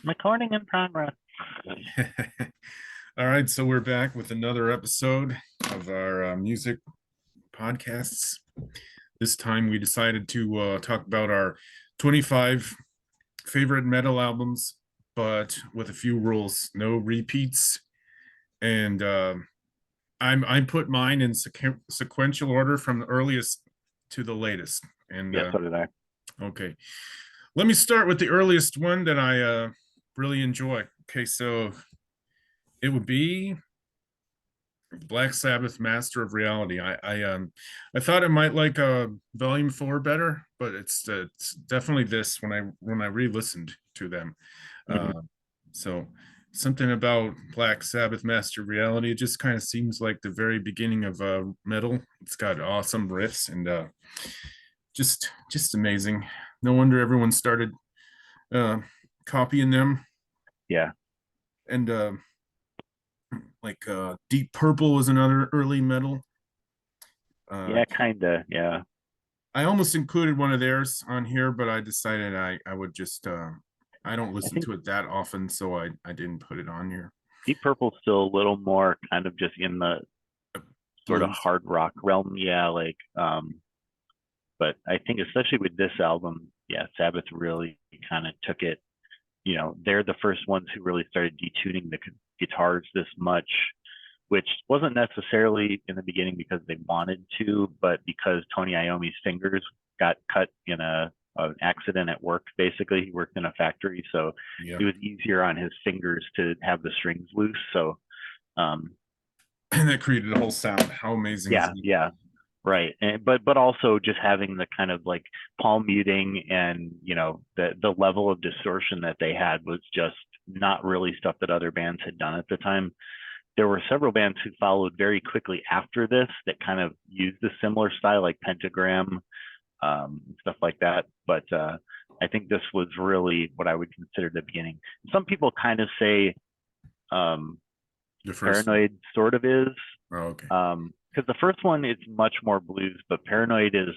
Recording in progress. All right, so we're back with another episode of our music podcasts. This time we decided to talk about our 25 favorite metal albums, but with a few rules: no repeats. And I put mine in sequential order from the earliest to the latest. And Yeah, so did I. okay, let me start with the earliest one that I really enjoy. Okay, so it would be Black Sabbath Master of Reality. I thought it might like Volume 4 better, but it's definitely this when I re-listened to them. Hmm. Uh, so something about Black Sabbath Master of Reality, it just kind of seems like the very beginning of metal. It's got awesome riffs and just amazing. No wonder everyone started uh copying them. Yeah, And like Deep Purple was another early metal. Uh, yeah, kinda. Yeah, I almost included one of theirs on here, but I decided I would just I don't I listen think to it that often, so I didn't put it on here. Deep Purple's still a little more kind of just in the sort of Blues. hard rock realm. Yeah, but I think especially with this album, yeah, Sabbath really kind of took it. They're the first ones who really started detuning the guitars this much, which wasn't necessarily in the beginning because they wanted to, but because Tony Iommi's fingers got cut in an accident at work. Basically, he worked in a factory, so Yeah. it was easier on his fingers to have the strings loose. So, um, And that created a whole sound. How amazing is yeah, he? yeah, right. But also just having the kind of like palm muting and the level of distortion that they had was just not really stuff that other bands had done at the time. There were several bands who followed very quickly after this that kind of used a similar style, like Pentagram, stuff like that. But I think this was really what I would consider the beginning. Some people kind of say um, The first one. Paranoid sort of is, Oh, okay. because the first one is much more blues, but Paranoid is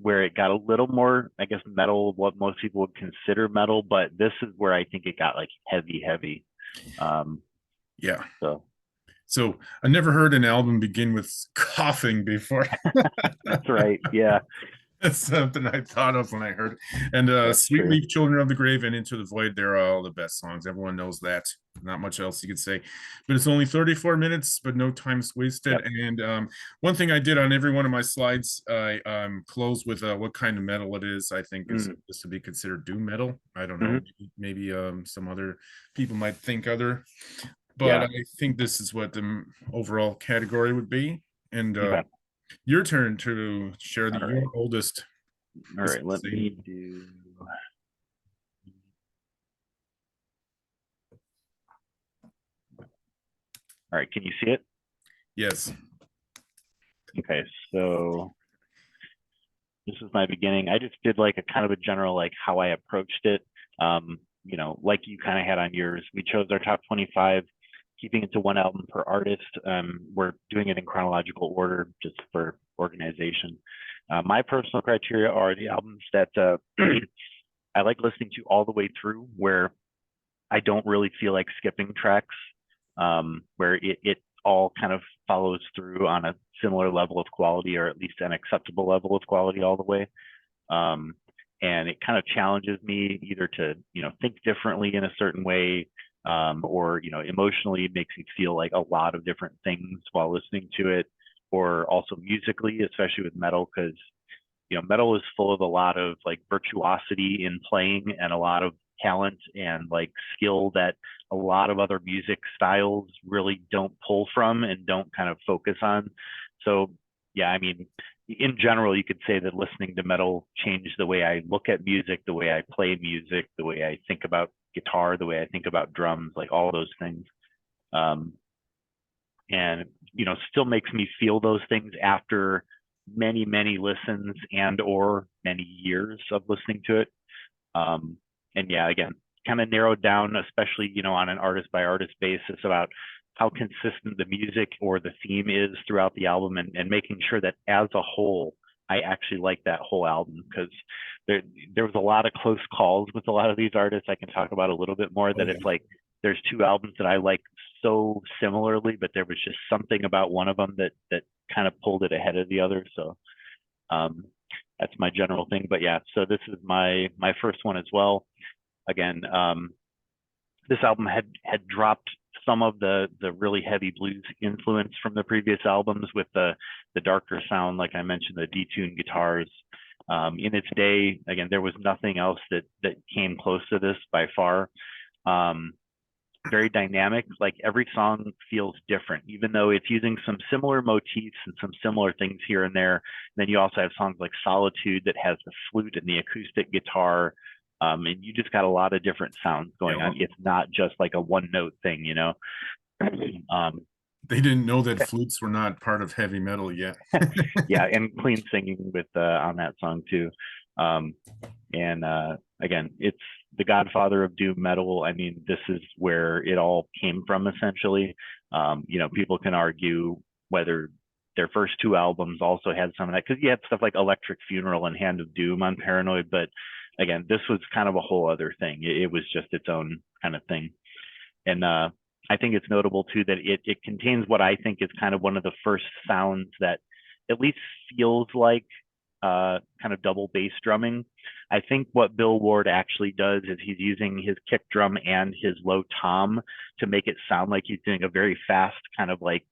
where it got a little more, I guess, metal, what most people would consider metal. But this is where I think it got like heavy, heavy. Um, Yeah. so So I never heard an album begin with coughing before. that's right. Yeah, That's something I thought of when I heard it. And that's Sweet true. Leaf, Children of the Grave, and Into the Void, they're all the best songs. Everyone knows that. Not much else you could say. But it's only 34 minutes, but no time's wasted. Yep. And one thing I did on every one of my slides, I close with what kind of metal it is. I think Mm. is to be considered doom metal. I don't know. Hmm. Maybe some other people might think other, but I Yeah. think this is what the overall category would be. And Okay. your turn to share All your right. oldest. All Is right. it Let the me same? do. All right. Can you see it? Yes. Okay. So this is my beginning. I just did like a kind of a general like how I approached it. Like you kind of had on yours. We chose our top 25, keeping it to one album per artist. We're doing it in chronological order just for organization. My personal criteria are the albums that I like listening to all the way through, where I don't really feel like skipping tracks, where it all kind of follows through on a similar level of quality, or at least an acceptable level of quality all the way. Um, and it kind of challenges me either to, think differently in a certain way, or, emotionally it makes me feel like a lot of different things while listening to it, or also musically, especially with metal, because metal is full of a lot of like virtuosity in playing and a lot of talent and like skill that a lot of other music styles really don't pull from and don't kind of focus on. So, yeah, I mean, in general, you could say that listening to metal changed the way I look at music, the way I play music, the way I think about guitar, the way I think about drums, like all those things. Um, and still makes me feel those things after many listens and or many years of listening to it. um, and yeah, again, kind of narrowed down, especially on an artist by artist basis, about how consistent the music or the theme is throughout the album, and making sure that as a whole I actually like that whole album because there there was a lot of close calls with a lot of these artists. I can talk about a little bit more Oh that yeah. it's like there's two albums that I like so similarly, but there was just something about one of them that kind of pulled it ahead of the other. So um, that's my general thing. But yeah, so this is my first one as well. Again, this album had dropped some of the really heavy blues influence from the previous albums with the darker sound, like I mentioned, the detuned guitars. In its day, again, there was nothing else that came close to this by far. Um, Very dynamic. Like every song feels different, even though it's using some similar motifs and some similar things here and there. And then you also have songs like Solitude that has the flute and the acoustic guitar. And you just got a lot of different sounds going Yeah. on. It's not just like a one note thing, you know? um, They didn't know that flutes were not part of heavy metal yet. yeah, and clean singing with on that song too. Um, and again, it's the godfather of doom metal. I mean, this is where it all came from essentially. You know, people can argue whether their first two albums also had some of that because you had stuff like Electric Funeral and Hand of Doom on Paranoid, but again, this was kind of a whole other thing. It was just its own kind of thing. And I think it's notable too that it contains what I think is kind of one of the first sounds that at least feels like kind of double bass drumming. I think what Bill Ward actually does is he's using his kick drum and his low tom to make it sound like he's doing a very fast kind of like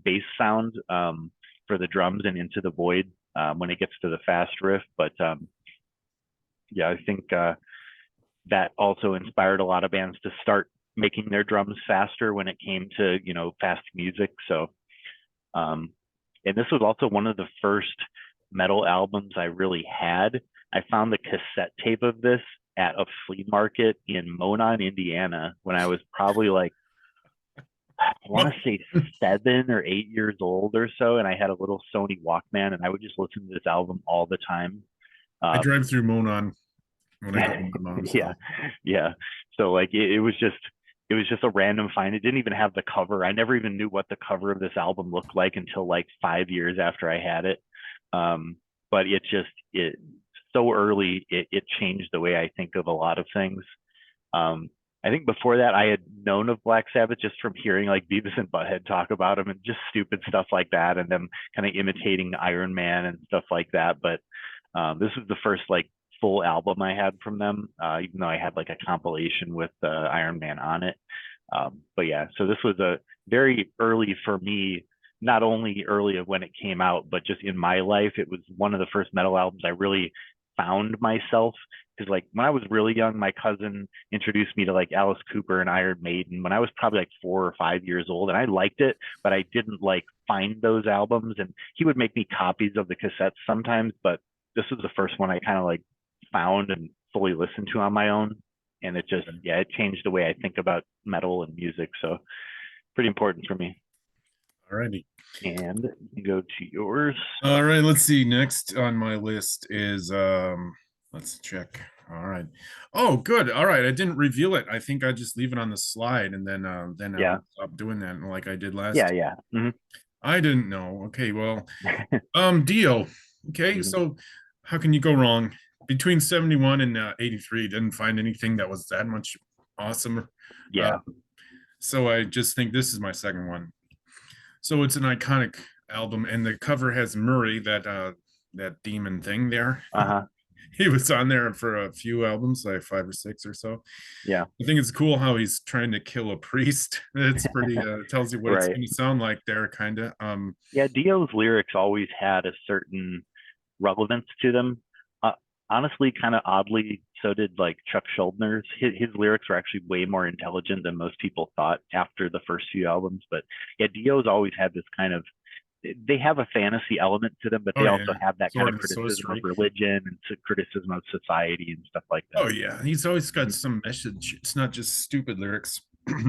bass sound for the drums and Into the Void when it gets to the fast riff. But yeah, I think that also inspired a lot of bands to start making their drums faster when it came to, you know, fast music. So and this was also one of the first metal albums I really had. I found the cassette tape of this at a flea market in Monon, Indiana, when I was probably like, I want to say 7 or 8 years old or so. And I had a little Sony Walkman and I would just listen to this album all the time. I Um, drive through Monon when I go to my mom's yeah, house. yeah. So like it was just a random find. It didn't even have the cover. I never even knew what the cover of this album looked like until like 5 years after I had it. But it so early it changed the way I think of a lot of things. Um, I think before that I had known of Black Sabbath just from hearing like Beavis and Butthead talk about them and just stupid stuff like that, and them kind of imitating Iron Man and stuff like that. But this was the first like full album I had from them, even though I had like a compilation with Iron Man on it. But yeah, so this was a very early for me, not only early of when it came out, but just in my life, it was one of the first metal albums I really found myself. Because like when I was really young, my cousin introduced me to like Alice Cooper and Iron Maiden when I was probably like 4 or 5 years old, and I liked it, but I didn't like find those albums. And he would make me copies of the cassettes sometimes, but this was the first one I kind of like found and fully listened to on my own. And it just, yeah, it changed the way I think about metal and music. So pretty important for me. Alrighty. And you can go to yours. All right, let's see. Next on my list is let's check. All right. Oh, good. All right. I didn't reveal it. I think I just leave it on the slide and then Yeah. I'll stop doing that like I did Yeah. last. Yeah. Hmm. I didn't know. Okay, well, Dio. Okay, Hmm. so how can you go wrong? Between 71 and 83, didn't find anything that was that much awesome. Uh, Yeah. so I just think this is my second one. So it's an iconic album, and the cover has Murray, that demon thing there. Uh-huh. He was on there for a few albums, like 5 or 6 or so. Yeah. I think it's cool how he's trying to kill a priest. It's pretty tells you what it's Right. going to sound like there, kind of. Yeah. Dio's lyrics always had a certain relevance to them. Uh, Honestly, kind of oddly, so did like Chuck Schuldner's. His lyrics were actually way more intelligent than most people thought after the first few albums. But yeah, Dio's always had this kind of, they have a fantasy element to them, but Oh they yeah, also have that kind sword of and criticism of sorcery. religion and criticism of society and stuff like that. Oh yeah, he's always got Mhm. some message. It's not just stupid lyrics.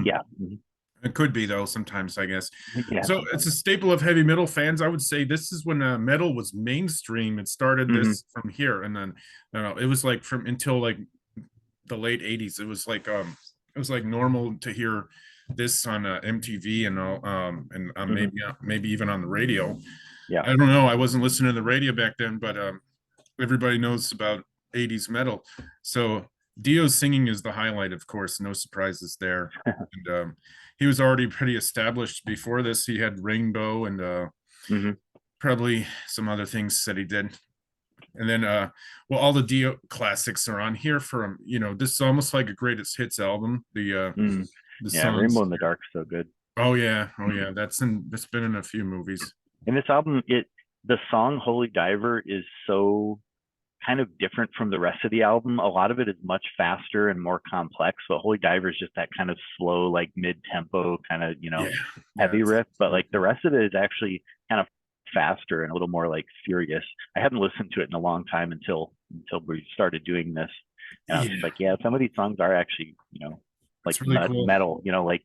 Yeah. Mhm. It could be though sometimes, I guess. Yeah. So it's a staple of heavy metal fans. I would say this is when metal was mainstream. It started Hmm. this from here, and then I don't know. It was like from until like the late '80s. It was like normal to hear this on MTV and all, and Hmm. maybe even on the radio. Yeah. I don't know. I wasn't listening to the radio back then, but everybody knows about 80s metal. So Dio's singing is the highlight, of course, no surprises there. And he was already pretty established before this. He had Rainbow and Hmm. probably some other things that he did. And then well, all the Dio classics are on here from, this is almost like a greatest hits album. Mm. The Yeah, songs. Rainbow in the Dark's so good. Oh yeah, oh yeah. That's been in a few movies. And this album, the song Holy Diver is so kind of different from the rest of the album. A lot of it is much faster and more complex, but Holy Diver is just that kind of slow, like mid-tempo kind of, Yeah, yeah, heavy riff. But like the rest of it is actually kind of faster and a little more like furious. I hadn't listened to it in a long time until we started doing this. And I was yeah. just like, yeah, some of these songs are actually, like It's really cool. metal, like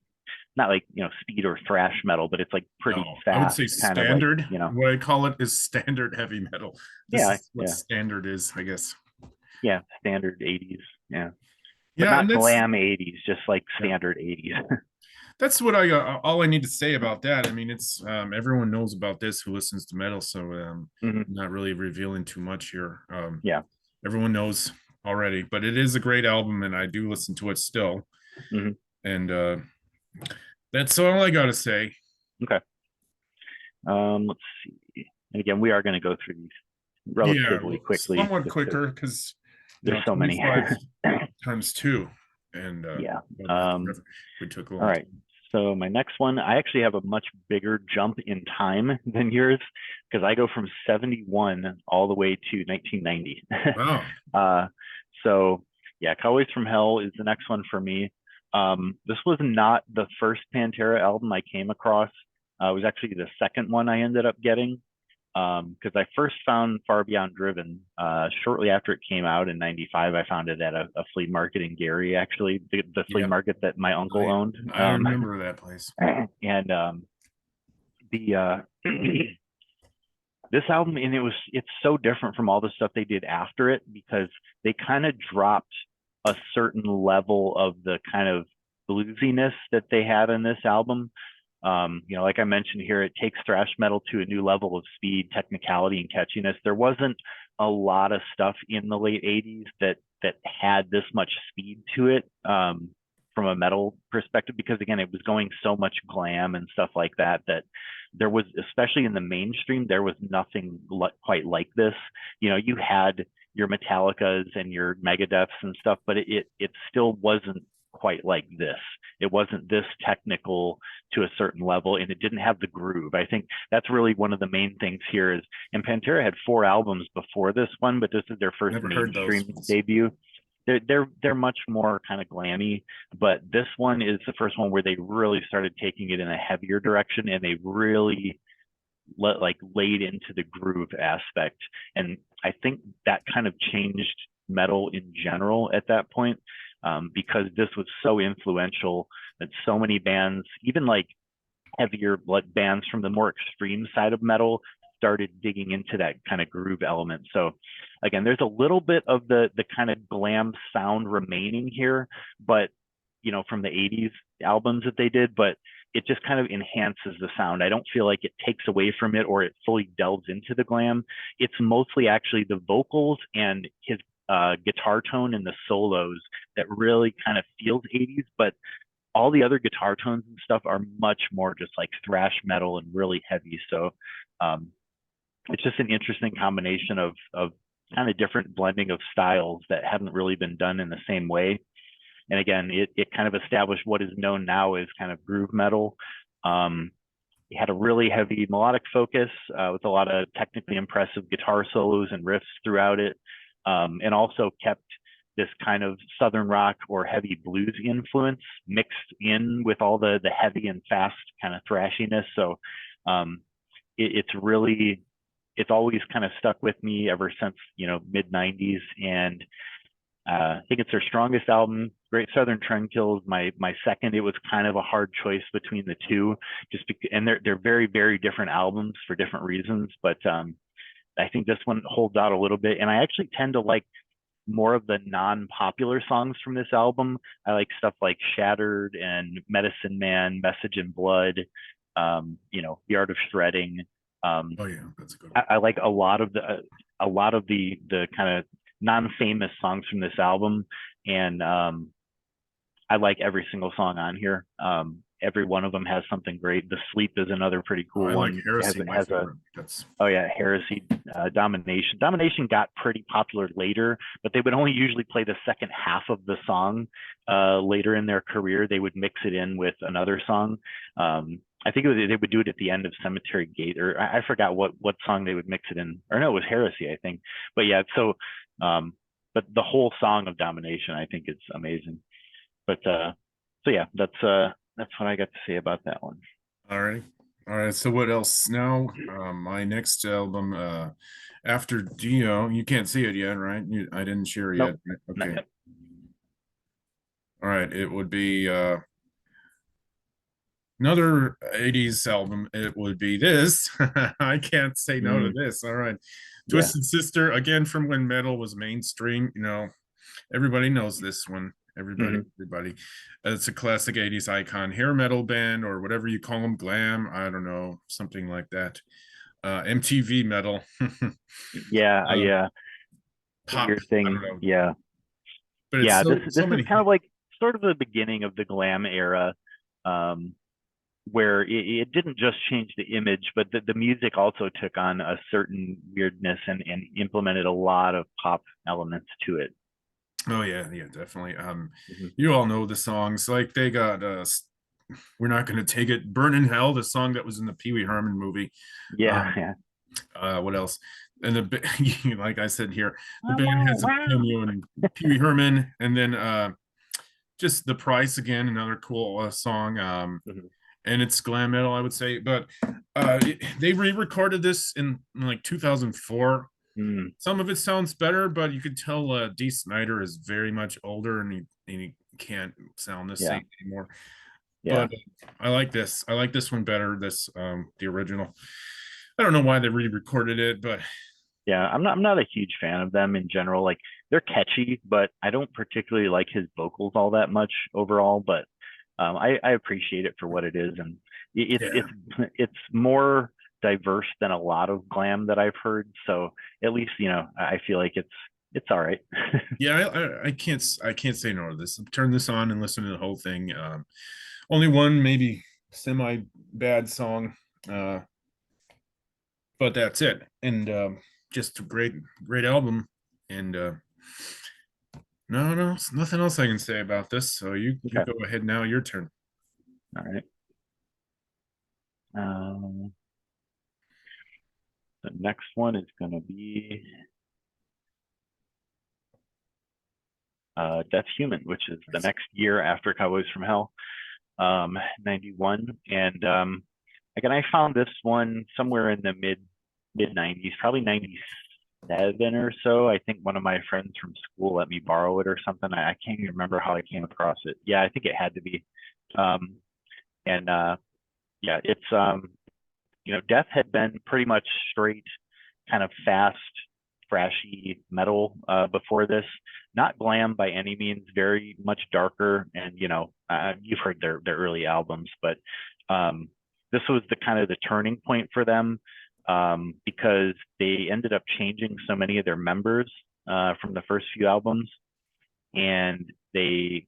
not like, speed or thrash metal, but it's like pretty No, I would fast, say kind of like, standard. What I call it is standard heavy metal. This yeah, is what yeah, standard is, I guess. yeah, standard 80s. Yeah. But Yeah, not and glam 80s, just like yeah, standard 80s. that's what I all I need to say about that. I mean, it's everyone knows about this who listens to metal, so Hmm. not really revealing too much here. Yeah. Everyone knows already, but it is a great album, and I do listen to it still. Hmm. And that's all I gotta say. Okay. Let's see. And again, we are going to go through these Yeah, relatively quickly somewhat just because quicker because there's so many. 25 times two, and Yeah. Um, we took a all long right. So my next one, I actually have a much bigger jump in time than yours because I go from 71 all the way to 1990. Wow. So yeah, Cowboys from Hell is the next one for me. This was not the first Pantera album I came across. It was actually the second one I ended up getting because I first found Far Beyond Driven shortly after it came out in '95. I found it at a flea market in Gary, actually, the flea Yeah, market that my uncle owned. I remember that place. And the this album, and it's so different from all the stuff they did after it because they kind of dropped a certain level of the kind of bluesiness that they had in this album. Like I mentioned here, it takes thrash metal to a new level of speed, technicality, and catchiness. There wasn't a lot of stuff in the late 80s that had this much speed to it from a metal perspective, because again, it was going so much glam and stuff like that there was, especially in the mainstream, there was nothing quite like this. You had your Metallicas and your Megadeths and stuff, but it still wasn't quite like this. It wasn't this technical to a certain level, and it didn't have the groove. I think that's really one of the main things here is, and Pantera had 4 albums before this one, but this is their first mainstream debut. They're much more kind of glammy, but this one is the first one where they really started taking it in a heavier direction, and they really laid into the groove aspect. And I think that kind of changed metal in general at that point, because this was so influential that so many bands, even like heavier bands from the more extreme side of metal, started digging into that kind of groove element. So again, there's a little bit of the kind of glam sound remaining here, but from the 80s albums that they did, but it just kind of enhances the sound. I don't feel like it takes away from it or it fully delves into the glam. It's mostly actually the vocals and his guitar tone and the solos that really kind of feels 80s, but all the other guitar tones and stuff are much more just like thrash metal and really heavy. So it's just an interesting combination of kind of different blending of styles that haven't really been done in the same way. And again, it kind of established what is known now as kind of groove metal. It had a really heavy melodic focus with a lot of technically impressive guitar solos and riffs throughout it, and also kept this kind of Southern rock or heavy blues influence mixed in with all the heavy and fast kind of thrashiness. So it's always kind of stuck with me ever since, mid 90s. And I think it's their strongest album. Great Southern Trendkill, my second. It was kind of a hard choice between the two, and they're very, very different albums for different reasons. But I think this one holds out a little bit, and I actually tend to like more of the non-popular songs from this album. I like stuff like Shattered and Medicine Man, Message in Blood, The Art of Shredding. Oh yeah, that's a good one. I like a lot of the kind of non-famous songs from this album, and I like every single song on here. Every one of them has something great. The Sleep is another pretty Oh, cool I like one. Heresy, my Has a favorite. That's Oh yeah, Heresy, Domination. Domination got pretty popular later, but they would only usually play the second half of the song later in their career. They would mix it in with another song. I think they would do it at the end of Cemetery Gate, or I forgot what song they would mix it in. Or no, it was Heresy, I think. But yeah, so but the whole song of Domination, I think, is amazing. But so yeah, that's what I got to say about that one. all right. All right, so what else now? My next album, after Dio, you can't see it yet, right? I didn't share Nope, yet. Right? not Okay. yet. All right, it would be another 80s album. It would be this. I can't say no to Mm, this. All right. yeah. Twisted Sister, again from when metal was mainstream, everybody knows this one. Everybody, Hmm. everybody. It's a classic 80s icon, hair metal band, or whatever you call them, glam, I don't know, something like that. MTV metal. Yeah, uh, yeah. The Pop, weird I thing. don't know. Yeah. But it's Yeah, so this is many. kind of like sort of the beginning of the glam era, um, where it didn't just change the image, but the music also took on a certain weirdness and implemented a lot of pop elements to it. Oh yeah, yeah, definitely. Hmm. You all know the songs. Like they got We're Not Gonna Take It, Burn in Hell, the song that was in the Pee Wee Herman movie. Yeah, Um, yeah. what else? And like I said here, the Wow, band wow, has a wow. cameo in Pee Wee Herman, and then just The Price again, another cool song. Mhm. And it's glam metal, I would say. But they re-recorded this in like 2004. Mm, Some of it sounds better, but you could tell D. Snyder is very much older, and he can't sound the yeah, same anymore. yeah. But I like this. I like this one better. This the original. I don't know why they re-recorded it, but Yeah, I'm not a huge fan of them in general. Like they're catchy, but I don't particularly like his vocals all that much overall. But I appreciate it for what it is, and yeah, it's more diverse than a lot of glam that I've heard. So at least I feel like it's all right. yeah. I can't say no to this. Turn this on and listen to the whole thing. Only one maybe semi bad song, uh, but that's it. And just a great album. And no, nothing else I can say about this. So you Okay, go ahead now. Your turn. all right. Um, the next one is gonna be Death Human, which is the next year after Cowboys from Hell. 91. And again, I found this one somewhere in the mid 90s, probably 97 or so. I think one of my friends from school let me borrow it or something. I can't even remember how I came across it. Yeah, I think it had to be. Um, and yeah, it's Death had been pretty much straight, kind of fast, thrashy metal before this. Not glam by any means, very much darker. And you've heard their early albums, but this was the kind of the turning point for them because they ended up changing so many of their members from the first few albums, and they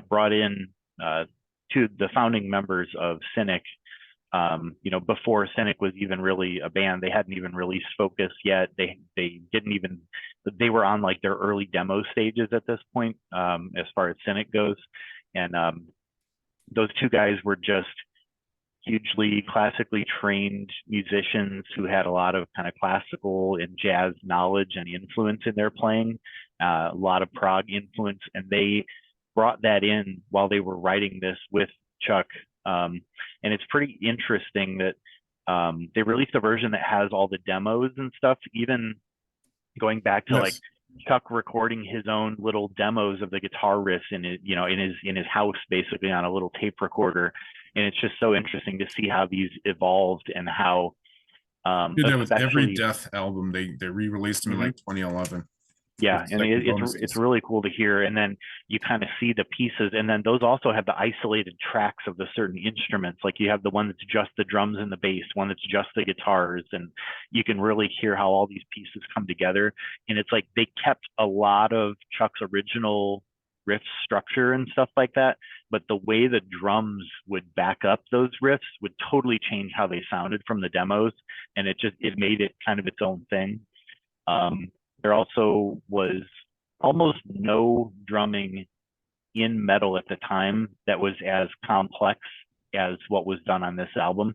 brought in two the founding members of Cynic. Before Cynic was even really a band, they hadn't even released Focus yet. They didn't even they were on like their early demo stages at this point, as far as Cynic goes. And those two guys were just hugely classically trained musicians who had a lot of kind of classical and jazz knowledge and influence in their playing, a lot of prog influence, and they brought that in while they were writing this with Chuck. And it's pretty interesting that they released a version that has all the demos and stuff, even going back to like Yes. Chuck recording his own little demos of the guitar riffs in his house, basically on a little tape recorder. And it's just so interesting to see how these evolved and how Did that with every especially Death album. They re-released them in mhm, like 2011. Yeah, with and second it's bonuses. really cool to hear. And then you kind of see the pieces, and then those also have the isolated tracks of the certain instruments. Like you have the one that's just the drums and the bass, one that's just the guitars, and you can really hear how all these pieces come together. And it's like they kept a lot of Chuck's original riff structure and stuff like that, but the way the drums would back up those riffs would totally change how they sounded from the demos, and it made it kind of its own thing. Um, there also was almost no drumming in metal at the time that was as complex as what was done on this album.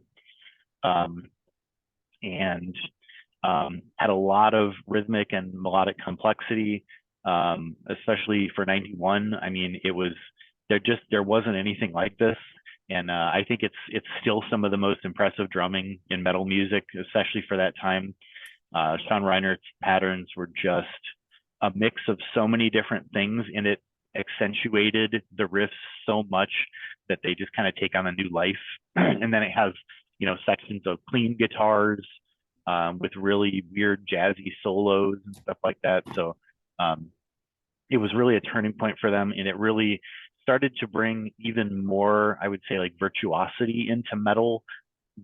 Um, and had a lot of rhythmic and melodic complexity, especially for 91. I mean, there wasn't anything like this. And I think it's still some of the most impressive drumming in metal music, especially for that time. Sean Reinert's patterns were just a mix of so many different things, and it accentuated the riffs so much that they just kind of take on a new life. And then it has, sections of clean guitars with really weird jazzy solos and stuff like that. So it was really a turning point for them, and it really started to bring even more, I would say, like virtuosity into metal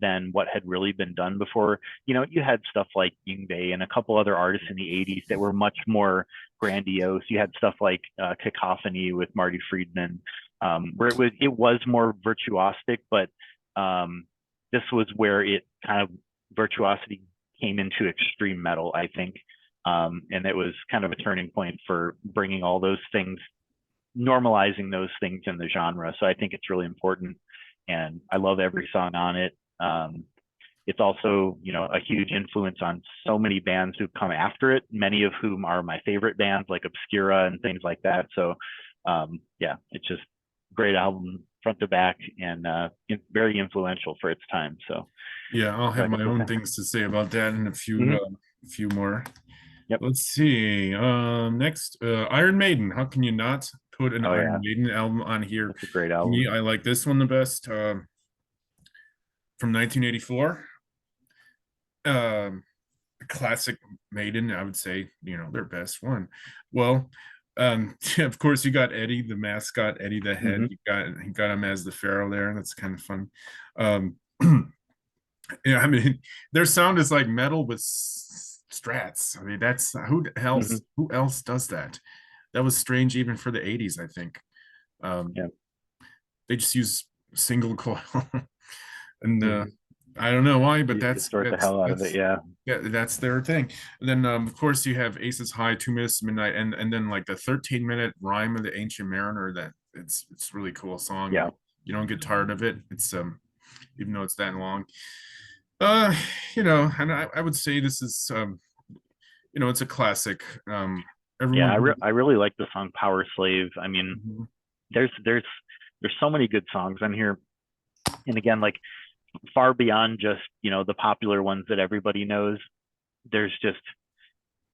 than what had really been done before. You had stuff like Yngwie and a couple other artists in the 80s that were much more grandiose. You had stuff like Cacophony with Marty Friedman, where it was more virtuosic, but this was where it kind of virtuosity came into extreme metal, I think. And it was kind of a turning point for bringing all those things, normalizing those things in the genre. So I think it's really important, and I love every song on it. It's also, a huge influence on so many bands who've come after it, many of whom are my favorite bands like Obscura and things like that. So yeah, it's just great album front to back, and very influential for its time. So Yeah, I'll have my own things to say about that in a few more. Yep. Let's see. Next, Iron Maiden. How can you not put an Iron Maiden album on here? It's a great album. Me, I like this one the best. From 1984. Classic Maiden, I would say, their best one. Well, of course, you got Eddie, the mascot, Eddie the Head. You got him as the Pharaoh there. That's kind of fun. I mean, their sound is like metal with strats. I mean, that's who else does that? That was strange even for the 80s, I think. They just use single coil. And I don't know why, but that's the hell out of it. Yeah, that's their thing. And then of course you have Aces High, 2 Minutes to Midnight, and then like the 13-minute Rhyme of the Ancient Mariner. That it's really cool song. Yeah, you don't get tired of it. It's even though it's that long. And I would say this is it's a classic. I really like the song Power Slave. I mean, there's so many good songs on here, and again, like far beyond just the popular ones that everybody knows.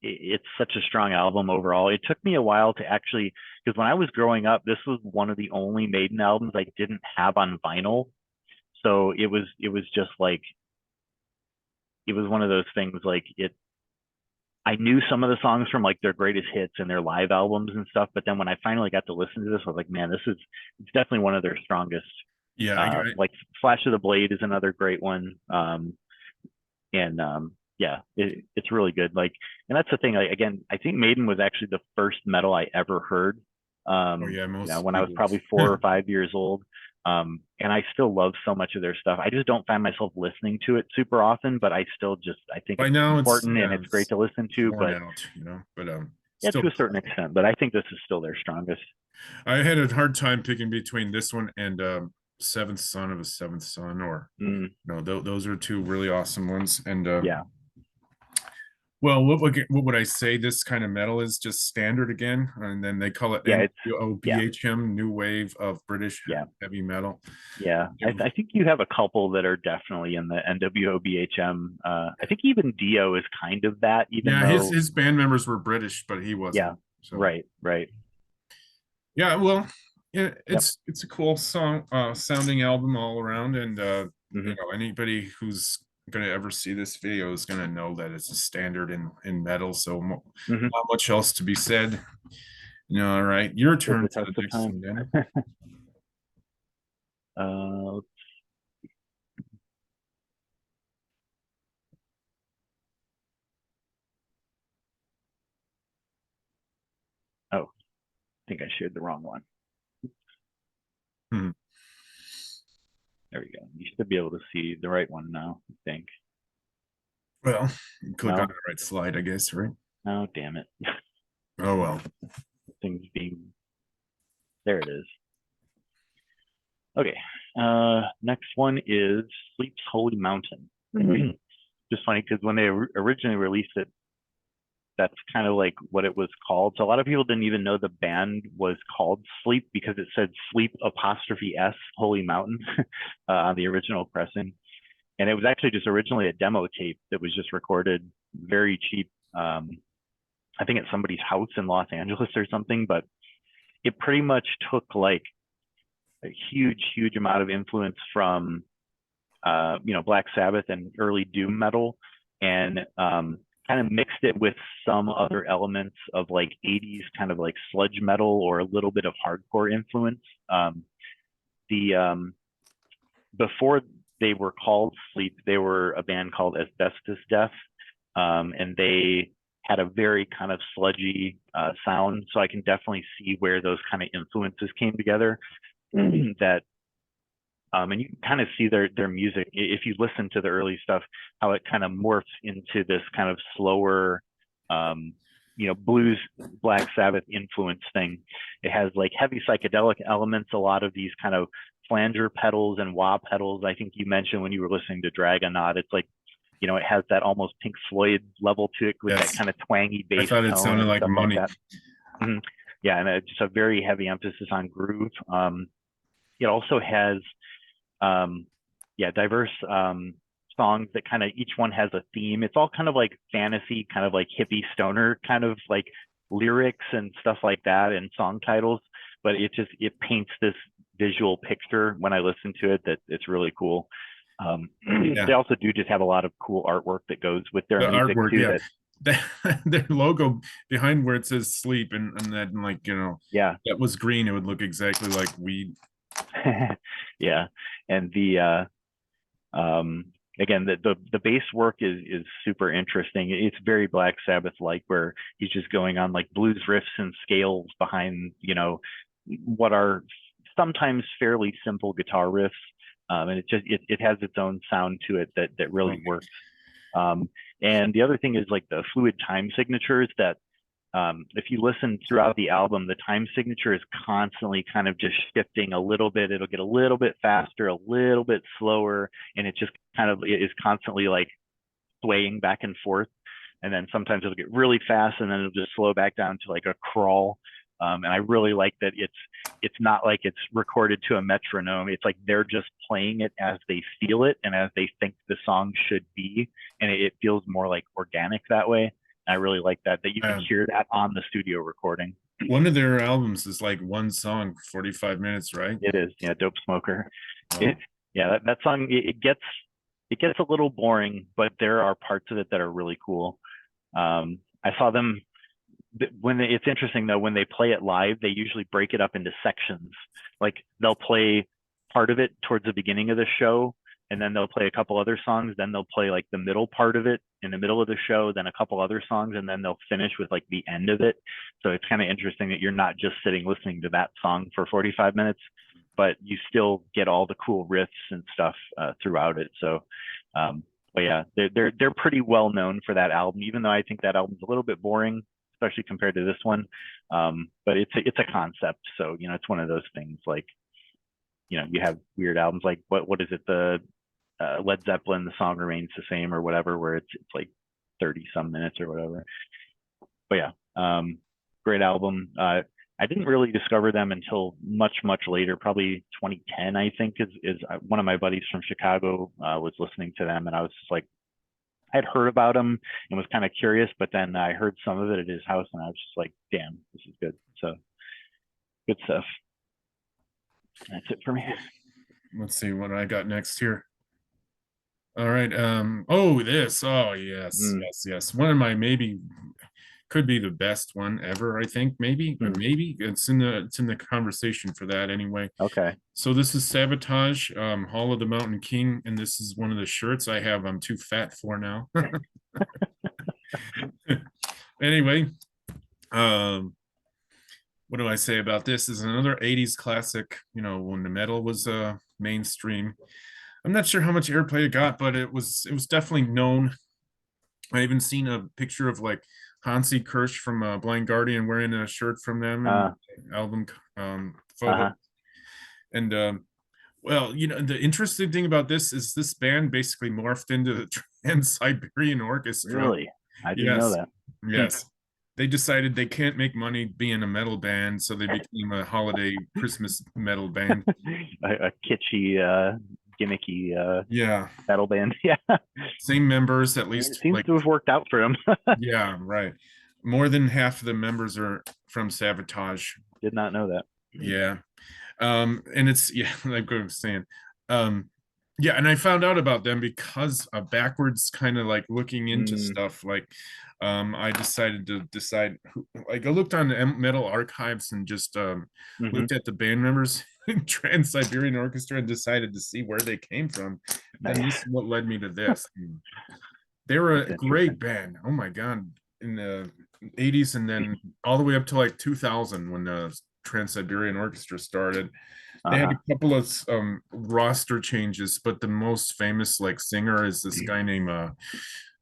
It's such a strong album overall. It took me a while to actually, because when I was growing up, this was one of the only Maiden albums I didn't have on vinyl. So it was just like, it was one of those things like I knew some of the songs from like their greatest hits and their live albums and stuff, but then when I finally got to listen to this, I was like, man, it's definitely one of their strongest. Yeah, like Flash of the Blade is another great one. It's really good. Like, and that's the thing. Like, again, I think Maiden was actually the first metal I ever heard. When I was probably 4 or 5 years old. And I still love so much of their stuff. I just don't find myself listening to it super often, but I think by it's now important and it's great to listen to. But to a certain extent. But I think this is still their strongest. I had a hard time picking between this one and Seventh Son of a Seventh Son, or those are two really awesome ones. And well, what would I say? This kind of metal is just standard again, and then they call it NWOBHM, New Wave of British Heavy Metal. Yeah, I think you have a couple that are definitely in the NWOBHM. I think even Dio is kind of that. His band members were British, but he wasn't. Yeah, so. Right. Yeah, well, it's a cool song, sounding album all around, and anybody who's gonna ever see this video is gonna know that it's a standard in metal. So Mhm. not much else to be said. All right, your Stood turn the for test the of next time. one, then. Uh, oh, I think I shared the wrong one. Hmm. There we go. You should be able to see the right one now, I think. Well, click on No, the right slide, I guess, right? no, damn it. Oh well. Things being, there it is. Okay. Next one is Sleep's Holy Mountain. Just funny because when they originally released it, that's kind of like what it was called. So a lot of people didn't even know the band was called Sleep because it said Sleep apostrophe S Holy Mountain on the original pressing. And it was actually just originally a demo tape that was just recorded very cheap. I think at somebody's house in Los Angeles or something, but it pretty much took like a huge amount of influence from Black Sabbath and early doom metal, and kind of mixed it with some other elements of like 80s kind of like sludge metal or a little bit of hardcore influence. The before they were called Sleep, they were a band called Asbestos Death, and they had a very kind of sludgy sound. So I can definitely see where those kind of influences came together. That and you can kind of see their music if you listen to the early stuff, how it kind of morphs into this kind of slower, blues Black Sabbath influence thing. It has like heavy psychedelic elements, a lot of these kind of flanger pedals and wah pedals. I think you mentioned when you were listening to Dragonaut, it's like, it has that almost Pink Floyd level to it with that Yes. kind of twangy I bass thought it tone sounded and like stuff like money. that. Mhm. Yeah, and just a very heavy emphasis on groove. It also has diverse songs that kind of each one has a theme. It's all kind of like fantasy, kind of like hippie stoner kind of like lyrics and stuff like that and song titles, but it paints this visual picture when I listen to it that it's really cool. Yeah. They also do just have a lot of cool artwork that goes with their The music artwork, too. yeah. Their logo behind where it says sleep and then like Yeah. that was green, it would look exactly like weed. Yeah, and the again, the bass work is super interesting. It's very Black Sabbath like, where he's just going on like blues riffs and scales behind what are sometimes fairly simple guitar riffs, and it has its own sound to it that really works. And the other thing is like the fluid time signatures that if you listen throughout the album, the time signature is constantly kind of just shifting a little bit. It'll get a little bit faster, a little bit slower, and it just kind of is constantly like swaying back and forth. And then sometimes it'll get really fast, and then it'll just slow back down to like a crawl. And I really like that it's not like it's recorded to a metronome. It's like they're just playing it as they feel it and as they think the song should be, and it feels more like organic that way. I really like that you can hear that on the studio recording. One of their albums is like one song, 45 minutes, right? It is, yeah, Dope Smoker. Oh. That song it gets a little boring, but there are parts of it that are really cool. I saw them it's interesting though, when they play it live, they usually break it up into sections. Like they'll play part of it towards the beginning of the show, and then they'll play a couple other songs, then they'll play like the middle part of it in the middle of the show, then a couple other songs, and then they'll finish with like the end of it. So it's kind of interesting that you're not just sitting listening to that song for 45 minutes, but you still get all the cool riffs and stuff throughout it. So but yeah, they're pretty well known for that album, even though I think that album's a little bit boring, especially compared to this one. But it's a concept, so it's one of those things. Like you have weird albums like what is it, the Led Zeppelin, The Song Remains the Same or whatever, where it's like 30 some minutes or whatever. But yeah, great album. I didn't really discover them until much later, probably 2010, I think, is one of my buddies from Chicago was listening to them, and I was just like, I'd heard about them and was kind of curious, but then I heard some of it at his house, and I was just like, damn, this is good. So good stuff. That's it for me. Let's see what I got next here. All right. Oh, this. Oh, yes, Mm, yes, yes. One of my maybe could be the best one ever, I think. Maybe, or mm, maybe it's in the conversation for that anyway. okay. So this is Sabotage, Hall of the Mountain King, and this is one of the shirts I have. I'm too fat for now. Anyway, um, what do I say about this? This is another 80s classic, you know, when the metal was mainstream. I'm not sure how much airplay it got, but it was definitely known. I even seen a picture of like Hansi Kirsch from Blind Guardian wearing a shirt from them and Uh, album photo. uh-huh. And well, you know, the interesting thing about this is this band basically morphed into the Trans-Siberian Orchestra. Really? I didn't know Yes, that. Hmm. yes. They decided they can't make money being a metal band, so they became a holiday Christmas metal band. A kitschy, gimmicky, Yeah, metal band. Yeah. same members, at I mean, it least seems like, to have worked out for him. yeah, right. More than half of the members are from Sabotage. Did not know that. Yeah. And it's yeah, like I was saying. Um, yeah, and I found out about them because of backwards kind of like looking into Mm, stuff. Like, I decided to decide like I looked on the metal archives and just hmm. looked at the band members in Trans-Siberian Orchestra and decided to see where they came from. Then this Nice. is what led me to this. They were That's a interesting. great band. Oh my God. In the 80s and then all the way up to like 2000 when the Trans-Siberian Orchestra started. They had Uh-huh. a couple of roster changes, but the most famous like singer is this guy named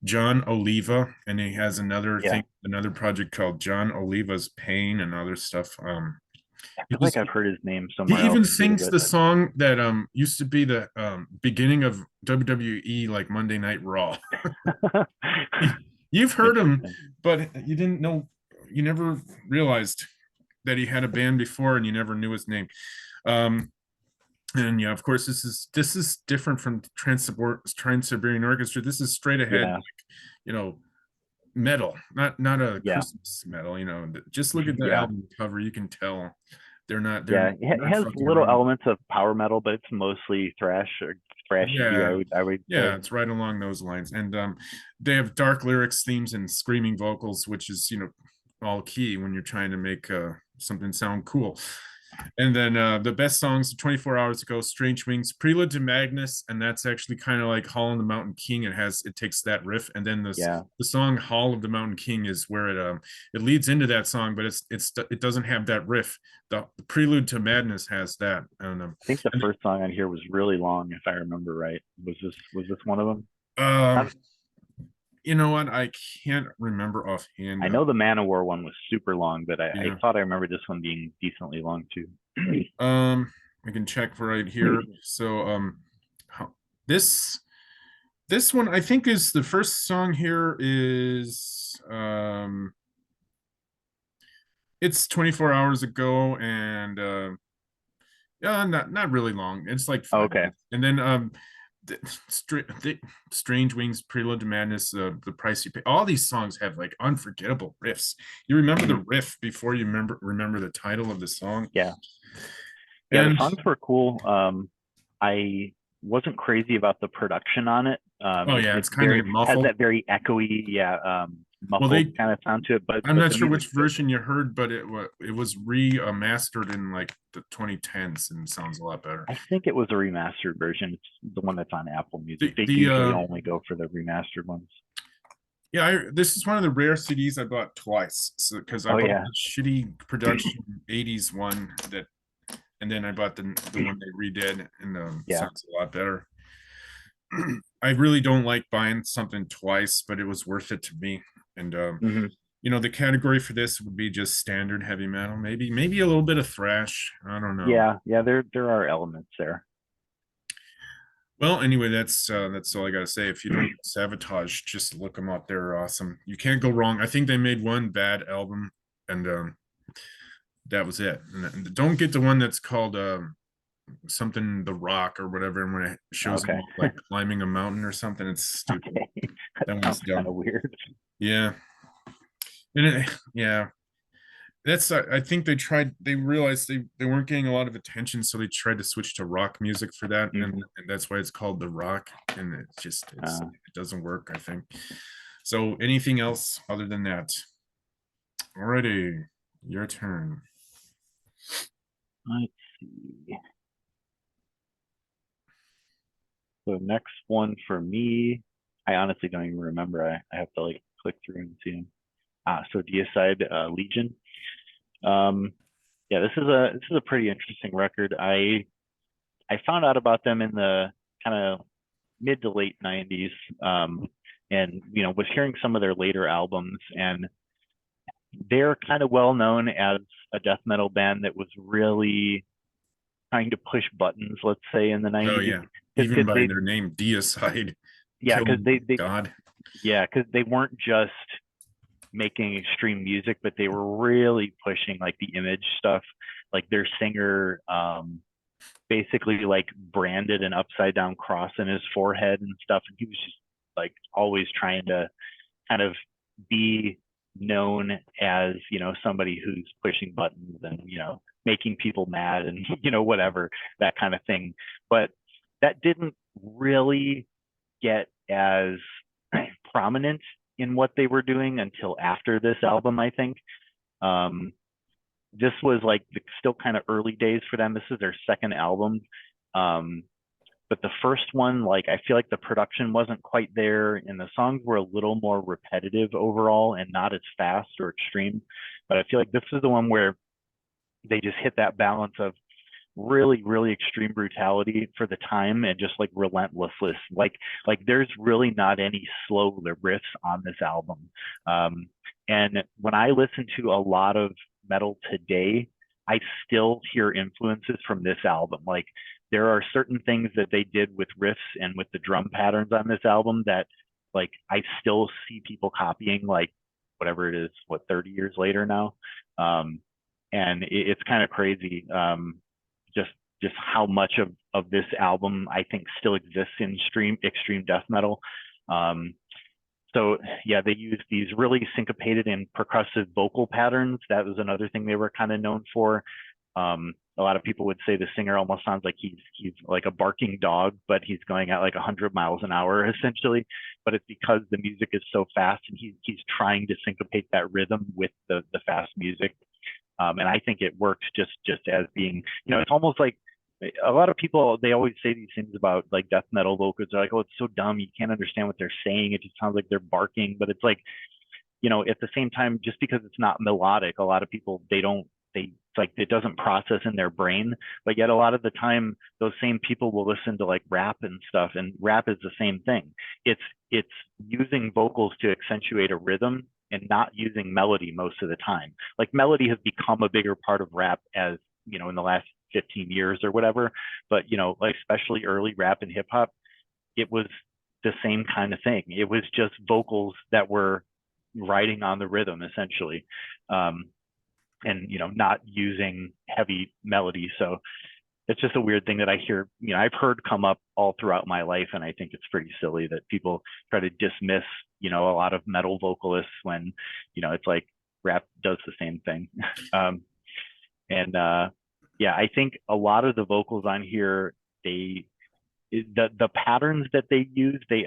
John Oliva, and he has another Yeah. thing, another project called John Oliva's Pain and other stuff. I He feel like just I've heard his name he somewhere else even too, sings but the song that used to be the beginning of WWE like Monday Night Raw. You've heard him, interesting. but you didn't know, you never realized that he had a band before and you never knew his name. Um, and yeah, of course, this is different from Trans-Siberian Orchestra. This is straight ahead, Yeah. you know, metal, not a Yeah. Christmas metal. You know, just look at the Yeah. album cover, you can tell they're Yeah. It not has fucking little around. elements of power metal, but it's mostly thrash or thrash heavy, Yeah, I would yeah, say. it's right along those lines. And they have dark lyrics, themes, and screaming vocals, which is, you know, all key when you're trying to make something sound cool. And then the best songs 24 hours ago, Strange Wings, Prelude to Magnus, and that's actually kind of like Hall of the Mountain King. It takes that riff, and then Yeah. the song Hall of the Mountain King is where it leads into that song, but it doesn't have that riff. The Prelude to Madness has that. And I think the first song on here was really long, if I remember right. Was this one of them? um Not, you know what? I can't remember offhand. I know the Man of War one was super long, but I Yeah. thought I remember this one being decently long too. I can check right here. So how, this this one I think is the first song here is it's 24 hours ago and yeah, not really long. It's like Oh, 5 okay. minutes. And then Strange Wings, Prelude to Madness, The Price You Pay. All these songs have like unforgettable riffs. You remember the Mhm. riff before you remember the title of the song. Yeah. Yeah, the And songs were cool. I wasn't crazy about the production on it. oh It, yeah, it's it's kind of very has muffled. that very echoey, yeah, Well, muffled kind of sound to it, but I'm not the sure which music's good. version you heard, but it was remastered in like the 2010s and sounds a lot better. I think it was a remastered version. It's the one that's on Apple Music. The They the usually only go for the remastered ones. yeah, this is one of the rare CDs I bought twice. So because I Oh bought yeah. the shitty production 80s one that, and then I bought the one they redid and Yeah. sounds a lot better. I really don't like buying something twice, but it was worth it to me. And Hmm. you know, the category for this would be just standard heavy metal, maybe a little bit of thrash. I don't know. Yeah, yeah, there are elements there. Well, anyway, that's all I gotta say. If you don't Sabotage, just look them up. They're awesome. You can't go wrong. I think they made one bad album, and that was it. And don't get the one that's called something The Rock or whatever, and when it shows them Okay. like climbing a mountain or something, it's stupid. Okay. That That one's sounds kind dumb. of weird. Yeah, and yeah, That's I think they realized they weren't getting a lot of attention, so they tried to switch to rock music for that, Mm. and that's why it's called The Rock, and Uh, it doesn't work, I think. So anything else other than that? Alrighty, your turn. let's see. So next one for me, I honestly don't even remember. I have to like click through and see them. So Deicide Legion. Um, yeah, this is a pretty interesting record. I found out about them in the kind of mid to late 90s, and was hearing some of their later albums, and they're kind of well known as a death metal band that was really trying to push buttons, let's say, in the Oh 90s, yeah, even because by they their name, Deicide, yeah, because killing God. yeah, because they weren't just making extreme music, but they were really pushing like the image stuff. Like their singer basically like branded an upside down cross in his forehead and stuff, and he was just like always trying to kind of be known as somebody who's pushing buttons and making people mad and whatever, that kind of thing. But that didn't really get as prominent in what they were doing until after this album, I think. um this was like still kind of early days for them. This is their second album. um but the first one, like, I feel like the production wasn't quite there and the songs were a little more repetitive overall and not as fast or extreme. But I feel like this is the one where they just hit that balance of really, really extreme brutality for the time and just like relentlessness. Like there's really not any slow riffs on this album. And when I listen to a lot of metal today, I still hear influences from this album. Like there are certain things that they did with riffs and with the drum patterns on this album that like I still see people copying, like whatever it is, what, 30 years later now. Um, and it's kind of crazy. Just just how much of this album I think still exists in extreme death metal. Um, so yeah, they use these really syncopated and percussive vocal patterns. That was another thing they were kind of known for. A lot of people would say the singer almost sounds like he's like a barking dog, but he's going at like 100 miles an hour essentially. But it's because the music is so fast and he's trying to syncopate that rhythm with the fast music. And I think it works just as being, it's almost like a lot of people, they always say these things about like death metal vocals. They're like, oh, it's so dumb, you can't understand what they're saying, it just sounds like they're barking. But it's like, at the same time, just because it's not melodic, a lot of people, it's like it doesn't process in their brain. But yet a lot of the time those same people will listen to like rap and stuff, and rap is the same thing. It's using vocals to accentuate a rhythm and not using melody most of the time. Like melody has become a bigger part of rap, as in the last 15 years or whatever. But like especially early rap and hip hop, it was the same kind of thing. It was just vocals that were riding on the rhythm essentially. And not using heavy melody. So it's just a weird thing that I hear, I've heard come up all throughout my life. And I think it's pretty silly that people try to dismiss, a lot of metal vocalists when, it's like rap does the same thing. And yeah, I think a lot of the vocals on here, the patterns that they use, they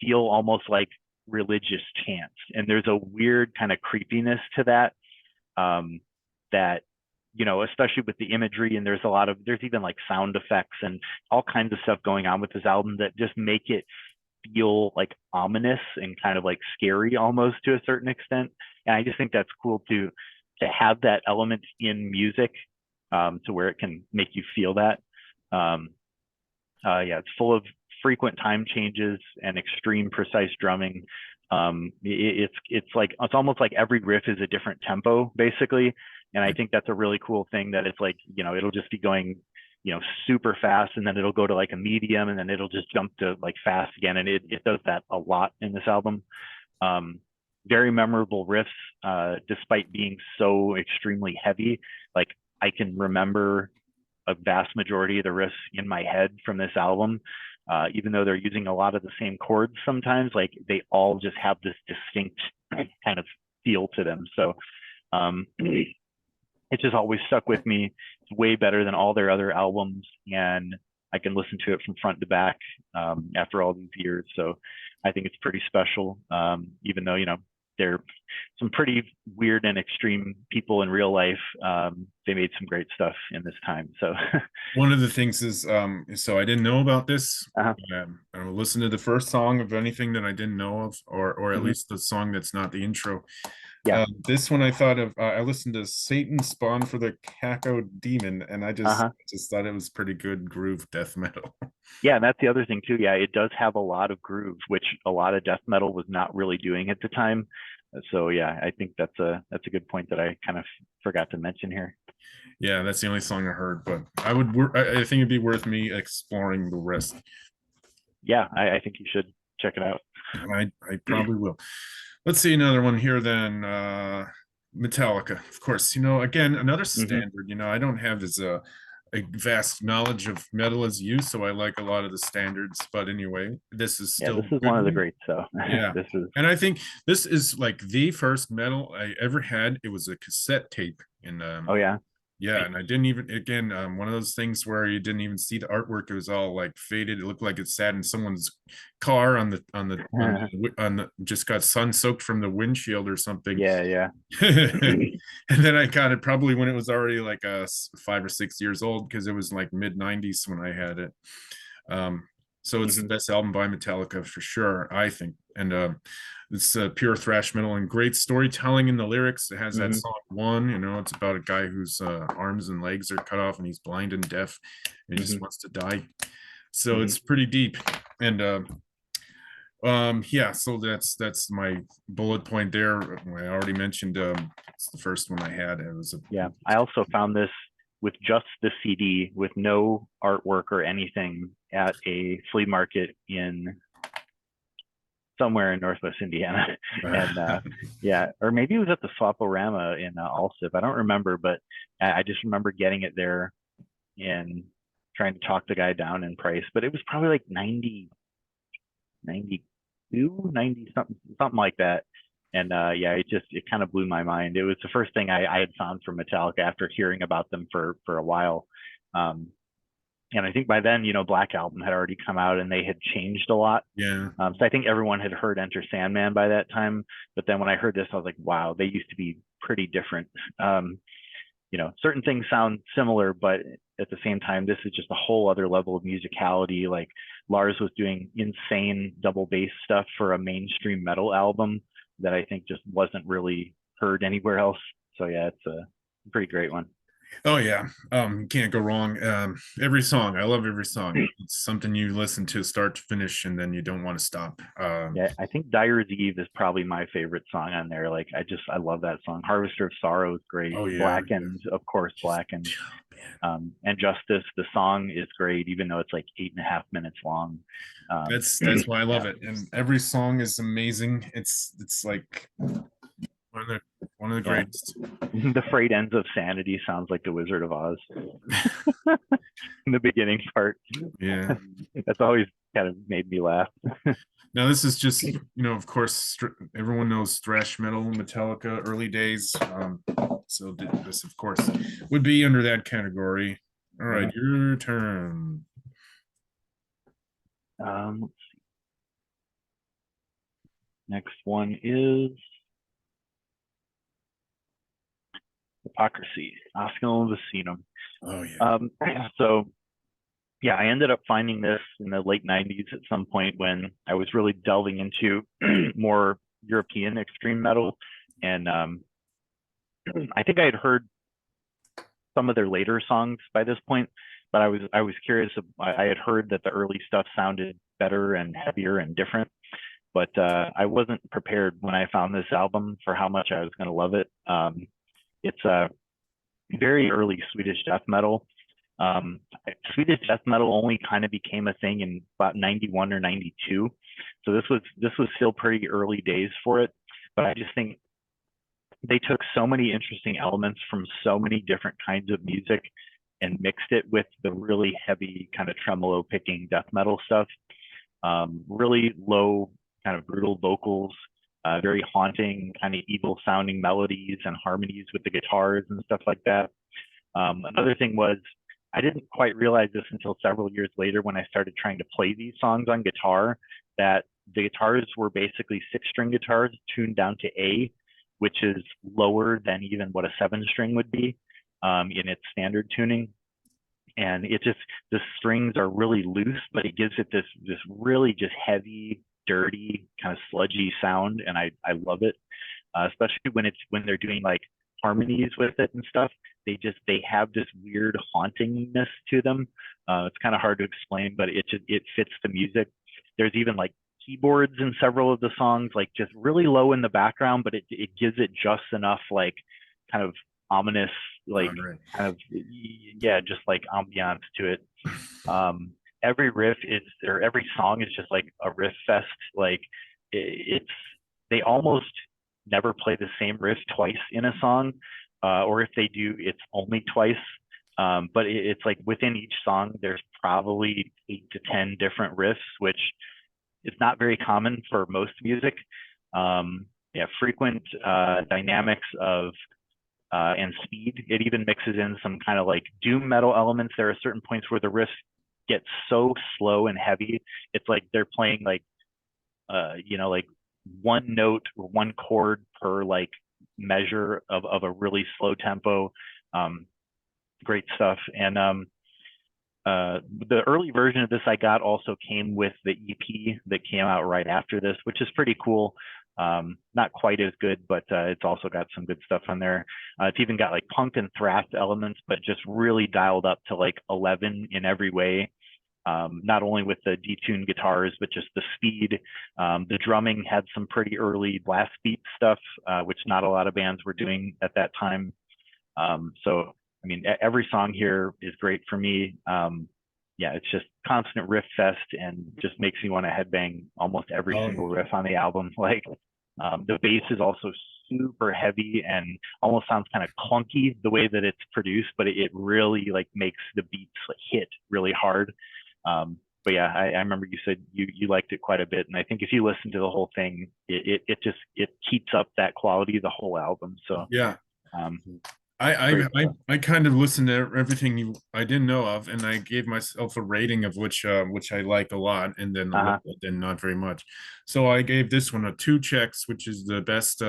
feel almost like religious chants. And there's a weird kind of creepiness to that. That especially with the imagery, and there's even like sound effects and all kinds of stuff going on with this album that just make it feel like ominous and kind of like scary almost to a certain extent. And I just think that's cool to have that element in music, to where it can make you feel that. Yeah, it's full of frequent time changes and extreme precise drumming. It's almost like every riff is a different tempo basically. And I think that's a really cool thing, that it's like, it'll just be going, super fast, and then it'll go to like a medium, and then it'll just jump to like fast again. And it does that a lot in this album. Very memorable riffs, despite being so extremely heavy. Like I can remember a vast majority of the riffs in my head from this album. Even though they're using a lot of the same chords sometimes, like they all just have this distinct kind of feel to them. So It just always stuck with me. It's way better than all their other albums, and I can listen to it from front to back after all these years. So I think it's pretty special, even though, they're some pretty weird and extreme people in real life. They made some great stuff in this time. So One of the things is, so I didn't know about this. uh-huh. I will listen to the first song of anything that I didn't know of, or at Mhm. least the song that's not the intro. Yeah. This one I thought of, I listened to Satan Spawn for the Caco Demon, and I Uh-huh. just thought it was pretty good groove death metal. Yeah, and that's the other thing too. Yeah, it does have a lot of groove, which a lot of death metal was not really doing at the time. So yeah, I think that's a good point that I kind of forgot to mention here. Yeah, that's the only song I heard, but I think it'd be worth me exploring the rest. Yeah, I think you should check it out. I probably will. Let's see another one here then. Metallica, of course. Again, another Hmm. standard. I don't have as a vast knowledge of metal as you, so I like a lot of the standards. But anyway, this is Yeah, still this a is good one of the one. greats. So Yeah. this is. And I think this is like the first metal I ever had. It was a cassette tape. And Oh yeah. yeah, and I didn't even, again, one of those things where you didn't even see the artwork. It was all like faded. It looked like it sat in someone's car on the just got sun soaked from the windshield or something. Yeah, yeah. And then I got it probably when it was already like 5 or 6 years old, because it was like mid 90s when I had it. So it's the Hmm. best album by Metallica for sure, I think. And it's pure thrash metal and great storytelling in the lyrics. It has that Hmm. song One, it's about a guy whose arms and legs are cut off and he's blind and deaf and he just Hmm. wants to die. So Hmm. it's pretty deep. And yeah, so that's my bullet point there. I already mentioned it's the first one I had. It was a Yeah, I also found this with just the CD, with no artwork or anything, at a flea market in somewhere in Northwest Indiana. And yeah, or maybe it was at the Swaporama in Alsip. I don't remember, but I just remember getting it there and trying to talk the guy down in price. But it was probably like 90, 92, 90 something like that. And yeah, it kind of blew my mind. It was the first thing I had found from Metallica after hearing about them for a while. Um, and I think by then, Black Album had already come out and they had changed a lot. yeah. So I think everyone had heard Enter Sandman by that time. But then when I heard this, I was like, wow, they used to be pretty different. Certain things sound similar, but at the same time, this is just a whole other level of musicality. Like Lars was doing insane double bass stuff for a mainstream metal album that I think just wasn't really heard anywhere else. So yeah, it's a pretty great one. Oh yeah, can't go wrong. Every song, I love every song. It's something you listen to start to finish, and then you don't want to stop. Yeah, I think Dyer's Eve is probably my favorite song on there. Like I love that song. Harvester of Sorrow is great. Oh yeah, Blackened, of course, Blackened. And Justice, the song is great, even though it's like 8.5 minutes long. that's why I love Yeah. it, and every song is amazing. It's like one of the Yeah. greatest. The frayed ends of sanity sounds like the Wizard of Oz in the beginning part. Yeah. That's always kind of made me laugh. Now this is just, of course, everyone knows thrash metal, Metallica, early days. So this, of course, would be under that category. All right, your turn. Let's see. Next one is Hypocrisy, Osculum Vicinum. Oh yeah. So yeah, I ended up finding this in the late 90s at some point when I was really delving into more European extreme metal. And I think I had heard some of their later songs by this point, but I was curious. I had heard that the early stuff sounded better and heavier and different, but I wasn't prepared when I found this album for how much I was going to love it. It's a very early Swedish death metal. Um, Swedish death metal only kind of became a thing in about 91 or 92. So this was still pretty early days for it. But I just think they took so many interesting elements from so many different kinds of music and mixed it with the really heavy kind of tremolo picking death metal stuff. Really low, kind of brutal vocals. very haunting, kind of evil sounding melodies and harmonies with the guitars and stuff like that. Another thing was, I didn't quite realize this until several years later when I started trying to play these songs on guitar, that the guitars were basically 6-string guitars tuned down to A, which is lower than even what a 7-string would be in its standard tuning. And it just, the strings are really loose, but it gives it this really just heavy, dirty, kind of sludgy sound, and I love it, especially when they're doing like harmonies with it and stuff. They have this weird hauntingness to them. It's kind of hard to explain, but it fits the music. There's even like keyboards in several of the songs, like just really low in the background, but it gives it just enough like kind of ominous, like kind of, yeah, just like ambiance to it. Every riff is, or every song is just like a riff fest. Like they almost never play the same riff twice in a song, or if they do, it's only twice. But it's like within each song, there's probably 8 to 10 different riffs, which is not very common for most music. Yeah, frequent dynamics of and speed. It even mixes in some kind of like doom metal elements. There are certain points where the riffs get so slow and heavy. It's like they're playing like, like one note or one chord per like measure of a really slow tempo. Great stuff. And the early version of this I got also came with the EP that came out right after this, which is pretty cool. Not quite as good, but it's also got some good stuff on there. It's even got like punk and thrash elements, but just really dialed up to like 11 in every way. Not only with the detuned guitars, but just the speed. The drumming had some pretty early blast beat stuff, which not a lot of bands were doing at that time. So, I mean, every song here is great for me. Yeah, it's just constant riff fest and just makes me want to headbang almost every single riff on the album. Like the bass is also super heavy and almost sounds kind of clunky the way that it's produced, but it really like makes the beats like hit really hard. But yeah, I remember you said you liked it quite a bit, and I think if you listen to the whole thing, it keeps up that quality the whole album. So yeah, um, I kind of listened to everything I didn't know of, and I gave myself a rating of which I like a lot, and then then not very much. So I gave this one a 2 checks, which is the best.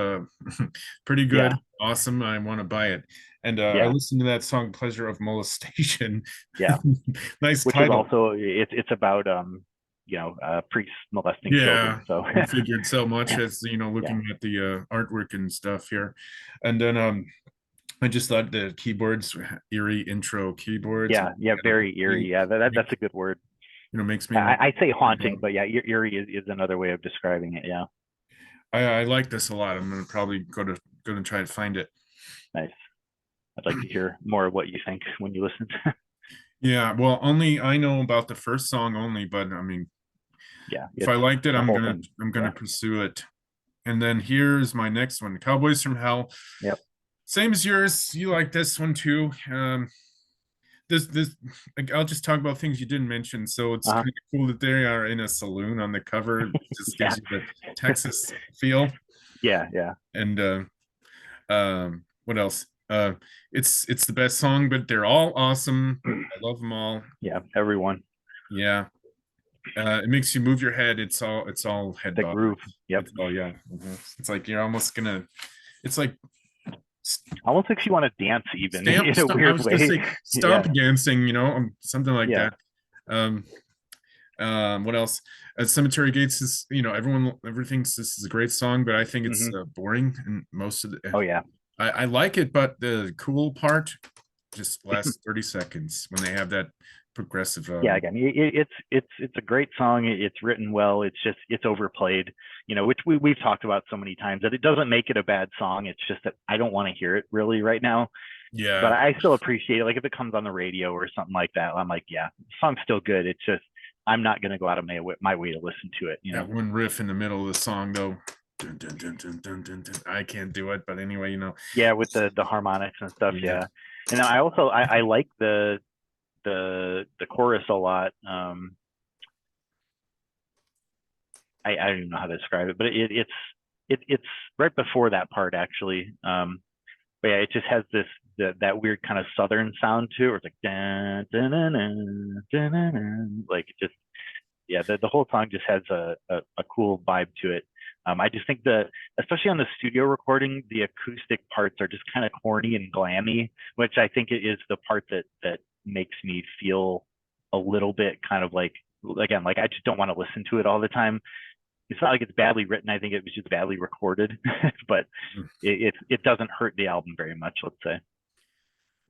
Pretty good, awesome. I want to buy it. And I listened to that song "Pleasure of Molestation." Yeah, nice which title. is also it's about priests molesting children. So I figured so much as looking at the artwork and stuff here, and then I just thought the keyboards, eerie intro keyboards. Yeah, very eerie. Yeah, that's a good word. Makes me. I say haunting, but yeah, eerie is another way of describing it. Yeah. I like this a lot. I'm gonna probably go to try to find it. Nice. I'd like to hear more of what you think when you listen. Yeah, well, only I know about the first song only, but I mean, yeah, if I liked it, I'm gonna yeah. pursue it. And then here's my next one, Cowboys from Hell. Yep. Same as yours. You like this one too. This I'll just talk about things you didn't mention. So it's kind of cool that they are in a saloon on the cover. It just gives you the Texas feel. Yeah. And what else? It's the best song, but they're all awesome. I love them all. Yeah, everyone. Yeah. It makes you move your head. It's all head the groove. Yep. Oh yeah. It's like you're almost gonna. It's like almost makes you want to dance even in a weird way. Say, stomp dancing, something like that. What else? Cemetery Gates is, everyone thinks this is a great song, but I think it's boring and most of the. Oh yeah. I like it, but the cool part just lasts 30 seconds when they have that progressive. Again, it's a great song. It's written well. It's overplayed, which we've talked about so many times that it doesn't make it a bad song. It's just that I don't want to hear it really right now. Yeah. But I still appreciate it. Like if it comes on the radio or something like that, I'm like, yeah, the song's still good. It's just I'm not going to go out of my way to listen to it. That one riff in the middle of the song though. Dun, dun, dun, dun, dun, dun, dun. I can't do it, but anyway, Yeah, with the harmonics and stuff. Yeah. And I also I like the chorus a lot. I don't even know how to describe it, but it's it's right before that part actually. But yeah, it just has that weird kind of southern sound to it, where it's like dun, dun, dun, dun, dun, dun, dun. Like it just yeah, the whole song just has a cool vibe to it. I just think that, especially on the studio recording, the acoustic parts are just kind of corny and glammy, which I think it is the part that makes me feel a little bit kind of like, again, like I just don't want to listen to it all the time. It's not like it's badly written. I think it was just badly recorded, but it doesn't hurt the album very much, let's say.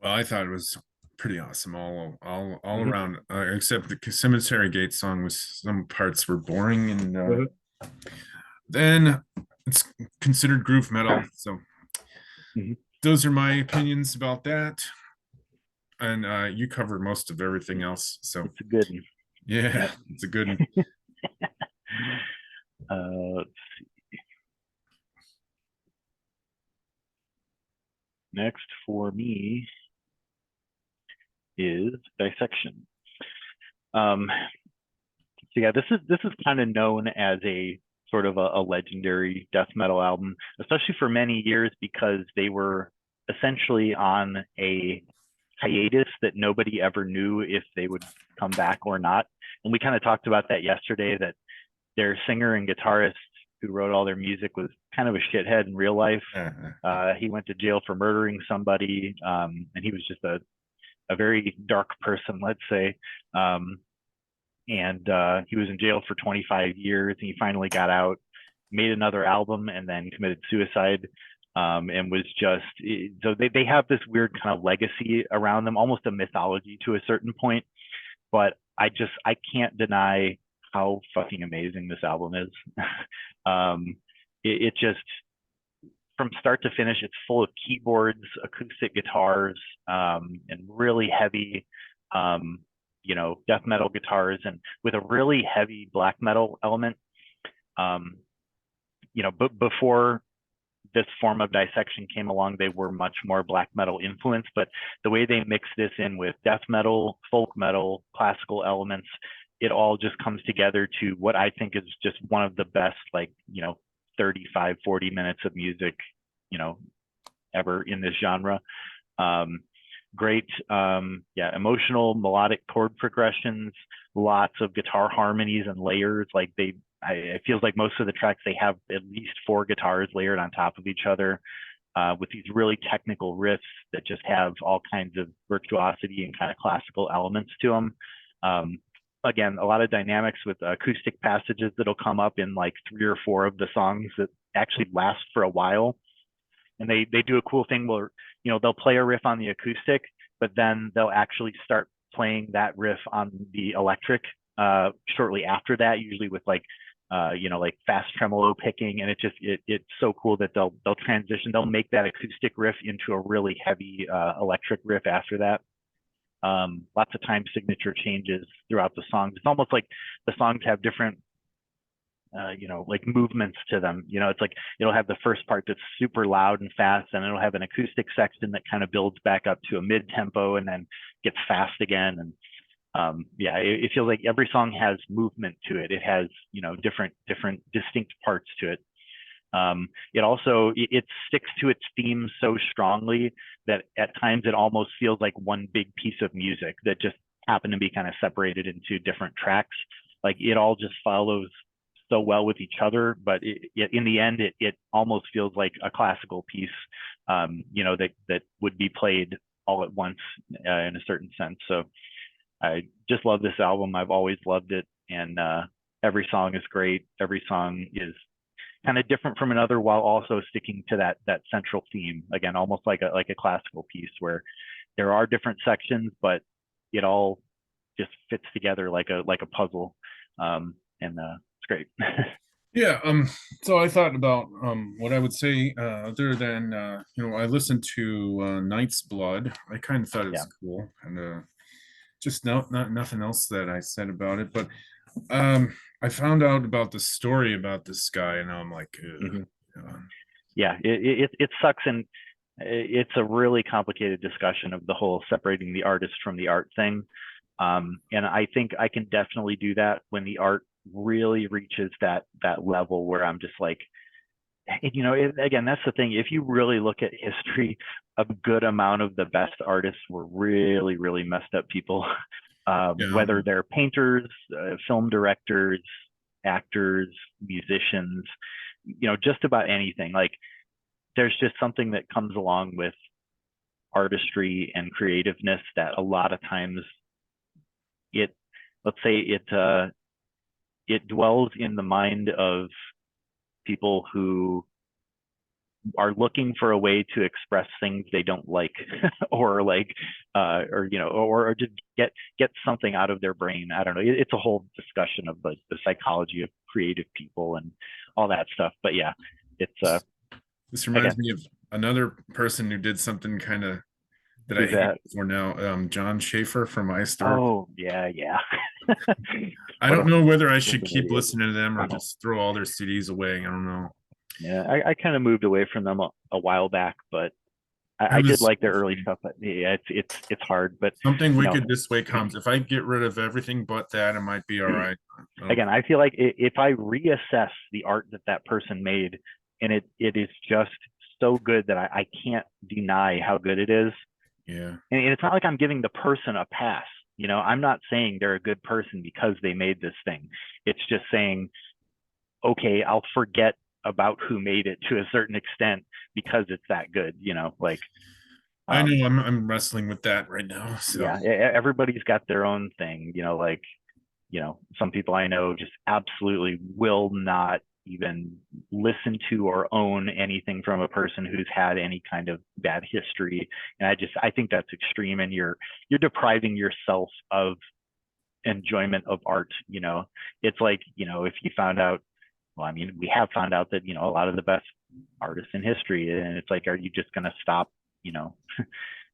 Well, I thought it was pretty awesome all Mhm. around, except the Cemetery Gate song was, some parts were boring, and then it's considered groove metal. So Mhm. those are my opinions about that. And you covered most of everything else. So It's a good one. yeah, Yep. it's a good one. Uh, Next for me is Dissection. Um, so yeah, this is kind of known as a sort of a legendary death metal album, especially for many years because they were essentially on a hiatus that nobody ever knew if they would come back or not. And we kind of talked about that yesterday, that their singer and guitarist who wrote all their music was kind of a shithead in real life. He went to jail for murdering somebody, and he was just a very dark person, let's say. Um, and He was in jail for 25 years, and he finally got out, made another album, and then committed suicide. And was just so they have this weird kind of legacy around them, almost a mythology to a certain point. But I can't deny how fucking amazing this album is. um, it just, from start to finish, it's full of keyboards, acoustic guitars, and really heavy, um, death metal guitars, and with a really heavy black metal element. Um, but before this form of dissection came along, they were much more black metal influenced, but the way they mix this in with death metal, folk metal, classical elements, it all just comes together to what I think is just one of the best, like, 35, 40 minutes of music, you know, ever in this genre. Um, Great, yeah, emotional melodic chord progressions, lots of guitar harmonies and layers. Like it feels like most of the tracks, they have at least 4 guitars layered on top of each other, with these really technical riffs that just have all kinds of virtuosity and kind of classical elements to them. Again, a lot of dynamics with acoustic passages that'll come up in like 3 or 4 of the songs that actually last for a while. And they do a cool thing where, they'll play a riff on the acoustic, but then they'll actually start playing that riff on the electric shortly after that, usually with like like fast tremolo picking. And it's so cool that they'll transition, they'll make that acoustic riff into a really heavy electric riff after that. Lots of time signature changes throughout the songs. It's almost like the songs have different like movements to them. It's like it'll have the first part that's super loud and fast, and it'll have an acoustic section that kind of builds back up to a mid tempo and then gets fast again. And yeah, it feels like every song has movement to it. It has, different distinct parts to it. It also it sticks to its theme so strongly that at times it almost feels like one big piece of music that just happened to be kind of separated into different tracks. Like it all just follows so well with each other, but in the end, it almost feels like a classical piece, that would be played all at once, in a certain sense. So I just love this album. I've always loved it, and every song is great. Every song is kind of different from another, while also sticking to that central theme. Again, almost like a classical piece where there are different sections, but it all just fits together like a puzzle. And It's great. Yeah, so I thought about what I would say, other than I listened to Knight's Blood. I kind of thought it Yeah. was cool, and just not nothing else that I said about it. But I found out about the story about this guy, and I'm like, Mhm. um, Yeah, it sucks, and it's a really complicated discussion of the whole separating the artist from the art thing. And I think I can definitely do that when the art really reaches that level where I'm just like, again, that's the thing. If you really look at history, a good amount of the best artists were really, really messed up people. Yeah. Whether they're painters, film directors, actors, musicians, just about anything. Like, there's just something that comes along with artistry and creativeness that a lot of times it, let's say it dwells in the mind of people who are looking for a way to express things they don't like or like or just get something out of their brain. I don't know, it's a whole discussion of the psychology of creative people and all that stuff, but yeah, it's This reminds me of another person who did something kind of that I who's hate that? for now. John Schaefer from Ice Storm. Oh yeah, yeah. I What don't a know whether I should flipping keep idiot. listening to them or just throw all their CDs away. I don't know. Yeah, I kind of moved away from them a while back, but I I did was like their early stuff. But yeah, it's hard. But something you know, wicked this way comes. If I get rid of everything but that, it might be all right. again, I feel like if I reassess the art that person made, and it is just so good that I can't deny how good it is. Yeah. And it's not like I'm giving the person a pass. I'm not saying they're a good person because they made this thing. It's just saying, okay, I'll forget about who made it to a certain extent because it's that good. Like, I um, know I'm wrestling with that right now. So yeah, everybody's got their own thing. Like, some people I know just absolutely will not even listen to or own anything from a person who's had any kind of bad history. And I think that's extreme, and you're depriving yourself of enjoyment of art. It's like, if you found out, well, I mean, we have found out that, a lot of the best artists in history, and it's like, are you just going to stop,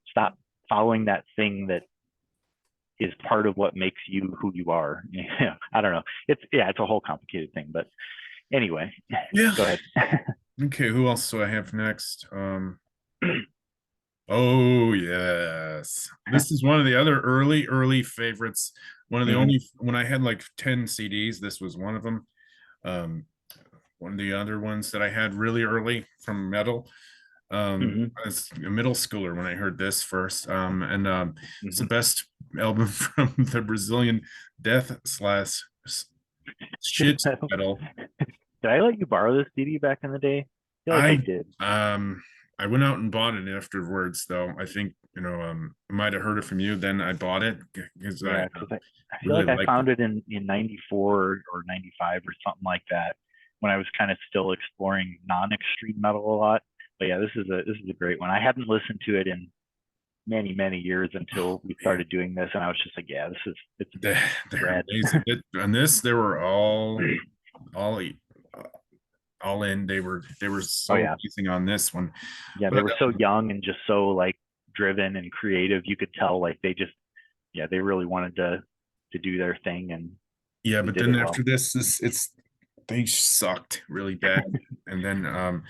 stop following that thing that is part of what makes you who you are? I don't know. It's a whole complicated thing, but anyway, yeah. go ahead. Okay, who else do I have next? Oh yes. This is one of the other early favorites. One of the Mhm, only when I had like 10 CDs, this was one of them. Um, one of the other ones that I had really early from metal. mhm, I was a middle schooler when I heard this first. And it's the mhm. best album from the Brazilian death slash shit metal. Did I let you borrow this CD back in the day? I feel like I I did. um I went out and bought it afterwards though. I think, I might have heard it from you. Then I bought it because I Yeah, because I feel really like I liked it. found it in 94 or 95 or something like that, when I was kind of still exploring non-extreme metal a lot. But yeah, this is a great one. I hadn't listened to it in many, many years until we Man, started doing this, and I was just like, yeah, it's they're rad. amazing. On this, they were all all in. They were Oh so yeah, amazing on this one. yeah, they But were so young and just so like driven and creative. You could tell like they just, yeah, they really wanted to do their thing, and yeah, they but did then it after well. this, it's they sucked really bad. And then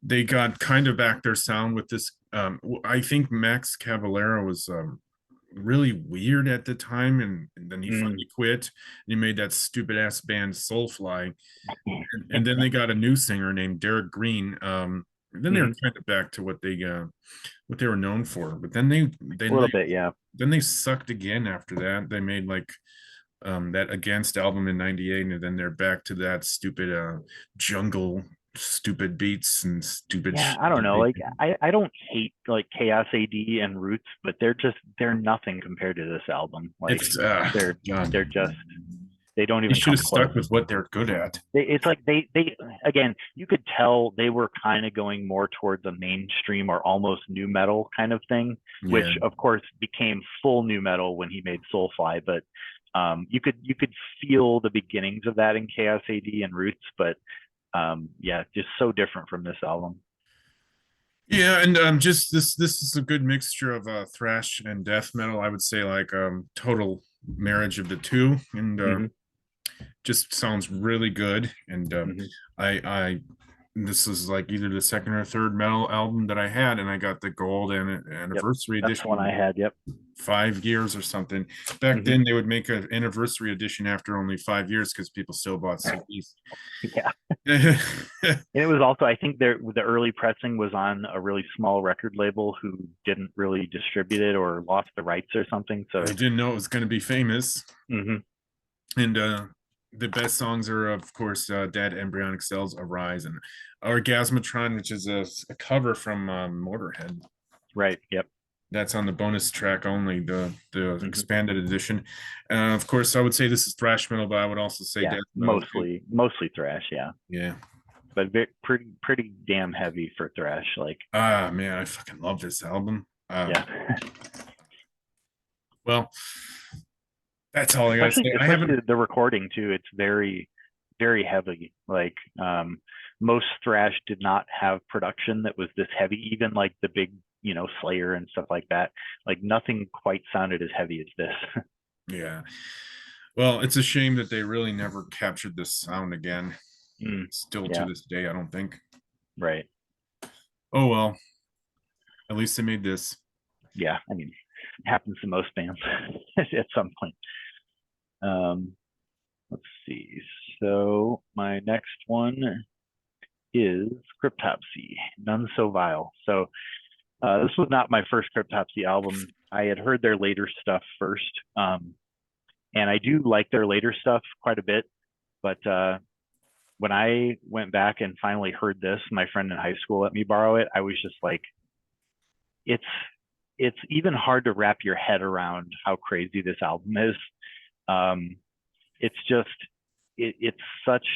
they got kind of back their sound with this. I think Max Cavalera was really weird at the time, and then he Mm. finally quit. And he made that stupid ass band Soulfly, and then they got a new singer named Derek Green. And then they were Mhm. kind of back to what they were known for. But then A little bit, yeah. then they sucked again after that. They made like that Against album in '98, and then they're back to that stupid jungle stupid beats and stupid Yeah, shit I don't that know. they Like, did. I don't hate like Chaos AD and Roots, but they're nothing compared to this album. Like, It's they're God. they're just, they don't They even should come have close. stuck with what they're good at. It's like they again, you could tell they were kind of going more towards a mainstream or almost new metal kind of thing, which Yeah. of course became full new metal when he made Soulfly. But you could feel the beginnings of that in Chaos AD and Roots, but yeah, just so different from this album. Yeah, and just this is a good mixture of thrash and death metal. I would say like total marriage of the two, and Hmm. just sounds really good. And Hmm. I this is like either the second or third metal album that I had, and I got the gold and Yep. anniversary That's the one I edition had. Yep. 5 years or something. Back Hmm. then, they would make an anniversary edition after only 5 years because people still bought CDs. Yeah. And it was also, I think the early pressing was on a really small record label who didn't really distribute it or lost the rights or something. So, I didn't know it was going to be famous. mhm. And the best songs are, of course, Dead Embryonic Cells, Arise, and Orgasmatron, which is a cover from Motorhead. Right. Yep. That's on the bonus track only, the Hmm. expanded edition. Of course, I would say this is thrash metal, but I would also say Yeah. death metal too. Mostly thrash. Yeah. Yeah. But pretty damn heavy for thrash. Like, Ah, man, I fucking love this album. yeah. Well, that's all I gotta especially say. I especially haven't. the recording too. It's very heavy. Like, most thrash did not have production that was this heavy. Even like the big, Slayer and stuff like that. Like nothing quite sounded as heavy as this. Yeah. Well, it's a shame that they really never captured this sound again. Mm, Still to yeah. this day, I don't think. Right. Oh well, at least they made this. Yeah. I mean, it happens to most bands at some point. Um, let's see. So my next one is Cryptopsy, None So Vile. So this was not my first Cryptopsy album. I had heard their later stuff first, and I do like their later stuff quite a bit. But when I went back and finally heard this, my friend in high school let me borrow it. I was just like, it's it's even hard to wrap your head around how crazy this album is. Um, it's just it's such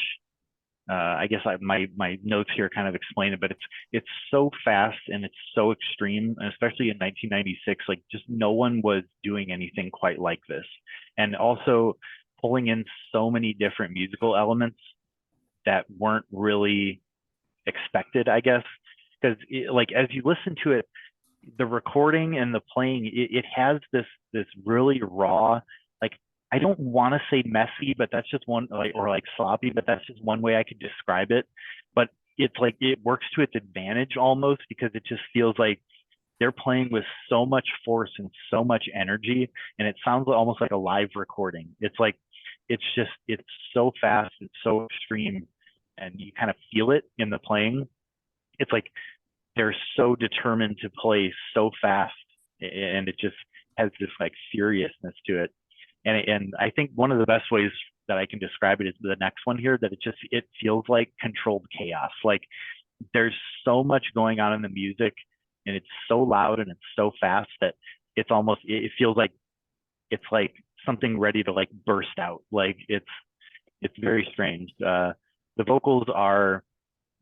I guess my notes here kind of explain it, but it's so fast and it's so extreme, and especially in 1996, like just no one was doing anything quite like this, and also pulling in so many different musical elements that weren't really expected, I guess, because like as you listen to it, the recording and the playing, it has this really raw, like I don't want to say messy, but that's just one, like, or like sloppy, but that's just one way I could describe it. But it's like it works to its advantage almost because it just feels like they're playing with so much force and so much energy, and it sounds almost like a live recording. It's like it's so fast, it's so extreme, and you kind of feel it in the playing. It's like they're so determined to play so fast, and it just has this like seriousness to it. And I think one of the best ways that I can describe it is the next one here, that it feels like controlled chaos. Like there's so much going on in the music, and it's so loud and it's so fast that it feels like it's like something ready to like burst out. Like it's very strange. The vocals are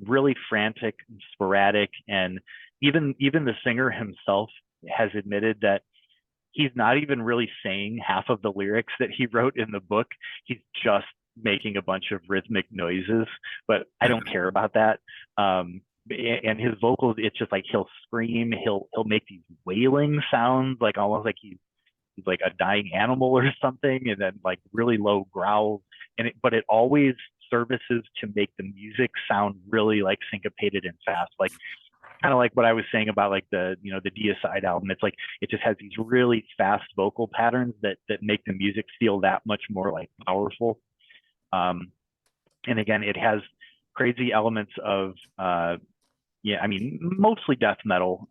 really frantic and sporadic, and even the singer himself has admitted that he's not even really saying half of the lyrics that he wrote in the book. He's just making a bunch of rhythmic noises, but I don't care about that. And his vocals, it's just like he'll scream, he'll make these wailing sounds, like almost like he's like a dying animal or something, and then like really low growls. But it always services to make the music sound really like syncopated and fast, like kind of like what I was saying about like the Deicide album. It's like it just has these really fast vocal patterns that make the music feel that much more like powerful. Um, and again, it has crazy elements of yeah, I mean mostly death metal,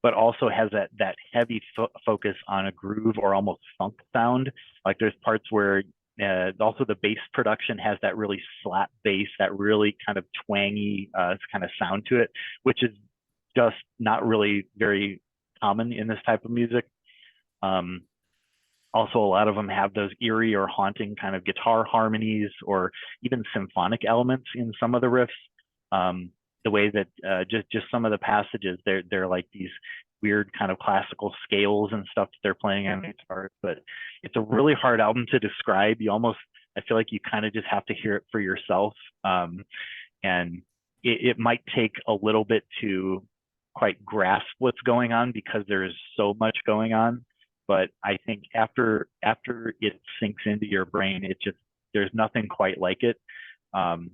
but also has that heavy focus on a groove or almost funk sound. Like there's parts where also the bass production has that really flat bass, that really kind of twangy kind of sound to it, which is just not really very common in this type of music. Um, Also, a lot of them have those eerie or haunting kind of guitar harmonies or even symphonic elements in some of the riffs. The way that just some of the passages, they're like these weird kind of classical scales and stuff that they're playing on guitar. But it's a really hard album to describe. I feel like you kind of just have to hear it for yourself. And it might take a little bit to quite grasp what's going on because there's so much going on. But I think after it sinks into your brain, there's nothing quite like it. Um,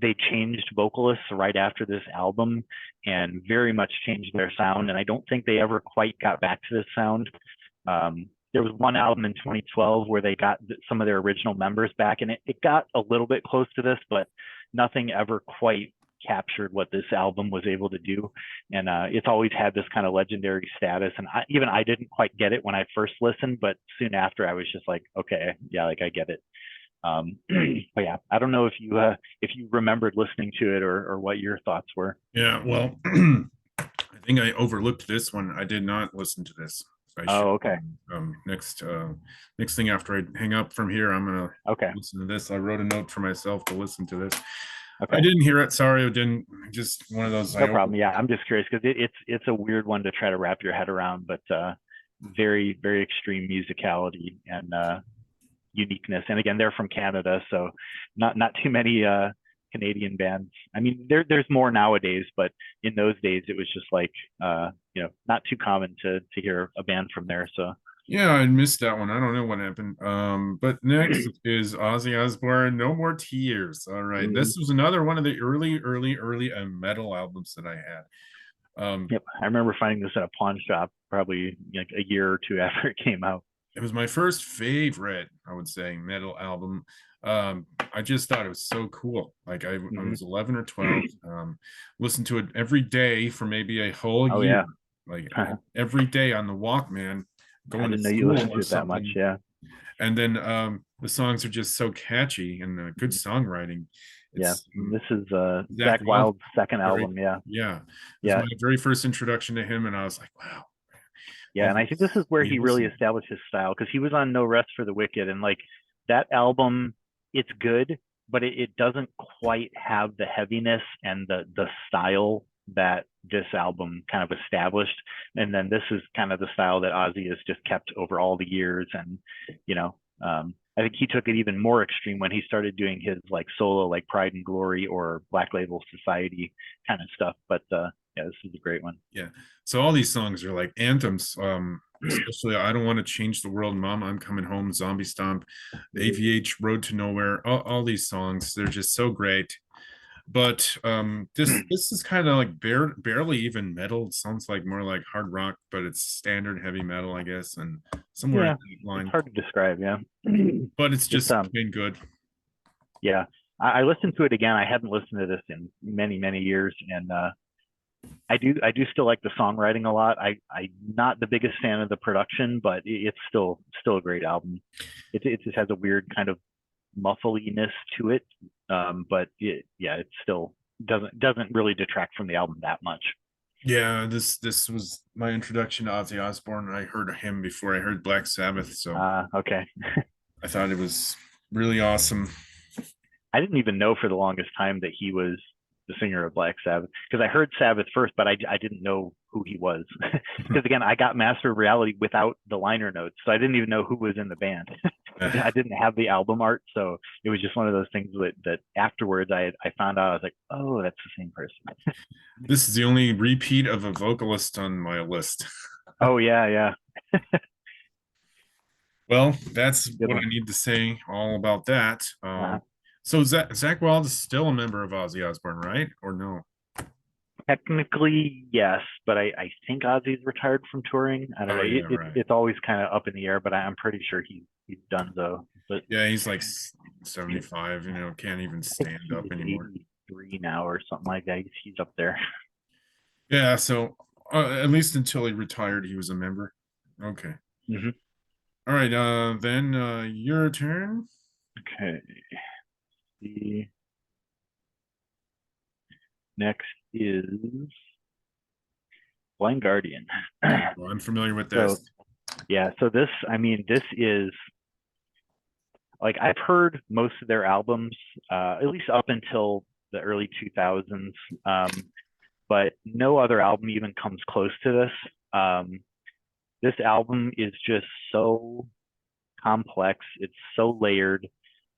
they changed vocalists right after this album and very much changed their sound. And I don't think they ever quite got back to this sound. There was one album in 2012 where they got some of their original members back, and it got a little bit close to this, but nothing ever quite captured what this album was able to do. And it's always had this kind of legendary status. And even I didn't quite get it when I first listened, but soon after I was just like, okay, yeah, like I get it. But yeah, I don't know if you remembered listening to it or what your thoughts were. Yeah, well, I think I overlooked this one. I did not listen to this. I should. Oh, okay. Next thing after I hang up from here, I'm gonna listen to this. I wrote a note for myself to listen to this. Okay. I didn't hear it. Sorry, I didn't. Just one of those. No problem. Yeah, I'm just curious because it's a weird one to try to wrap your head around, but very, very extreme musicality and uniqueness. And again, they're from Canada, so not too many Canadian bands. I mean, there's more nowadays, but in those days it was just like not too common to hear a band from there. So yeah, I missed that one. I don't know what happened. But next is Ozzy Osbourne, No More Tears. All right. This was another one of the early metal albums that I had. Yep, I remember finding this at a pawn shop probably like a year or two after it came out. It was my first favorite, I would say, metal album. I just thought it was so cool. Like I was 11 or 12. Listened to it every day for maybe a whole year. Yeah. Like every day on the Walkman. I didn't know you listened to it that much. Yeah. And then the songs are just so catchy and good songwriting. It's, this is Zakk Wylde's second album. Yeah. Yeah. Yeah. My very first introduction to him, and I was like, wow. Yeah, and I think this is where he really established his style, because he was on No Rest for the Wicked, and like that album, it's good, but it doesn't quite have the heaviness and the style that this album kind of established. And then this is kind of the style that Ozzy has just kept over all the years. And I think he took it even more extreme when he started doing his like solo, like Pride and Glory or Black Label Society kind of stuff. But yeah, this is a great one. Yeah. So all these songs are like anthems. Especially I Don't Want to Change the World, Mama, I'm Coming Home, Zombie Stomp, AVH, Road to Nowhere. All these songs, they're just so great. But this is kind of like barely even metal. It sounds like more like hard rock, but it's standard heavy metal, I guess, and somewhere in that line. It's hard to describe, yeah. But it's just been good. Yeah, I listened to it again. I hadn't listened to this in many years, and I do still like the songwriting a lot. I'm not the biggest fan of the production, but it's still a great album. It just has a weird kind of muffliness to it, but it still doesn't really detract from the album that much. Yeah, this was my introduction to Ozzy Osbourne. I heard him before I heard Black Sabbath, so okay. I thought it was really awesome. I didn't even know for the longest time that he was the singer of Black Sabbath, because I heard Sabbath first, but I didn't know who he was. Because again, I got Master of Reality without the liner notes, so I didn't even know who was in the band. I didn't have the album art, so it was just one of those things that afterwards I found out. I was like, oh, that's the same person. This is the only repeat of a vocalist on my list. Oh yeah. Well, that's what I need to say all about that. So Zakk Wylde is still a member of Ozzy Osbourne, right? Or no? Technically, yes, but I think Ozzy's retired from touring. I don't know. Yeah, right. It's always kind of up in the air, but I'm pretty sure he's done so. But yeah, he's like 75. Can't even stand up anymore. 83 now or something like that. He's up there. Yeah. So at least until he retired, he was a member. Okay. Mm-hmm. All right. Then your turn. Okay. The next is Blind Guardian. Well, I'm familiar with this. So this is like, I've heard most of their albums, at least up until the early 2000s, but no other album even comes close to this. This album is just so complex. It's so layered.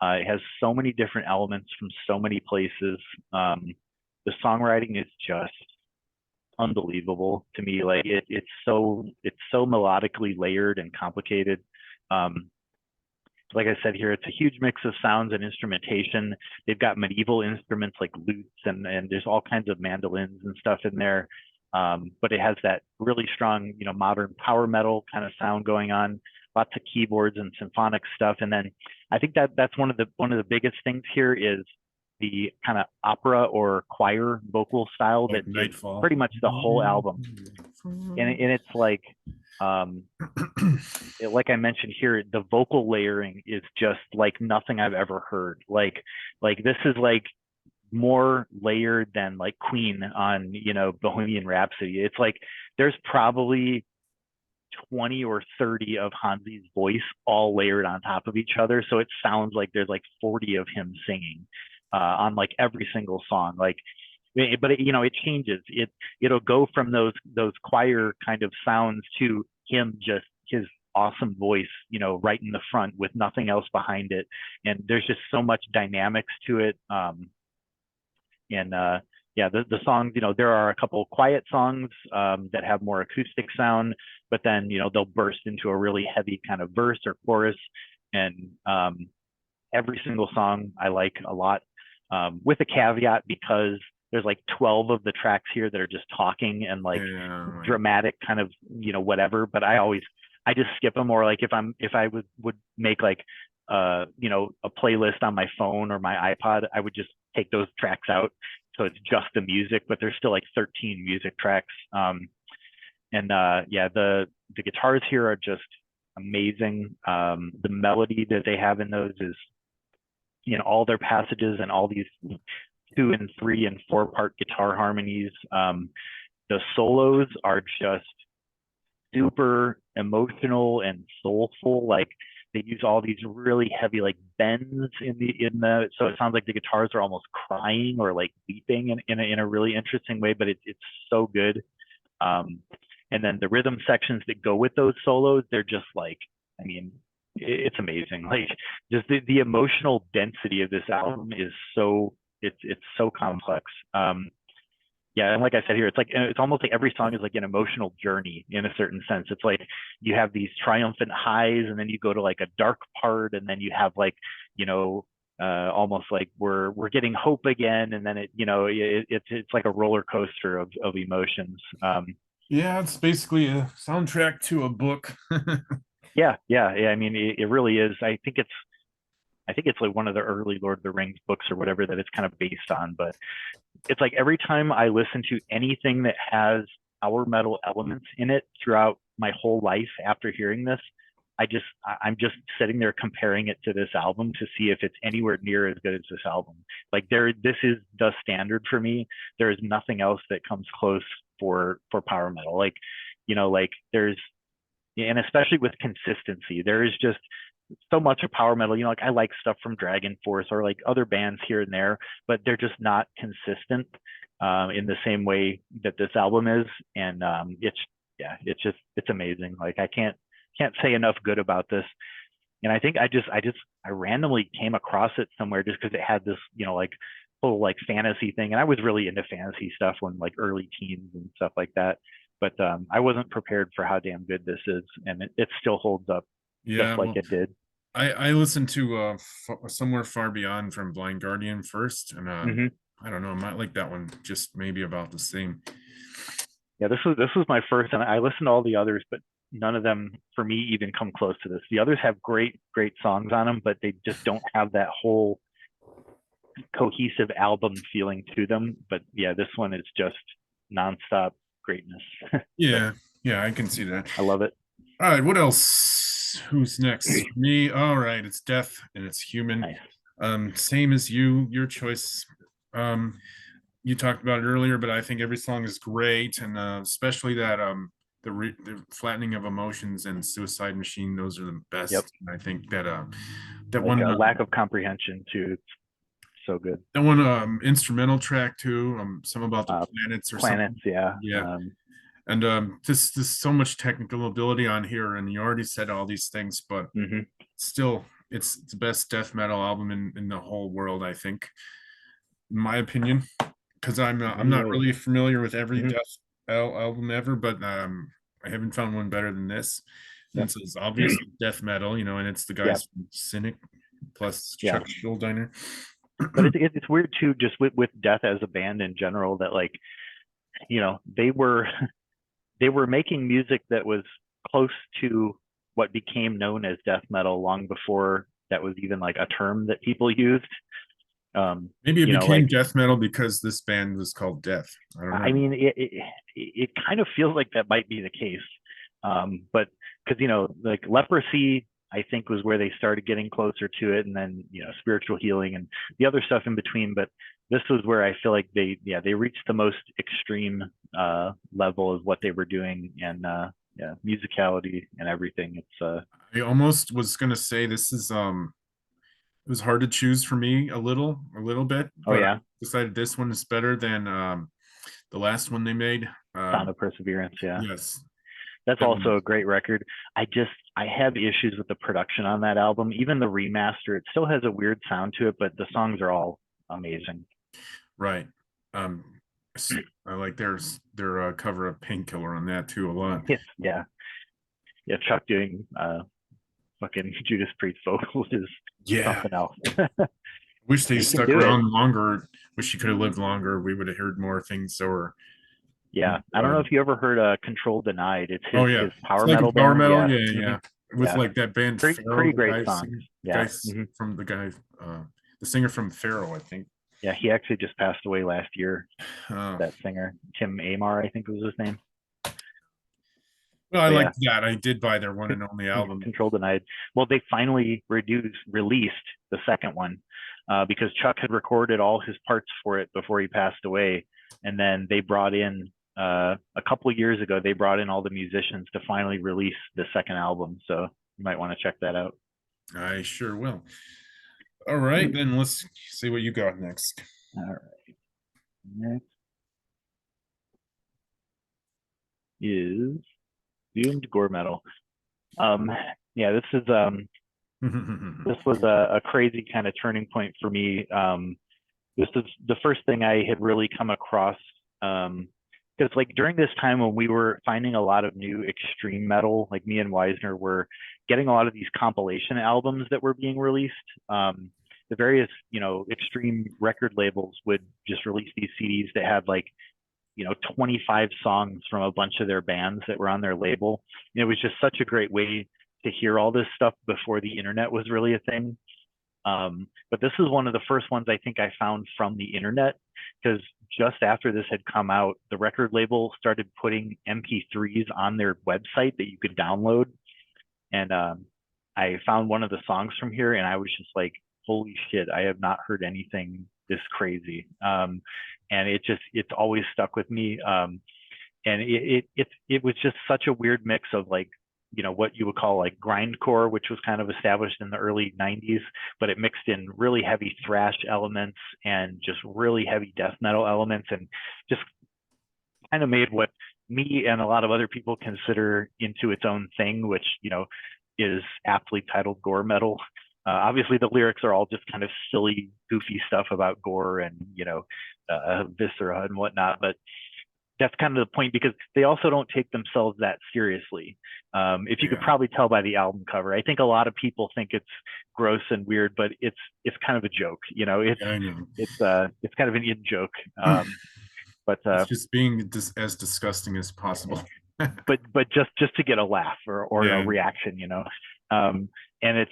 It has so many different elements from so many places. The songwriting is just unbelievable to me. Like it's so melodically layered and complicated. like I said here, it's a huge mix of sounds and instrumentation. They've got medieval instruments like lutes and there's all kinds of mandolins and stuff in there. But it has that really strong, modern power metal kind of sound going on, lots of keyboards and symphonic stuff. And then I think that's one of the biggest things here is the kind of opera or choir vocal style Like that is Nightfall. pretty much the whole album. And it's like, like I mentioned here, the vocal layering is just like nothing I've ever heard. Like this is like more layered than like Queen on, Bohemian Rhapsody. It's like there's probably 20 or 30 of Hansi's voice all layered on top of each other. So it sounds like there's like 40 of him singing on like every single song. Like, but it changes. It'll go from those choir kind of sounds to him just his awesome voice, right in the front with nothing else behind it. And there's just so much dynamics to it. Yeah, the songs, there are a couple of quiet songs that have more acoustic sound, but then they'll burst into a really heavy kind of verse or chorus. And every single song I like a lot, with a caveat because there's like 12 of the tracks here that are just talking and like dramatic kind of whatever. But I just skip them, or like if I would make like a playlist on my phone or my iPod, I would just take those tracks out, so it's just the music, but there's still like 13 music tracks. Yeah, the guitars here are just amazing. The melody that they have in those is, all their passages and all these 2 and 3 and 4 part guitar harmonies. The solos are just super emotional and soulful. Like they use all these really heavy like bends in the so it sounds like the guitars are almost crying or like weeping in a really interesting way, but it's so good. And then the rhythm sections that go with those solos, they're just like, I mean, it's amazing. Like just the emotional density of this album is it's so complex. Yeah, and like I said here, it's almost like every song is like an emotional journey in a certain sense. It's like you have these triumphant highs, and then you go to like a dark part, and then you have like, almost like we're getting hope again, and then it's like a roller coaster of emotions. Yeah, it's basically a soundtrack to a book. Yeah. I mean, it really is. I think it's like one of the early Lord of the Rings books or whatever that it's kind of based on. But it's like every time I listen to anything that has power metal elements in it throughout my whole life after hearing this, I'm just sitting there comparing it to this album to see if it's anywhere near as good as this album. Like this is the standard for me. There is nothing else that comes close for power metal. Like, like and especially with consistency, there is just so much of power metal. Like I like stuff from Dragon Force or like other bands here and there, but they're just not consistent in the same way that this album is. And it's amazing. Like I can't say enough good about this. And I think I randomly came across it somewhere just because it had this, like whole like fantasy thing. And I was really into fantasy stuff when like early teens and stuff like that. But I wasn't prepared for how damn good this is. And it still holds up just like it did. I listened to Somewhere Far Beyond from Blind Guardian first, and I don't know, I might like that one just maybe about the same. Yeah, this was my first, and I listened to all the others, but none of them for me even come close to this. The others have great songs on them, but they just don't have that whole cohesive album feeling to them. But yeah, this one is just nonstop greatness. Yeah, I can see that. I love it. All right, what else? Who's next? Me. All right, it's Death and it's Human. Nice. Same as you, your choice. You talked about it earlier, but I think every song is great, and especially that the Flattening of Emotions and Suicide Machine. Those are the best. Yep. I think that like one Lack of Comprehension too. So good. That one instrumental track too. Some about the planets or planets, something. Yeah. And just so much technical ability on here, and you already said all these things, but still, it's the best death metal album in the whole world, I think, in my opinion. Because I'm not really familiar with every death album ever, but I haven't found one better than this. since it's obviously death metal, and it's the Yeah, guys from Cynic plus yeah. Chuck Schuldiner. But it's weird too, just with Death as a band in general, that like, they were they were making music that was close to what became known as death metal long before that was even like a term that people used. Maybe it became Like, death metal because this band was called Death. I don't I know. mean, it kind of feels like that might be the case. But because, like Leprosy, I think was where they started getting closer to it, and then, Spiritual Healing and the other stuff in between. But this was where I feel like they reached the most extreme level of what they were doing, and yeah, musicality and everything. I almost was gonna say this is it was hard to choose for me a little bit, Oh but I yeah, decided this one is better than the last one they made. Sound of Perseverance. Yeah, Yes. that's Um, also a great record. I have issues with the production on that album. Even the remaster, it still has a weird sound to it, but the songs are all amazing. right. Um, I like their cover of Painkiller on that too a lot. Yes, yeah, yeah. Chuck doing fucking Judas Priest vocals is Yeah. something else. Wish they He can stuck do it. around longer. Wish he could have lived longer. We would have heard more things that were Yeah, I don't know good. if you ever heard Control Denied. It's Oh his yeah, it's power like a metal power band. metal. Yeah, Yeah, hmm yeah. With yeah, like that band pretty Pharaoh, the great guy songs. singing, Yeah, hmm from the singer from Pharaoh, I think. yeah. He actually just passed away last year. Uh, That singer, Tim Amar, I think was his name. well, I But like yeah, that. I did buy their one and only album. Control Denied. Well, they finally released the second one because Chuck had recorded all his parts for it before he passed away, and then they brought in a couple of years ago. They brought in all the musicians to finally release the second album. So you might want to check that out. I sure will. All right, then let's see what you got next. All right. Next is Doomed Gore Metal. Um, yeah, this was a crazy kind of turning point for me. This is the first thing I had really come across. Because like during this time when we were finding a lot of new extreme metal, like me and Weisner were getting a lot of these compilation albums that were being released. The various, extreme record labels would just release these CDs that had like, 25 songs from a bunch of their bands that were on their label. And it was just such a great way to hear all this stuff before the internet was really a thing. But this is one of the first ones I think I found from the internet, because just after this had come out, the record label started putting MP3s on their website that you could download. And I found one of the songs from here, and I was just like, holy shit, I have not heard anything this crazy. And it's always stuck with me. And it was just such a weird mix of like, what you would call like grindcore, which was kind of established in the early 90s, but it mixed in really heavy thrash elements and just really heavy death metal elements, and just kind of made what me and a lot of other people consider into its own thing, which, is aptly titled gore metal. Obviously the lyrics are all just kind of silly, goofy stuff about gore and, viscera and whatnot, but that's kind of the point, because they also don't take themselves that seriously. If you could Yeah, probably tell by the album cover, I think a lot of people think it's gross and weird, but it's kind of a joke. yeah, I know. It's kind of an in joke. But It's just being as disgusting as possible. but just to get a laugh or a Yeah, reaction, and it's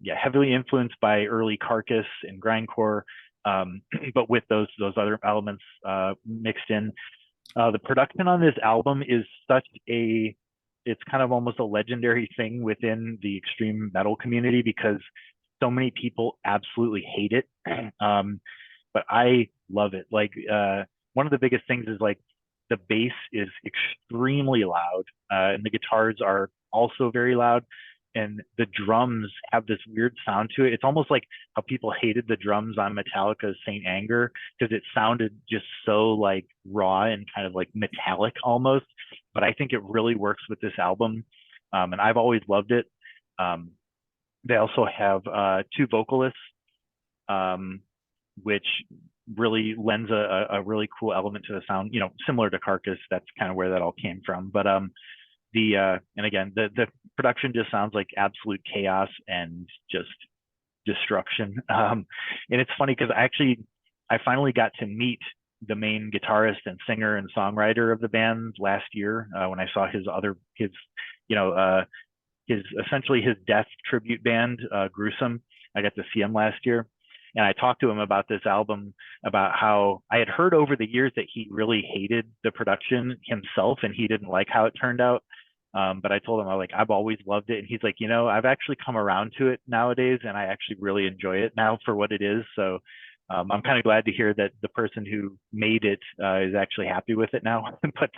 yeah, heavily influenced by early Carcass and grindcore, but with those other elements mixed in. The production on this album is it's kind of almost a legendary thing within the extreme metal community, because so many people absolutely hate it. But I love it. Like, one of the biggest things is like the bass is extremely loud, and the guitars are also very loud, and the drums have this weird sound to it. It's almost like how people hated the drums on Metallica's Saint Anger, because it sounded just so like raw and kind of like metallic almost. But I think it really works with this album, and I've always loved it. Um, they also have two vocalists, um, which really lends a really cool element to the sound. Similar to Carcass, that's kind of where that all came from. But and again, the production just sounds like absolute chaos and just destruction. And it's funny because I finally got to meet the main guitarist and singer and songwriter of the band last year when I saw you know, his essentially his death tribute band, Gruesome. I got to see him last year, and I talked to him about this album, about how I had heard over the years that he really hated the production himself and he didn't like how it turned out. But I told him, I've always loved it. And he's like, I've actually come around to it nowadays and I actually really enjoy it now for what it is. So I'm kind of glad to hear that the person who made it is actually happy with it now. But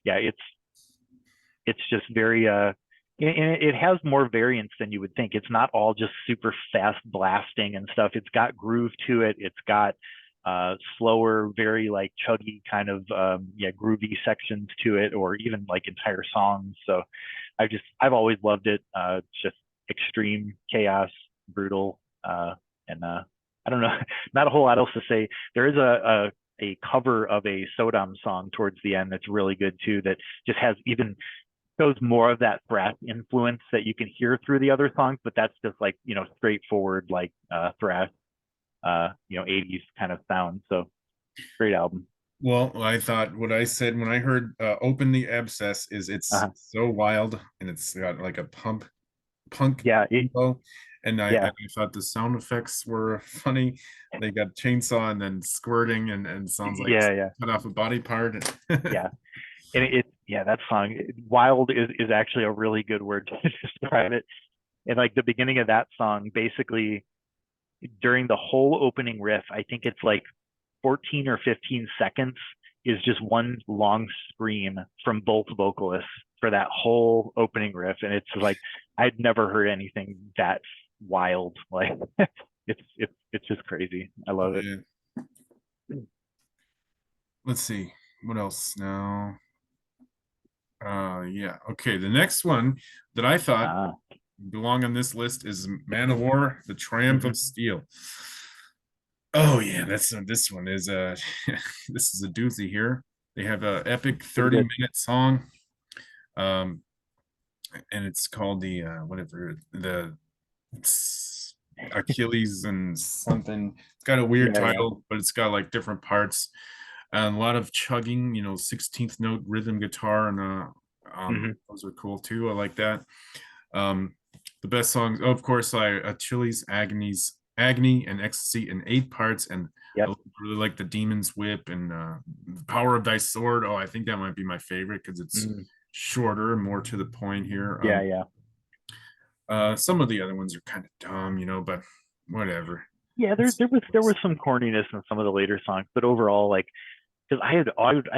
yeah, it's just very, and it has more variance than you would think. It's not all just super fast blasting and stuff. It's got groove to it. It's got slower, very like chuggy kind of groovy sections to it, or even like entire songs. So I've always loved it. It's just extreme chaos, brutal, and I don't know, not a whole lot else to say. There is a cover of a Sodom song towards the end that's really good too, that just shows more of that thrash influence that you can hear through the other songs, but that's just like, straightforward, like thrash, 80s kind of sound. So great album. Well, I thought what I said when I heard Open the Abscess is it's so wild and it's got like a punk Yeah. tempo. And I Yeah. thought the sound effects were funny. They got chainsaw and then squirting and sounds like Yeah. cut off a body part. Yeah. And that song, wild is actually a really good word to describe it. And like the beginning of that song, basically during the whole opening riff, I think it's like 14 or 15 seconds is just one long scream from both vocalists for that whole opening riff. And it's like, I'd never heard anything that wild. Like it's just crazy. I love it. Let's see what else now. Yeah, okay, the next one that I thought belong on this list is Manowar, The Triumph of Steel. Oh yeah, this one is this is a doozy here. They have a epic 30-minute song, and it's called the it's Achilles and something. It's got a weird title, but it's got like different parts and a lot of chugging, 16th note rhythm guitar, and those are cool too. I like that. The best songs, of course, Achilles, Agony, and Ecstasy in 8 parts, and I really like the Demon's Whip and Power of Thy Sword. Oh, I think that might be my favorite because it's shorter and more to the point here. Some of the other ones are kind of dumb, but whatever. Yeah, there was some corniness in some of the later songs, but overall, like, because I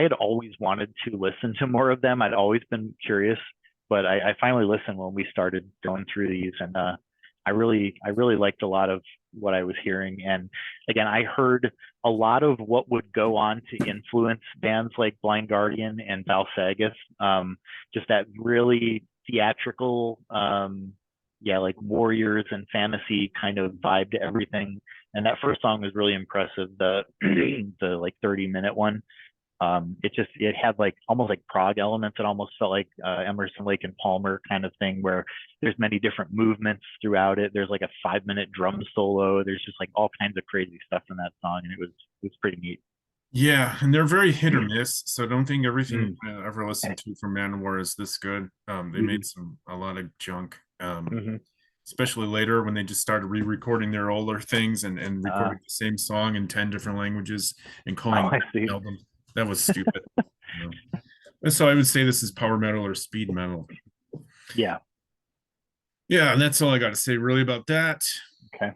had always wanted to listen to more of them. I'd always been curious, but I finally listened when we started going through these, and I really liked a lot of what I was hearing. And again, I heard a lot of what would go on to influence bands like Blind Guardian and Valsagus. Just that really theatrical, like warriors and fantasy kind of vibe to everything. And that first song was really impressive. The the like 30-minute one. It had like almost like prog elements. It almost felt like Emerson, Lake and Palmer kind of thing, where there's many different movements throughout it. There's like a 5-minute drum solo. There's just like all kinds of crazy stuff in that song, and it was pretty neat. Yeah, and they're very hit or miss, so don't think everything I ever listened to from Manowar is this good. They made a lot of junk, especially later when they just started re-recording their older things and recording the same song in 10 different languages and calling it an album. That was stupid. And so I would say this is power metal or speed metal. Yeah, and that's all I got to say really about that. Okay.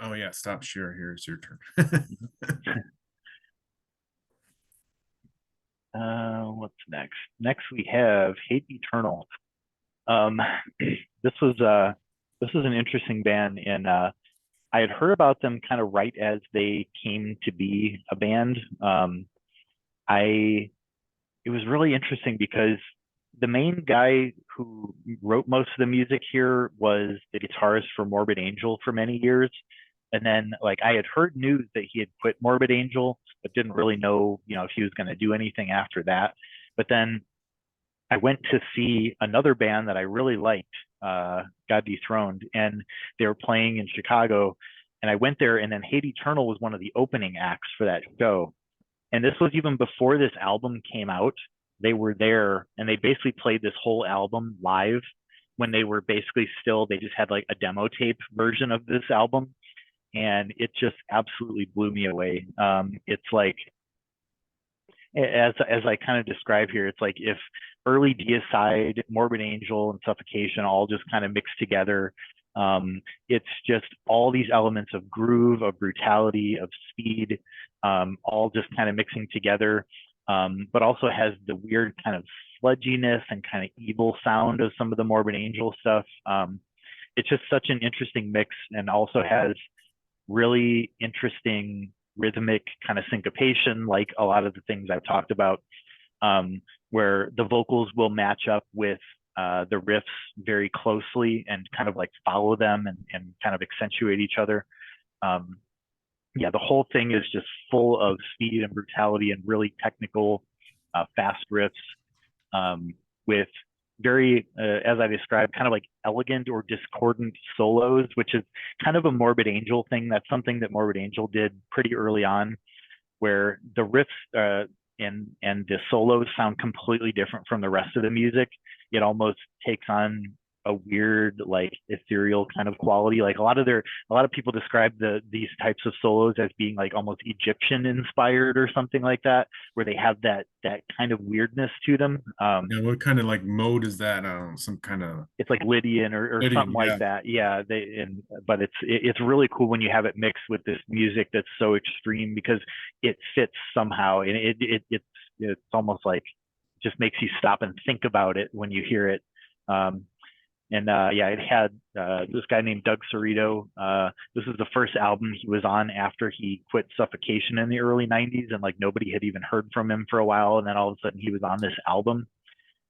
Oh yeah, stop share. Here's your turn. What's next? Next we have Hate Eternal. This was an interesting band, and I had heard about them kind of right as they came to be a band. It was really interesting because the main guy who wrote most of the music here was the guitarist for Morbid Angel for many years. And then like I had heard news that he had quit Morbid Angel, but didn't really know, if he was going to do anything after that. But then I went to see another band that I really liked, God Dethroned, and they were playing in Chicago. And I went there, and then Hate Eternal was one of the opening acts for that show. And this was even before this album came out. They were there, and they basically played this whole album live when they were basically still, they just had like a demo tape version of this album. And it just absolutely blew me away. It's like, as I kind of describe here, it's like if early Deicide, Morbid Angel, and Suffocation all just kind of mixed together. It's just all these elements of groove, of brutality, of speed, all just kind of mixing together, but also has the weird kind of sludginess and kind of evil sound of some of the Morbid Angel stuff. It's just such an interesting mix, and also has really interesting rhythmic kind of syncopation, like a lot of the things I've talked about, where the vocals will match up with the riffs very closely and kind of like follow them and kind of accentuate each other. Yeah, the whole thing is just full of speed and brutality and really technical, fast riffs, with very, as I described, kind of like elegant or discordant solos, which is kind of a Morbid Angel thing. That's something that Morbid Angel did pretty early on, where the riffs and the solos sound completely different from the rest of the music. It almost takes on a weird, like, ethereal kind of quality. Like a lot of people describe these types of solos as being like almost Egyptian inspired or something like that, where they have that kind of weirdness to them. Yeah, what kind of like mode is that? Some kind of It's like Lydian or Lydian, something like yeah. that. Yeah, but it's really cool when you have it mixed with this music that's so extreme, because it fits somehow, and it's almost like just makes you stop and think about it when you hear it. And yeah, it had this guy named Doug Cerrito. This is the first album he was on after he quit Suffocation in the early 90s, and like nobody had even heard from him for a while, and then all of a sudden he was on this album.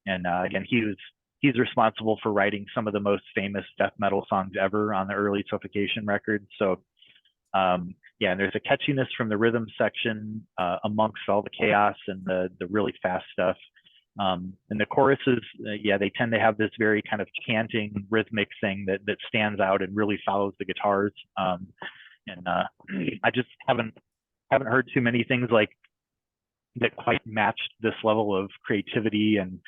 And again, he's responsible for writing some of the most famous death metal songs ever on the early Suffocation records. So yeah, and there's a catchiness from the rhythm section amongst all the chaos and the really fast stuff. And the choruses, yeah, they tend to have this very kind of chanting rhythmic thing that stands out and really follows the guitars. And I just haven't heard too many things like that quite matched this level of creativity and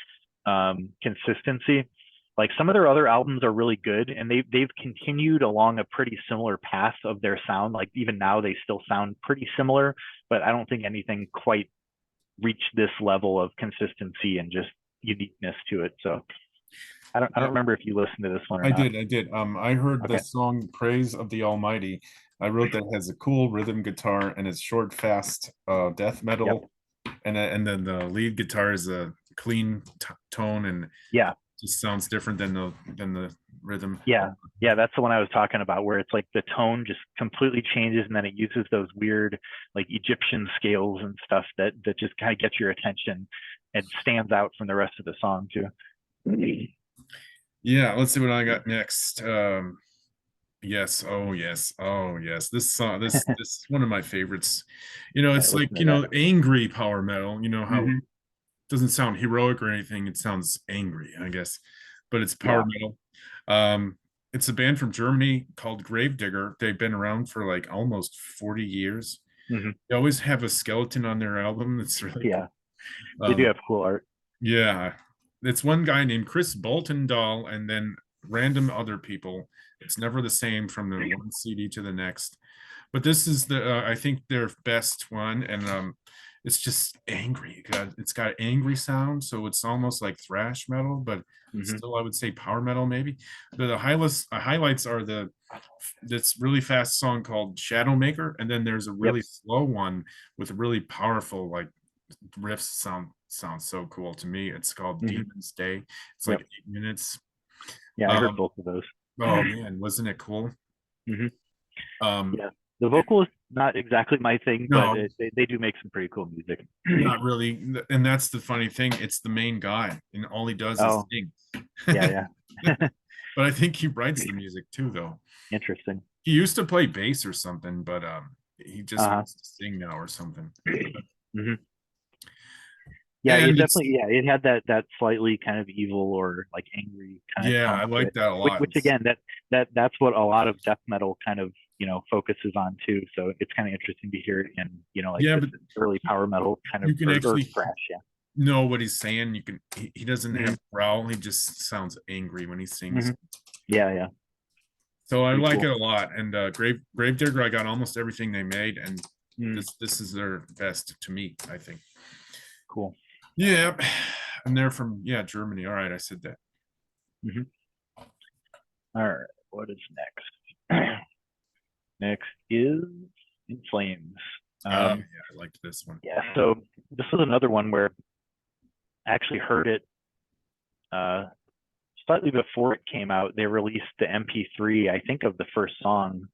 consistency. Like some of their other albums are really good, and they've continued along a pretty similar path of their sound. Like even now they still sound pretty similar, but I don't think anything quite reached this level of consistency and just uniqueness to it. So I don't remember if you listened to this one or I not. did. I heard the Okay. song Praise of the Almighty. I wrote that has a cool rhythm guitar and it's short, fast death Yep. metal. And then the lead guitar is a clean tone and Yeah. just sounds different than the rhythm. Yeah. Yeah. That's the one I was talking about, where it's like the tone just completely changes, and then it uses those weird like Egyptian scales and stuff that just kind of gets your attention and stands out from the rest of the song too. Yeah, let's see what I got next. Yes, oh yes, oh yes. This song, this is one of my favorites. Yeah, It's like, listen to that. angry power metal, how Hmm. doesn't sound heroic or anything. It sounds angry, I guess, but it's power Yeah. metal. It's a band from Germany called Gravedigger. They've been around for like almost 40 years. Hmm. They always have a skeleton on their album. It's really Yeah. cool. They do Um, have cool art. yeah, it's one guy named Chris Bolton Dahl, and then random other people. It's never the same from the one CD to the next. But this is I think their best one, and it's just angry. It's got angry sound, so it's almost like thrash metal, but Hmm. still I would say power metal maybe. But the highlights are this really fast song called Shadowmaker, and then there's a Yep. really slow one with a really powerful like riffs sounds so cool to me. It's called Hmm. Demon's Day. It's like Yep. 8 minutes. Yeah, I heard Um, both of those. oh man, wasn't it cool? Hmm. Um, Yeah. The vocal is not exactly my thing, but no, they do make some pretty cool music. not really. And that's the funny thing. It's the main guy, and all he does is Oh, sing. yeah, yeah. But I think he writes the music too, though. Interesting. He used to play bass or something, but he just Uh-huh. wants to sing now or something. Hmm. Yeah, it And it's definitely, yeah, it had that slightly kind of evil or like angry kind of yeah, tone I to like it, that a which, lot. which again, that's what a lot of death metal kind of, focuses on too. So it's kind of interesting to hear it in, like Yeah, this but early power metal kind of, you can or actually thrash, yeah. know what he's saying. You can he doesn't have Hmm. a growl. He just sounds angry when he sings. Hmm. Yeah, yeah, So I pretty like it cool. a lot. And Gravedigger, I got almost everything they made, and Mm, this is their best to me, I think. cool. Yeah, and they're from Germany. All right, I said that. Hmm. All right, what is next? Next is In Flames. Um, Yeah, I liked this one. yeah, so this was another one where I actually heard it uh, slightly before it came out. They released the MP3, I think, of the first song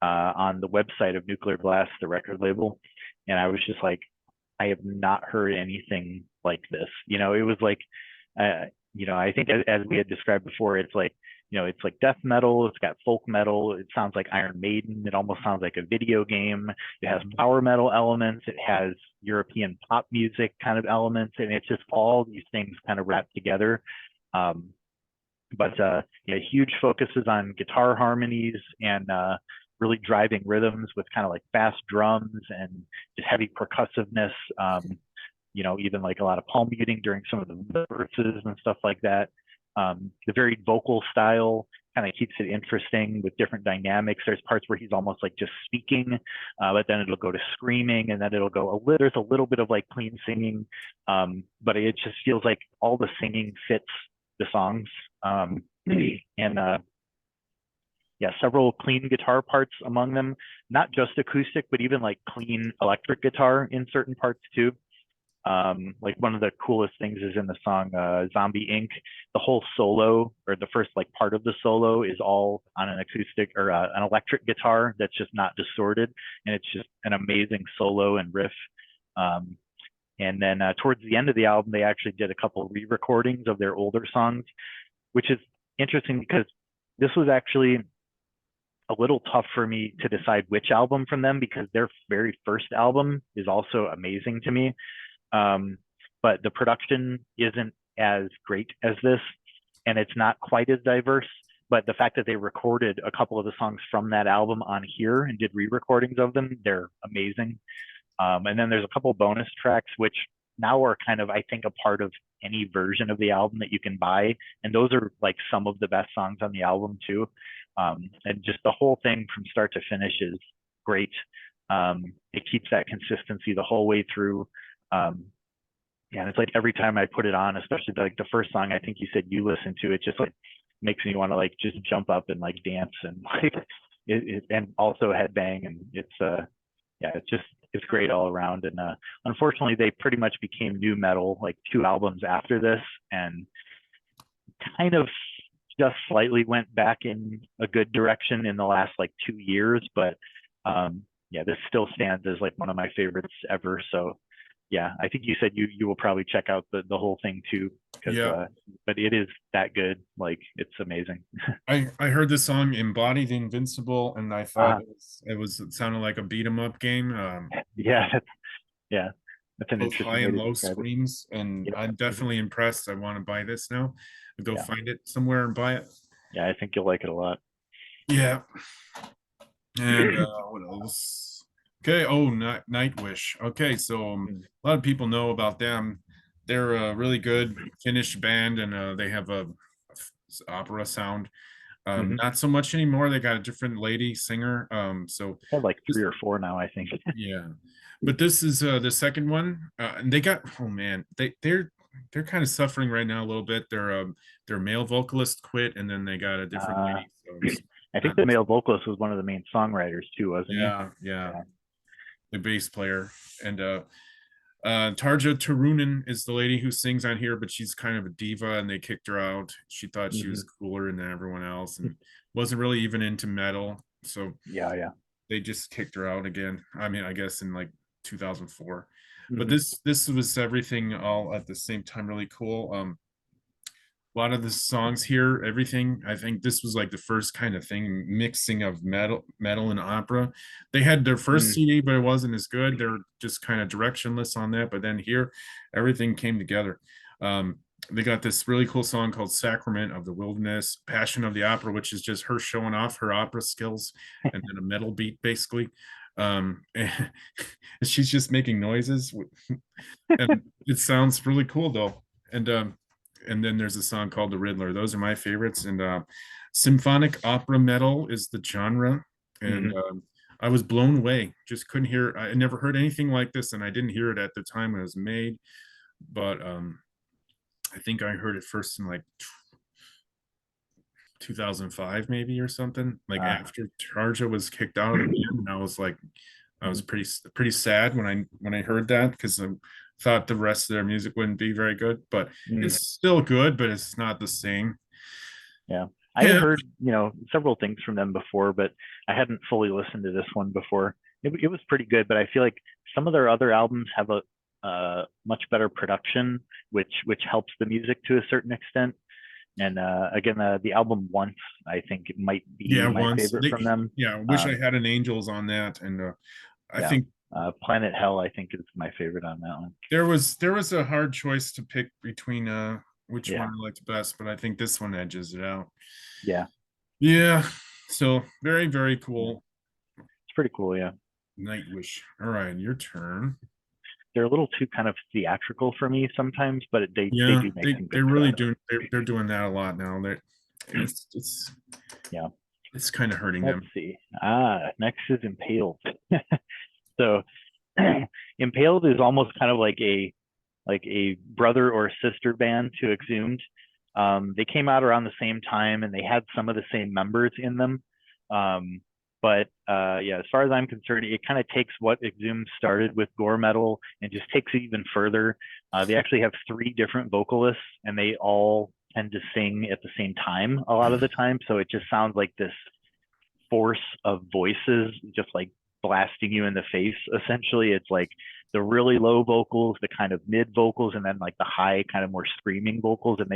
on the website of Nuclear Blast, the record label, and I was just like, I have not heard anything like this. It was like, uh, I think as we had described before, it's like, it's like death metal, it's got folk metal, it sounds like Iron Maiden, it almost sounds like a video game, it has power metal elements, it has European pop music kind of elements, and it's just all these things kind of wrapped together. Um, but huge focuses on guitar harmonies and really driving rhythms with kind of like fast drums and just heavy percussiveness. Even like a lot of palm muting during some of the verses and stuff like that. The varied vocal style kind of keeps it interesting with different dynamics. There's parts where he's almost like just speaking, but then it'll go to screaming, and then it'll go there's a little bit of like clean singing, but it just feels like all the singing fits the songs. Um, and yeah, several clean guitar parts among them, not just acoustic, but even like clean electric guitar in certain parts too. Like one of the coolest things is in the song Zombie Inc. The whole solo, or the first like part of the solo, is all on an acoustic or an electric guitar that's just not distorted, and it's just an amazing solo and riff. Um, and then towards the end of the album, they actually did a couple re-recordings of their older songs, which is interesting because this was actually a little tough for me to decide which album from them, because their very first album is also amazing to me. Um, but the production isn't as great as this, and it's not quite as diverse. But the fact that they recorded a couple of the songs from that album on here and did re-recordings of them, they're amazing. And then there's a couple bonus tracks, which now are kind of, I think, a part of any version of the album that you can buy. And those are like some of the best songs on the album too. And just the whole thing from start to finish is great. It keeps that consistency the whole way through. Um, yeah, and it's like every time I put it on, especially like the first song I think you said you listened to, it just like makes me want to like just jump up and like dance and like and also headbang, and yeah, it's great all around. And unfortunately, they pretty much became new metal like two albums after this, and kind of just slightly went back in a good direction in the last like 2 years. But yeah, this still stands as like one of my favorites ever. So yeah, I think you said you will probably check out the whole thing too, because Yeah, but it is that good. Like it's amazing. I heard the song "Embodied Invincible," and I thought uh, it sounded like a beat 'em up game. yeah, yeah, that's an Both high interesting way and to low describe it. screams, and Yep. I'm Mhm. definitely impressed. I want to buy this now. I'll go Yeah, find it somewhere and buy it. yeah, I think you'll like it a lot. Yeah, and what else? Okay, oh, Nightwish. Okay, so Mm. a lot of people know about them. They're a really good Finnish band, and they have a opera sound. Hmm. Not so much anymore. They got a different lady singer. So I had like this, 3 or 4 now, I think. yeah, but this is the second one, and they got oh man, they're kind of suffering right now a little bit. Their male vocalist quit, and then they got a different Uh, lady. So it's I think not the male vocalist was one of the main songwriters too, wasn't he? yeah, Yeah. the bass player, and Tarja Turunen is the lady who sings on here, but she's kind of a diva, and they kicked her out. She thought she was Hmm. cooler than everyone else, and wasn't really even into metal. So Yeah, yeah. they just kicked her out again. I mean, I guess in like 2004. But Hmm. this was everything all at the same time really cool. a lot of the songs here, everything. I think this was like the first kind of thing mixing of metal and opera. They had their first Mm, CD, but it wasn't as good. They're just kind of directionless on that. But then here, everything came together. Um, they got this really cool song called Sacrament of the Wilderness, Passion of the Opera, which is just her showing off her opera skills and then a metal beat basically. And she's just making noises and it sounds really cool though. And then there's a song called The Riddler. Those are my favorites. And symphonic opera metal is the genre. And mhm. I was blown away. Just couldn't hear. I never heard anything like this, and I didn't hear it at the time when it was made. But I think I heard it first in like 2005, maybe or something. Like Uh, after Tarja was kicked out of the band, and I was like, I was mhm, pretty sad when I heard that because I thought the rest of their music wouldn't be very good, but mm, it's still good, but it's not the same. yeah. I had Yeah, heard, several things from them before, but I hadn't fully listened to this one before. It was pretty good, but I feel like some of their other albums have a much better production, which helps the music to a certain extent. And again, the album Once, I think it might be yeah. my Once favorite from them. yeah. Wish I Um, had an Angels on that, and I yeah, think Planet Hell, I think is my favorite on that one. there was a hard choice to pick between which one Yeah, I liked best, but I think this one edges it out. yeah, Yeah. So very yeah. cool. It's pretty cool. Yeah, Nightwish. All right, your turn. they're a little too kind of theatrical for me sometimes, but they Yeah, do make some they good really stuff. do. They're doing that a lot now. It's Yeah. it's kind of hurting Let's them. see. Next is Impaled. So Impaled is almost kind of like a brother or sister band to Exhumed. They came out around the same time and they had some of the same members in them. Um, but yeah, as far as I'm concerned, it kind of takes what Exhumed started with gore metal and just takes it even further. They actually have three different vocalists and they all tend to sing at the same time a lot of the time. So it just sounds like this force of voices just like blasting you in the face. Essentially, it's like the really low vocals, the kind of mid vocals, and then like the high kind of more screaming vocals, and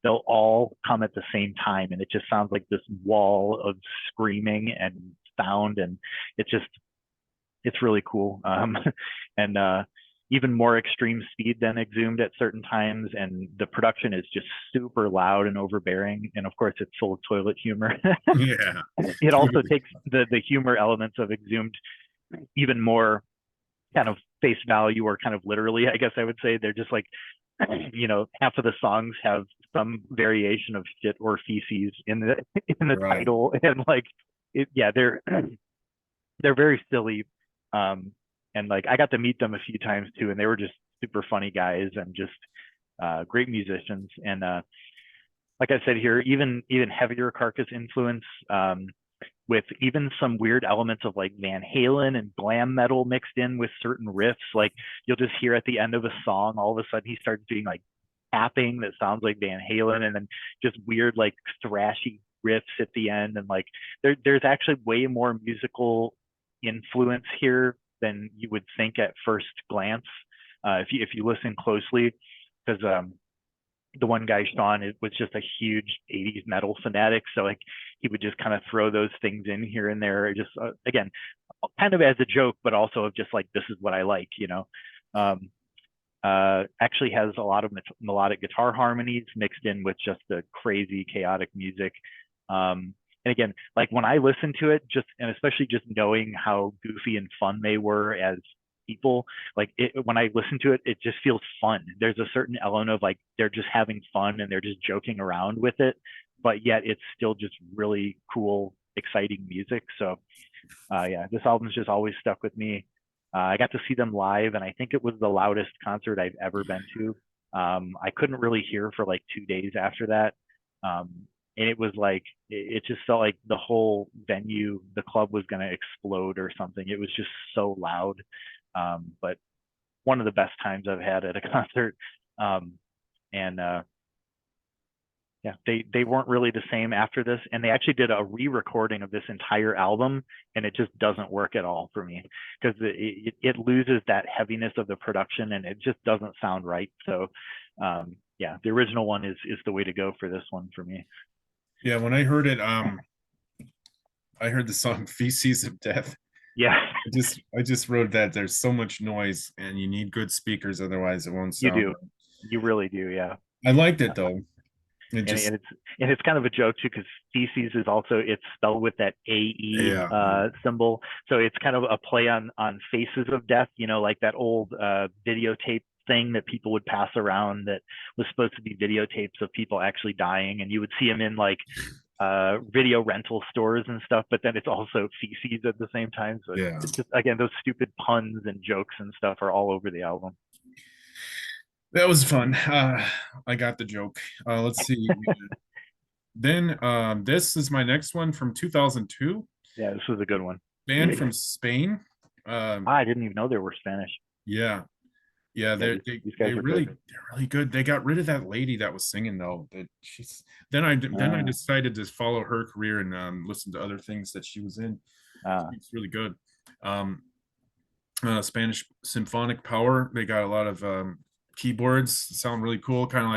they'll all come at the same time, and it just sounds like this wall of screaming and sound, and it's just it's really cool. And even more extreme speed than Exhumed at certain times, and the production is just super loud and overbearing, and of course it's full of toilet humor. Yeah, It also totally. takes the humor elements of Exhumed even more kind of face value or kind of literally, I guess I would say. They're just like, half of the songs have some variation of shit or feces in the in the Right. title, and like, yeah, they're very silly. Um, and like I got to meet them a few times too, and they were just super funny guys and just great musicians. And like I said here, even heavier Carcass influence, with even some weird elements of like Van Halen and glam metal mixed in with certain riffs. Like you'll just hear at the end of a song, all of a sudden he starts doing like tapping that sounds like Van Halen, and then just weird like thrashy riffs at the end. And like there's actually way more musical influence here than you would think at first glance, if you listen closely, because the one guy, Sean, it was just a huge 80s metal fanatic. So like he would just kind of throw those things in here and there, just again, kind of as a joke, but also of just like, this is what I like. Um, Actually has a lot of melodic guitar harmonies mixed in with just the crazy chaotic music. And again, like when I listen to it, just and especially just knowing how goofy and fun they were as people, like when I listen to it, it just feels fun. There's a certain element of like they're just having fun and they're just joking around with it, but yet it's still just really cool, exciting music. So yeah, this album's just always stuck with me. I got to see them live, and I think it was the loudest concert I've ever been to. I couldn't really hear for like 2 days after that. Um, and it was like, it just felt like the whole venue, the club was going to explode or something. It was just so loud. But one of the best times I've had at a concert. Um, and yeah, they weren't really the same after this, and they actually did a re-recording of this entire album, and it just doesn't work at all for me because it loses that heaviness of the production, and it just doesn't sound right. So yeah, the original one is the way to go for this one for me. Yeah, when I heard it, I heard the song Feces of Death. Yeah, I just wrote that there's so much noise and you need good speakers, otherwise it won't you sound do. right. You really do. Yeah. I liked it though. It and, just and it's and it's kind of a joke too because feces is also it's spelled with that AE yeah. symbol, so it's kind of a play on faces of death, like that old videotape thing that people would pass around that was supposed to be videotapes of people actually dying, and you would see them in like video rental stores and stuff, but then it's also feces at the same time. So Yeah. it's just, again, those stupid puns and jokes and stuff are all over the album. That was fun. I got the joke. Let's see. Then this is my next one from 2002, Yeah, this was a good one. band from Spain. I didn't even know they were Spanish. Yeah, yeah, Yeah, these guys are good. they're really good. They got rid of that lady that was singing though. That she's then I uh, decided to follow her career and listen to other things that she was in. uh, It's really good. Um, Spanish symphonic power. They got a lot of keyboards. Sound really cool, kind of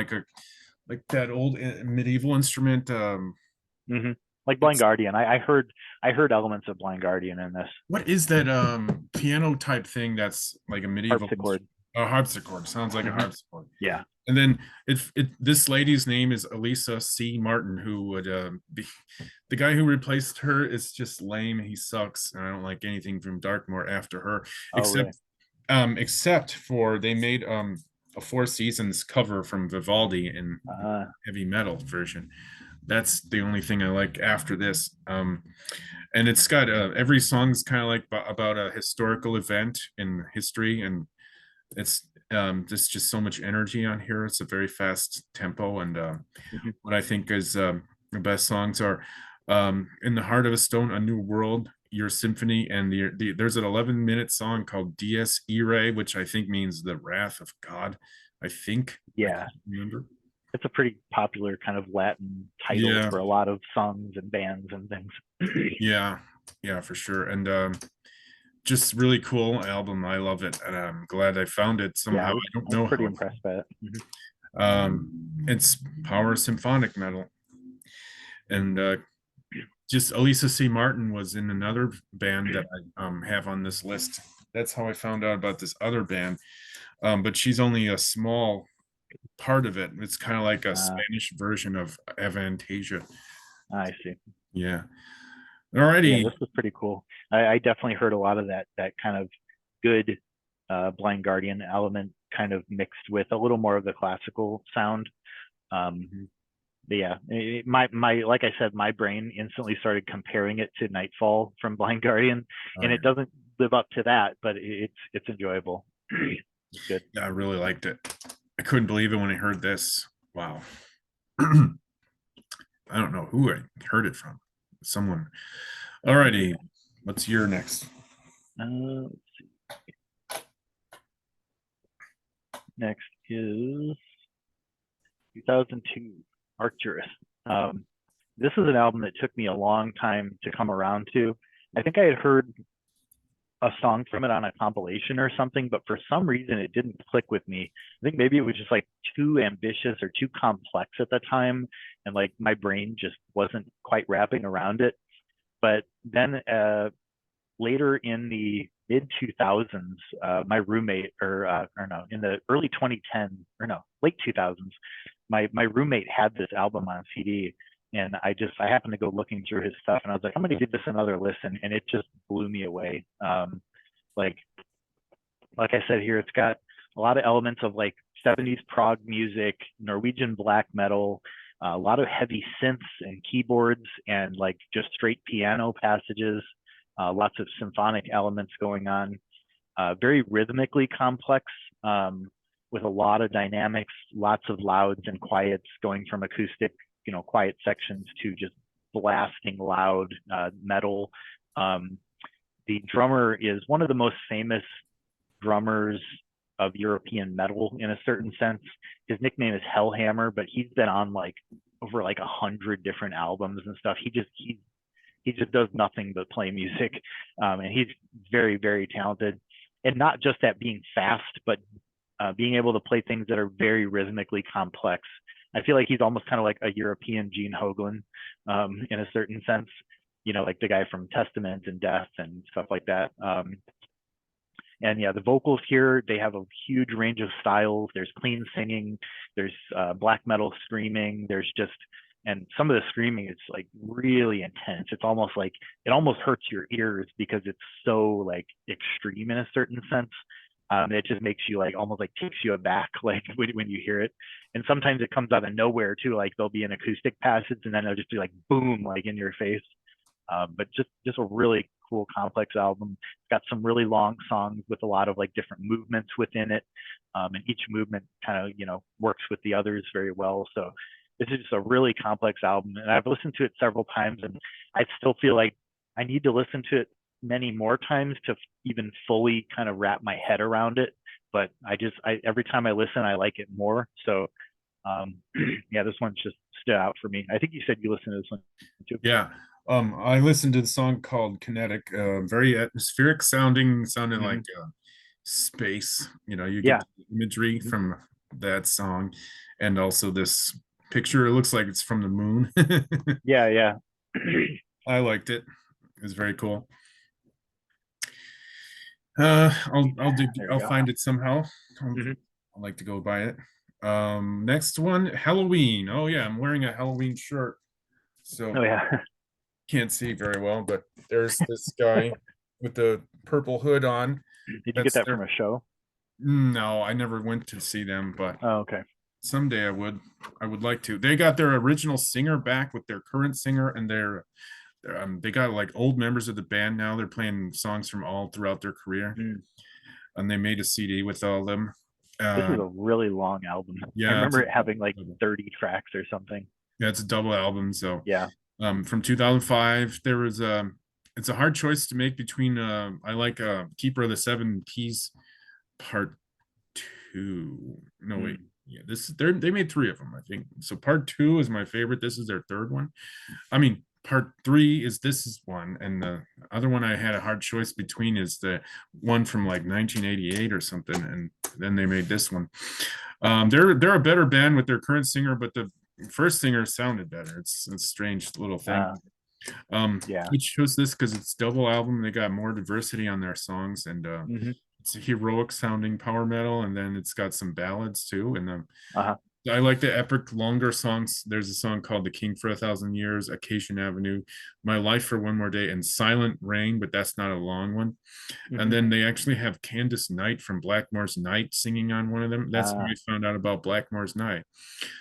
like that old medieval instrument. hmm Like Blind It's Guardian. I heard elements of Blind Guardian in this what is that piano type thing that's like a medieval harpsichord. a harpsichord? Sounds like a hmm harpsichord. Yeah. And then this lady's name is Elisa C. Martin, who would be the guy who replaced her is just lame. He sucks, and I don't like anything from Darkmoor after her, Oh, really? except for they made a Four Seasons cover from Vivaldi in Uh, heavy metal version. That's the only thing I like after this. And it's got every song's kind of like about a historical event in history, and it's there's just so much energy on here. It's a very fast tempo, and mhm. what I think is the best songs are "In the Heart of a Stone," "A New World," "Your Symphony," and there's an 11-minute song called "Dies Irae," which I think means the wrath of God. I think I Yeah. can't remember. It's a pretty popular kind of Latin title Yeah, for a lot of songs and bands and things. yeah, yeah, for sure. And just really cool album. I love it, and I'm glad I found it Yeah, somehow. I don't I was know pretty how. impressed by it. It's power symphonic metal, and just Elisa C. Martin was in another band that I have on this list. That's how I found out about this other band. But she's only a small part of it. It's kind of like a Uh, Spanish version of Avantasia. I see. Yeah. Yeah, Alrighty. this was pretty cool. I definitely heard a lot of that kind of good Blind Guardian element kind of mixed with a little more of the classical sound. Um, but yeah, my like I said, my brain instantly started comparing it to Nightfall from Blind Guardian, and it doesn't live up to that, but it's enjoyable. It's good. Yeah, I really liked it. I couldn't believe it when I heard this. Wow. I don't know who I heard it from. Someone. Alrighty. What's your next? Let's see. Next is 2002 Arcturus. Um, this is an album that took me a long time to come around to. I think I had heard a song from it on a compilation or something, but for some reason it didn't click with me. I think maybe it was just like too ambitious or too complex at the time, and like my brain just wasn't quite wrapping around it. But then later in the mid 2000s, my roommate, or no, in the early 2010s, or no, late 2000s, my roommate had this album on CD, and I happened to go looking through his stuff, and I was like, I'm gonna give this another listen, and it just blew me away. Like like I said here, it's got a lot of elements of like 70s prog music, Norwegian black metal, a lot of heavy synths and keyboards, and like just straight piano passages, lots of symphonic elements going on, very rhythmically complex, with a lot of dynamics, lots of louds and quiets going from acoustic, quiet sections to just blasting loud metal. Um, the drummer is one of the most famous drummers of European metal in a certain sense. His nickname is Hellhammer, but he's been on like over like 100 different albums and stuff. He just does nothing but play music, and he's very talented, and not just at being fast, but being able to play things that are very rhythmically complex. I feel like he's almost kind of like a European Gene Hoglan, in a certain sense, like the guy from Testament and Death and stuff like that. And yeah, the vocals here, they have a huge range of styles. There's clean singing, there's black metal screaming, and some of the screaming is like really intense. It's almost like, it almost hurts your ears because it's so like extreme in a certain sense. It just makes you like, almost like takes you aback, like when you hear it. And sometimes it comes out of nowhere too, like there'll be an acoustic passage and then it'll just be like, boom, like in your face. But just a really cool, complex album. It's got some really long songs with a lot of like different movements within it, and each movement kind of works with the others very well. So this is just a really complex album, and I've listened to it several times, and I still feel like I need to listen to it many more times to even fully kind of wrap my head around it. But every time I listen, I like it more. So yeah, this one's just stood out for me. I think you said you listened to this one too. Yeah. I listened to the song called Kinetic, very atmospheric sounding like Hmm. space. You get Yeah. the imagery Mhm. from that song, and also this picture. It looks like it's from the moon. Yeah, yeah. I liked it. It was very cool. There we I'll go. find it somehow. Hmm. I'd like to go buy it. Next one, Halloween. Oh yeah, I'm wearing a Halloween shirt, so Oh yeah. can't see very well, but there's this guy with the purple hood on. Did you get That's that from their. a show? No, I never went to see them, but Oh, okay. someday I would. I would like to. They got their original singer back with their current singer, and they got like old members of the band now. They're playing songs from all throughout their career, Mm. and they made a CD with all of them. This is Uh, a really long album. I yeah, remember it having like 30 tracks or something. it's a double album. So, Yeah. from 2005, there was it's a hard choice to make between I like Keeper of the Seven Keys Part Two. No wait, Mm. yeah, they made three of them, I think. So Part Two is my favorite. This is their third one. I mean, Part Three is this is one, and the other one I had a hard choice between is the one from like 1988 or something, and then they made this one. They're a better band with their current singer, but the first singer sounded better. It's a strange little thing. Uh, yeah. I chose this because it's double album. They got more diversity on their songs, and Hmm. it's a heroic sounding power metal, and then it's got some ballads too. And Uh-huh. I like the epic longer songs. There's a song called "The King for a Thousand Years," "Acacia Avenue," "My Life for One More Day," and "Silent Rain," but that's not a long one. And Hmm. then they actually have Candace Knight from Blackmore's Night singing on one of them. That's when Uh, I found out about Blackmore's Night.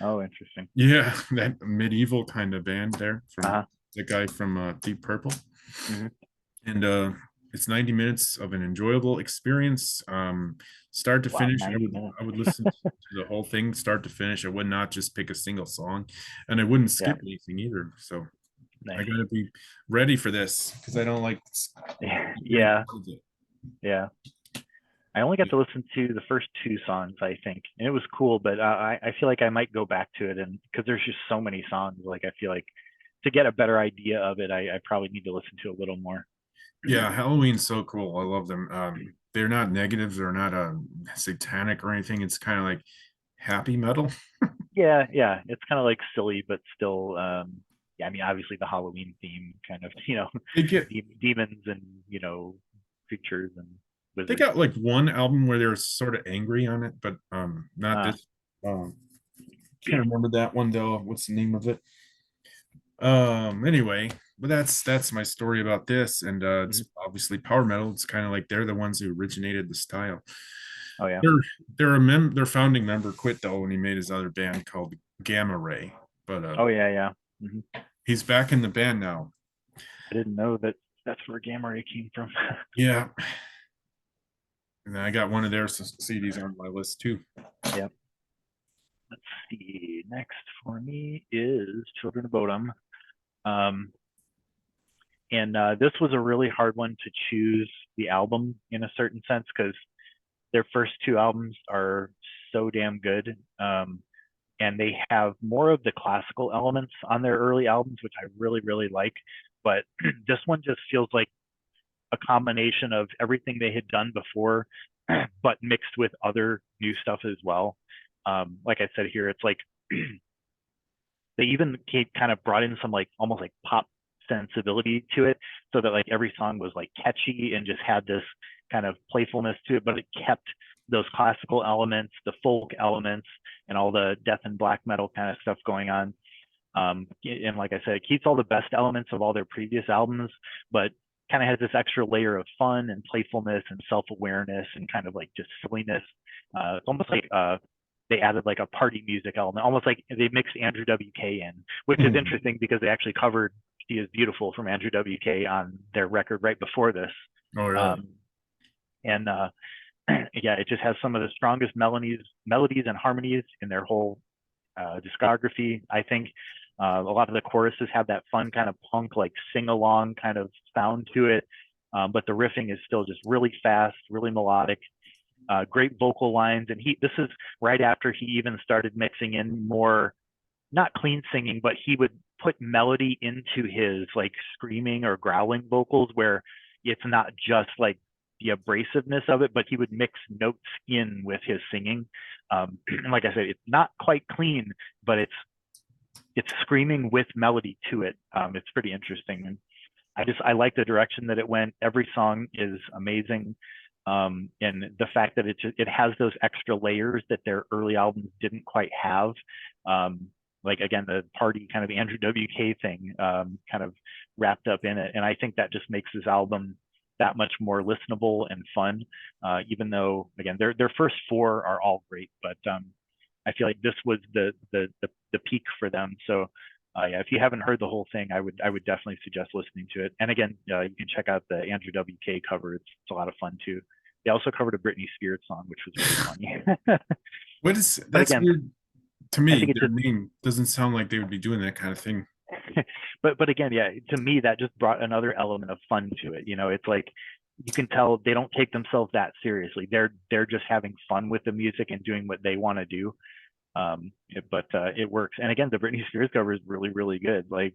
oh, interesting. Yeah, that medieval kind of band there from Uh-huh. the guy from Deep Purple. Hmm. And it's 90 minutes of an enjoyable experience, start to Wow, finish. 90 minutes. I would listen to the whole thing start to finish. I would not just pick a single song, and I wouldn't Yeah. skip anything either. So I Nice. gotta be ready for this because I don't like Yeah. Yeah. I only got to listen to the first two songs, I think, and it was cool. But I feel like I might go back to it, and because there's just so many songs, like I feel like to get a better idea of it, I probably need to listen to a little more. Yeah, Halloween's so cool. I love them. They're not negative. They're not satanic or anything. It's kind of like happy metal. Yeah, yeah, it's kind of like silly, but still, yeah. I mean, obviously the Halloween theme, kind of, They get demons and creatures and they wizards. got like one album where they're sort of angry on it, but not Uh, this. Um, can't remember that one though. What's the name of it? Anyway, but that's my story about this, and it's mhm. obviously power metal. It's kind of like they're the ones who originated the style. Oh yeah. Their founding member quit though when he made his other band called Gamma Ray, but Oh yeah, yeah. he's back in the band now. I didn't know that that's where Gamma Ray came from. Yeah, and I got one of their CDs on my list too. Yep. Let's see. Next for me is Children of Bodom. Um, and this was a really hard one to choose the album in a certain sense because their first two albums are so damn good. And they have more of the classical elements on their early albums, which I really, really like. But this one just feels like a combination of everything they had done before, but mixed with other new stuff as well. Like I said here, it's like they even kind of brought in some like almost like pop sensibility to it, so that like every song was like catchy and just had this kind of playfulness to it, but it kept those classical elements, the folk elements, and all the death and black metal kind of stuff going on. And like I said, it keeps all the best elements of all their previous albums, but kind of has this extra layer of fun and playfulness and self-awareness and kind of like just silliness. It's almost like they added like a party music element, almost like they mixed Andrew WK in, which is interesting because they actually covered "She Is Beautiful" from Andrew WK on their record right before this. Oh, really? And yeah, it just has some of the strongest melodies and harmonies in their whole discography. I think a lot of the choruses have that fun kind of punk, like sing along kind of sound to it. But the riffing is still just really fast, really melodic, great vocal lines. And this is right after he even started mixing in more, not clean singing, but he would put melody into his like screaming or growling vocals, where it's not just like the abrasiveness of it, but he would mix notes in with his singing. And like I said, it's not quite clean, but it's screaming with melody to it. It's pretty interesting, and I like the direction that it went. Every song is amazing, and the fact that it has those extra layers that their early albums didn't quite have. Like again, the party kind of Andrew WK thing kind of wrapped up in it, and I think that just makes this album that much more listenable and fun. Even though again their first four are all great, but I feel like this was the peak for them. So yeah, if you haven't heard the whole thing, I would definitely suggest listening to it. And again, you can check out the Andrew WK cover. It's a lot of fun too. They also covered a Britney Spears song, which was really funny. That's again, weird to I me. think it's Their just, name doesn't sound like they would be doing that kind of thing. but again, yeah, to me that just brought another element of fun to it. You know, it's like you can tell they don't take themselves that seriously. They're just having fun with the music and doing what they want to do. But it works. And again, the Britney Spears cover is really, really good. Like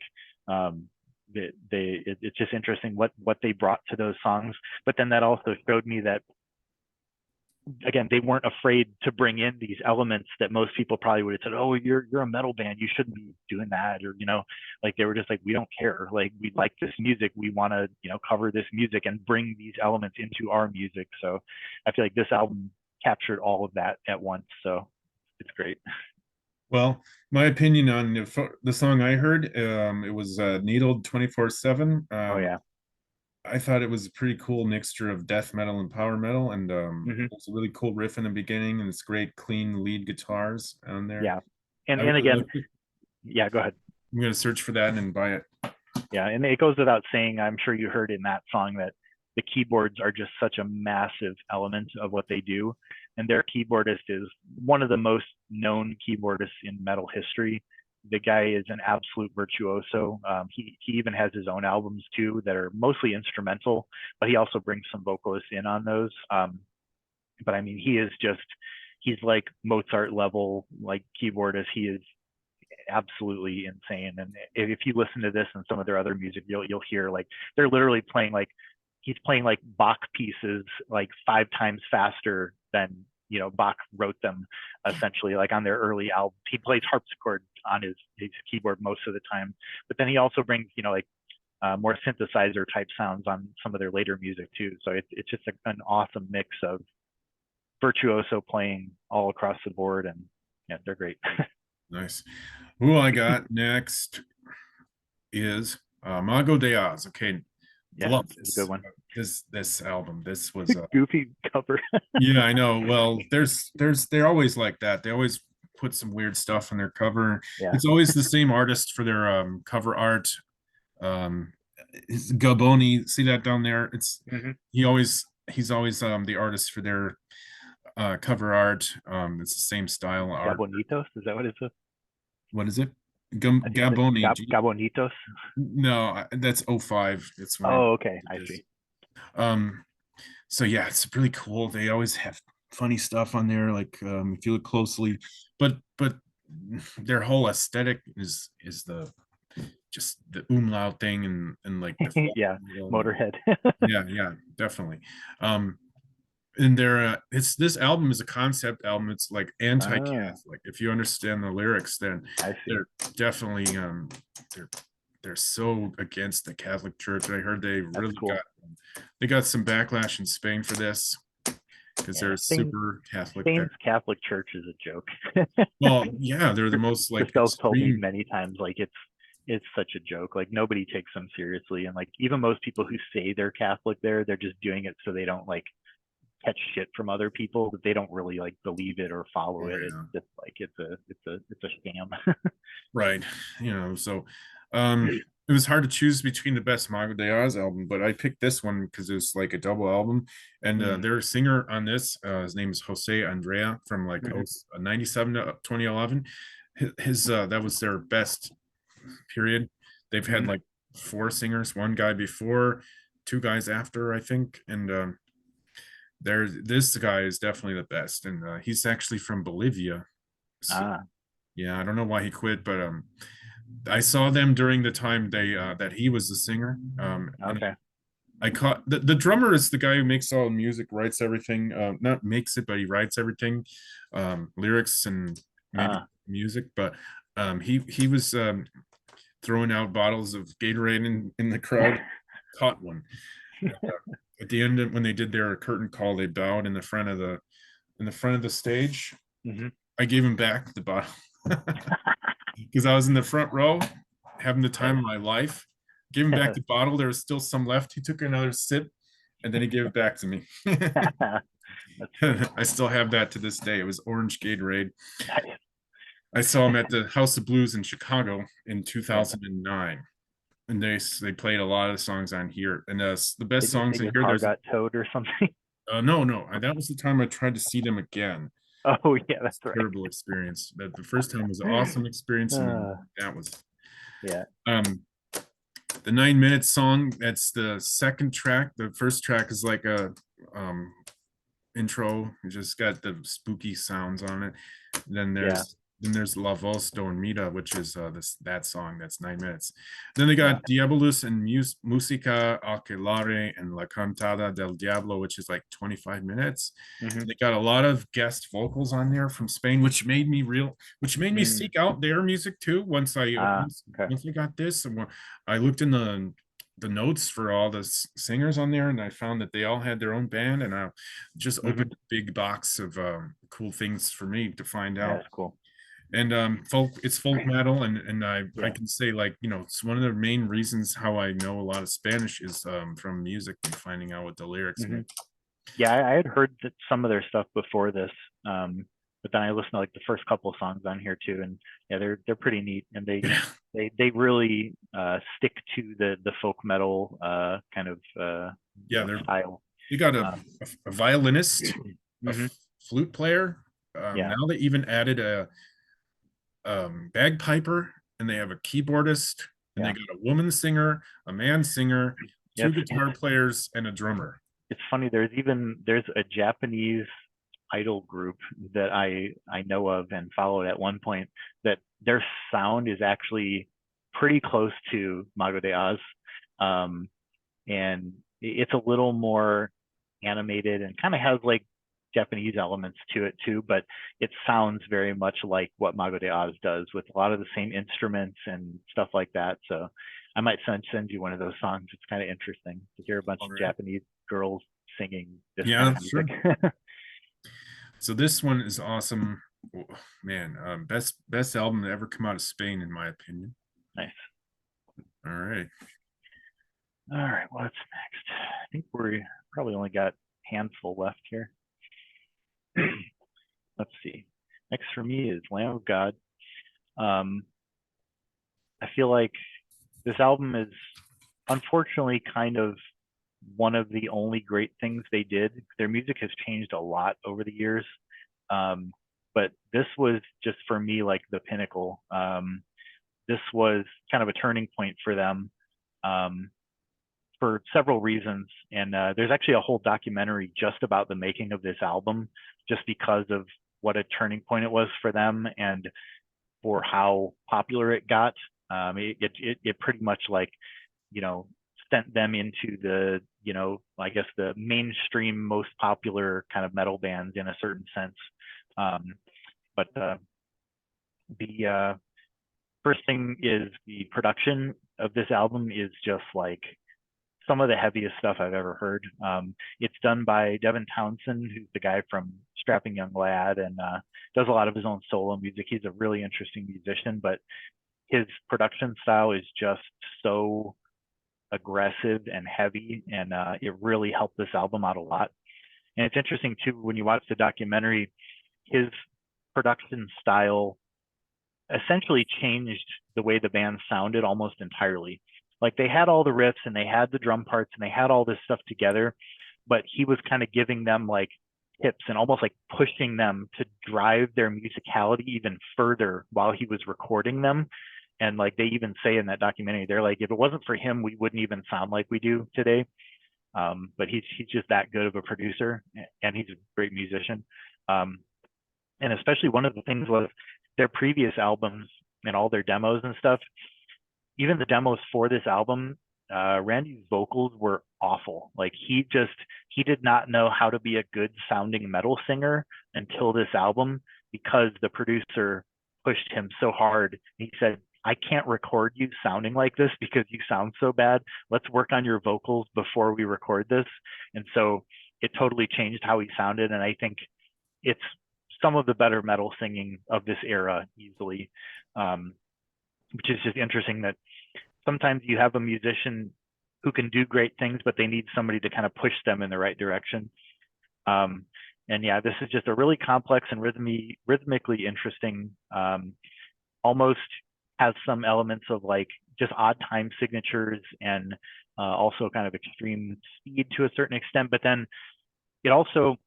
it's just interesting what they brought to those songs. But then that also showed me that again, they weren't afraid to bring in these elements that most people probably would have said, "Oh, you're a metal band, you shouldn't be doing that," or like they were just like, "We don't care. Like we like this music, we want to cover this music and bring these elements into our music." So I feel like this album captured all of that at once. So it's great. Well, my opinion on the song I heard, it was Needled 24/7. Oh yeah. I thought it was a pretty cool mixture of death metal and power metal, and Hmm. it's a really cool riff in the beginning, and it's great clean lead guitars on there. Yeah. And I and really again, liked it. yeah, go ahead. I'm gonna search for that and buy it. Yeah, and it goes without saying, I'm sure you heard in that song that the keyboards are just such a massive element of what they do. And their keyboardist is one of the most known keyboardists in metal history. The guy is an absolute virtuoso. He even has his own albums too that are mostly instrumental, but he also brings some vocalists in on those. But I mean, he's like Mozart level, like keyboardist. He is absolutely insane. And if you listen to this and some of their other music, you'll hear like they're literally playing like he's playing like Bach pieces like 5 times faster than Bach wrote them, essentially, like on their early albums. He plays harpsichord on his keyboard most of the time, but then he also brings like more synthesizer type sounds on some of their later music too. So it's just an awesome mix of virtuoso playing all across the board, and yeah, they're great. Nice. Who I got next is Mago de Oz. Okay, Yeah, love it's a good one. this album. This was Goofy cover. yeah, I know. Well, they're always like that. They always put some weird stuff in their cover. Yeah. It's always the same artist for their cover art. It's Gaboni. See that down there? It's Hmm. he's always the artist for their cover art. It's the same style art. Gabonitos, is that what it's? What is it? I think it's Gaboni. Gabonitos. No, that's '05. That's when Oh, okay, it I is. see. So yeah, it's really cool. They always have funny stuff on there, like if you look closely, but their whole aesthetic is the just the umlaut thing and like the Yeah, you know, Motorhead. yeah, definitely. and it's this album is a concept album. It's like Ah, anti-Catholic. If you understand the lyrics, then I see. they're definitely they're they're so against the Catholic Church. I heard That's cool. they got some backlash in Spain for this because Yeah, they're super Catholic Spain's there. Catholic Church is a joke. Well, yeah, they're the most like Christophe told me extreme. many times, like it's such a joke. Like nobody takes them seriously, and like even most people who say they're Catholic, they're just doing it so they don't like catch shit from other people, but they don't really like believe it or follow Oh it. It's yeah, just like it's a scam. right. So it was hard to choose between the best Mago de Oz album, but I picked this one because it was like a double album. And Mm, their singer on this, his name is Jose Andrea from like mhm, 97 to 2011. That was their best period. They've had mhm. like four singers, one guy before, two guys after, I think. And this guy is definitely the best. And he's actually from Bolivia. So Ah, yeah, I don't know why he quit, but I saw them during the time they that he was the singer. And okay. I caught the drummer is the guy who makes all the music, writes everything. Not makes it, but he writes everything, lyrics and maybe Ah, music. But he was throwing out bottles of Gatorade in the crowd. Caught one. At the end, when they did their curtain call, they bowed in the front of the stage. mhm. I gave him back the bottle because I was in the front row having the time of my life. Gave him back the bottle. There was still some left. He took another sip and then he gave it back to me. That's funny. I still have that to this day. It was orange Gatorade. Nice. I saw him at the House of Blues in Chicago in Yeah. 2009. And they played a lot of songs on here. And the best Didn't you say songs on your here, car there's got towed or something? no, that was the time I tried to see them again. Oh yeah, that's Terrible experience. That the first time was an awesome experience, and then right. that was Yeah. um the 9 minute song. That's the second track. The first track is like a um intro. It just got the spooky sounds on it. Then Yeah. there's La Voz Dormida, which is that song. That's 9 minutes. Then they Yeah. got Diabolus and Musica Aquelarre and La Cantada del Diablo, which is like 25 minutes. Hmm. They got a lot of guest vocals on there from Spain, which made me Mm. seek out their music too. Ah, okay. Once I got this, and I looked in the notes for all the singers on there, and I found that they all had their own band, and I just Hmm. opened a big box of cool things for me to find Yeah, out. that's cool. And it's folk metal, and I Yeah. can say, like, it's one of the main reasons how I know a lot of Spanish is from music and finding out what the lyrics Hmm. mean. Yeah, I had heard that some of their stuff before this, but then I listened to like the first couple of songs on here too, and yeah, they're pretty neat, and Yeah, they really stick to the folk metal kind of yeah, style. you got Um, a violinist, a hmm. flute player. Yeah, Now they even added a bagpiper, and they have a keyboardist, and they yeah, got a woman singer, a man singer, yeah. two guitar players, and a drummer. It's funny. There's a Japanese idol group that I know of and followed at one point that their sound is actually pretty close to Mago de Oz, um, and it's a little more animated and kind of has like Japanese elements to it too, but it sounds very much like what Mago de Oz does with a lot of the same instruments and stuff like that. So I might send you one of those songs. It's kind of interesting to hear a bunch All of right. Japanese girls singing this kind Yeah, of music. sure. So this one is awesome. Oh, man, best album to ever come out of Spain, in my opinion. Nice. All right. All right, what's next? I think we probably only got a handful left here. Let's see. Next for me is Lamb of God. Um, I feel like this album is unfortunately kind of one of the only great things they did. Their music has changed a lot over the years, um, but this was just for me like the pinnacle. This was kind of a turning point for them um, for several reasons, and there's actually a whole documentary just about the making of this album, just because of what a turning point it was for them and for how popular it got. It pretty much like you know sent them into the, I guess the mainstream, most popular kind of metal bands in a certain sense. But the first thing is the production of this album is just like some of the heaviest stuff I've ever heard. It's done by Devin Townsend, who's the guy from Strapping Young Lad, and does a lot of his own solo music. He's a really interesting musician, but his production style is just so aggressive and heavy, and it really helped this album out a lot. And it's interesting too, when you watch the documentary, his production style essentially changed the way the band sounded almost entirely. Like they had all the riffs and they had the drum parts and they had all this stuff together, but he was kind of giving them like tips and almost like pushing them to drive their musicality even further while he was recording them. And like they even say in that documentary, they're like, if it wasn't for him, we wouldn't even sound like we do today. But he's just that good of a producer, and he's a great musician. And especially one of the things was their previous albums and all their demos and stuff, even the demos for this album, Randy's vocals were awful. Like he did not know how to be a good sounding metal singer until this album, because the producer pushed him so hard. He said, I can't record you sounding like this because you sound so bad. Let's work on your vocals before we record this. And so it totally changed how he sounded. And I think it's some of the better metal singing of this era easily, which is just interesting that sometimes you have a musician who can do great things, but they need somebody to kind of push them in the right direction. And yeah, this is just a really complex and rhythmically interesting, almost has some elements of like just odd time signatures and also kind of extreme speed to a certain extent. But then it also,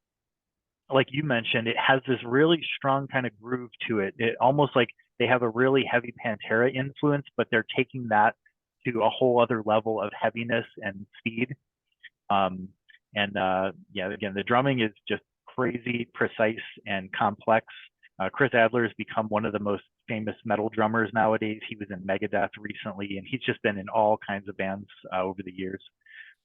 like you mentioned, it has this really strong kind of groove to it. It almost like they have a really heavy Pantera influence, but they're taking that to a whole other level of heaviness and speed. Yeah, again, the drumming is just crazy, precise, and complex. Chris Adler has become one of the most famous metal drummers nowadays. He was in Megadeth recently, and he's just been in all kinds of bands over the years.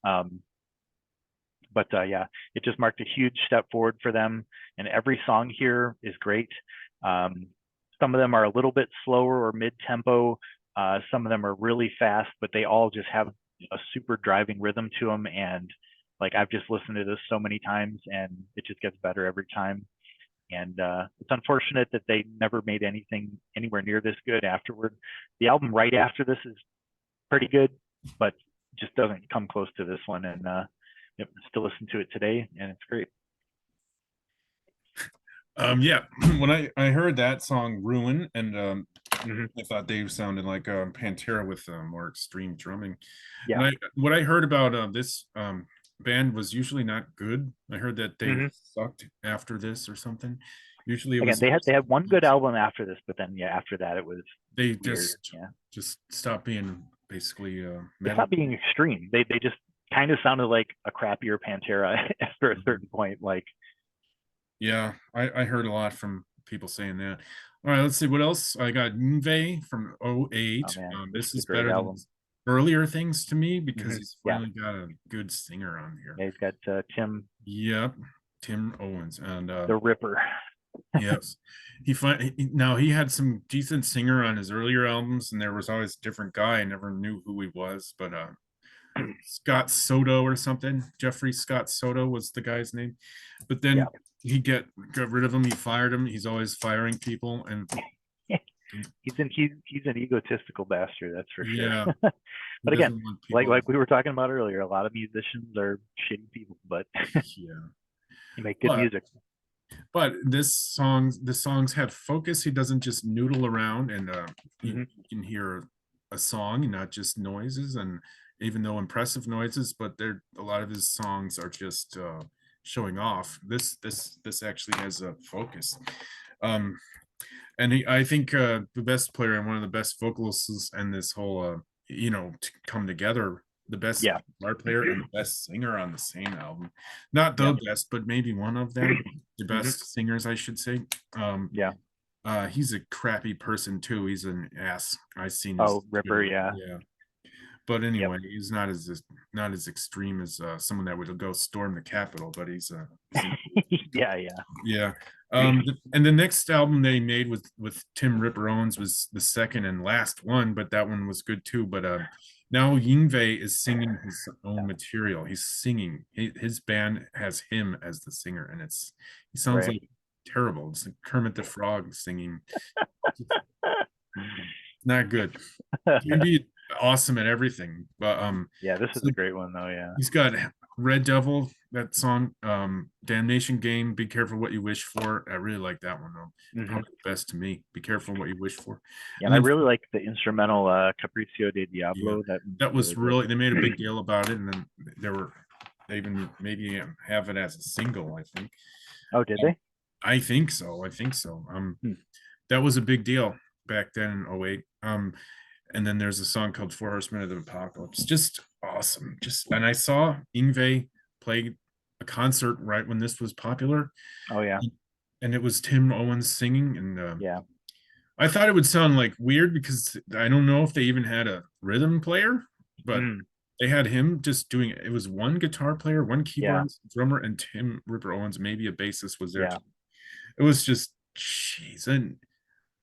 Yeah, it just marked a huge step forward for them. And every song here is great. Some of them are a little bit slower or mid-tempo. Some of them are really fast, but they all just have a super driving rhythm to them. And like I've just listened to this so many times, and it just gets better every time. And it's unfortunate that they never made anything anywhere near this good afterward. The album right after this is pretty good, but just doesn't come close to this one. And still listen to it today, and it's great. Yeah, when I heard that song Ruin, and I thought they sounded like Pantera with more extreme drumming. Yeah. And what I heard about this band was usually not good. I heard that they sucked after this or something. Usually it was they had one good album after this, but then after that it was they weird. just stopped being basically they stopped being extreme. They just kind of sounded like a crappier Pantera after a certain point. Like, yeah, I heard a lot from people saying that. All right, let's see what else. I got Yngwie from 08. This is better than earlier things to me because he's finally got a good singer on here. Yeah, he's got Tim. Yep, Tim Owens and the Ripper. Yes, he had some decent singer on his earlier albums, and there was always a different guy. I never knew who he was, but Scott Soto or something. Jeffrey Scott Soto was the guy's name, but then he got rid of him. He fired him. He's always firing people, and he's an egotistical bastard, that's for sure. Yeah. But again, like we were talking about earlier, a lot of musicians are shitty people, but you make good music. But the songs had focus. He doesn't just noodle around, and you can hear a song and not just noises, and even though impressive noises, but a lot of his songs are just showing off. This actually has a focus. And I think the best player and one of the best vocalists in this whole to come together, the best guitar player and the best singer on the same album. Not the best, but maybe one of them, the best singers, I should say. He's a crappy person too. He's an ass. I've seen Ripper, yeah. But Yep. anyway, he's not as extreme as someone that would go storm the Capitol. But he's in, Yeah, yeah. yeah. And the next album they made with Tim Ripper Owens was the second and last one, but that one was good too. But now Yngwie is singing his own material. He's singing. His band has him as the singer, and he sounds Right. like terrible. It's like Kermit the Frog singing. Not good. He can be awesome at everything, but Yeah, this is so a great one though, yeah. he's got Red Devil, that song, Damnation Game, Be Careful What You Wish For. I really like that one though. Hmm. Probably the best to me. Be careful what you wish for. Yeah, And and I then really like the instrumental Capriccio de yeah, Diablo. That that really was good. really, they made a big deal about it, and then they even maybe have it as a single, I think. Oh, did they? I think so. I think so. Hmm. That was a big deal back then in '08. And then there's a song called Four Horsemen of the Apocalypse. Just awesome. And I saw Yngwie play a concert right when this was popular, Oh yeah. and it was Tim Owens singing. And Yeah. I thought it would sound like weird because I don't know if they even had a rhythm player, but Mm, they had him just doing it. It was one guitar player, one yeah. keyboardist, drummer, and Tim Ripper Owens. Maybe a bassist was there Yeah. too. It was just, jeez. And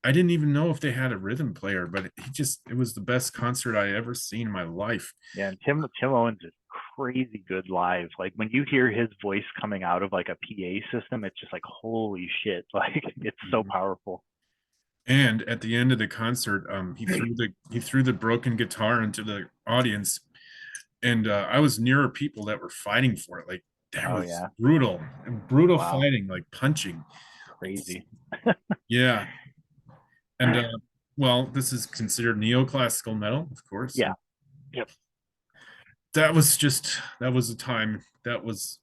I didn't even know if they had a rhythm player, but it was the best concert I ever seen in my life. Yeah. And Tim Owens is crazy good live. Like when you hear his voice coming out of like a PA system, it's just like holy shit. Like it's so Mhm. powerful. And at the end of the concert, he threw the broken guitar into the audience, and I was nearer people that were fighting for it. Like there Oh was yeah. brutal Wow. fighting, like punching. Crazy. Yeah, and well, this is considered neoclassical metal, of course. Yeah. Yep. That was a time that was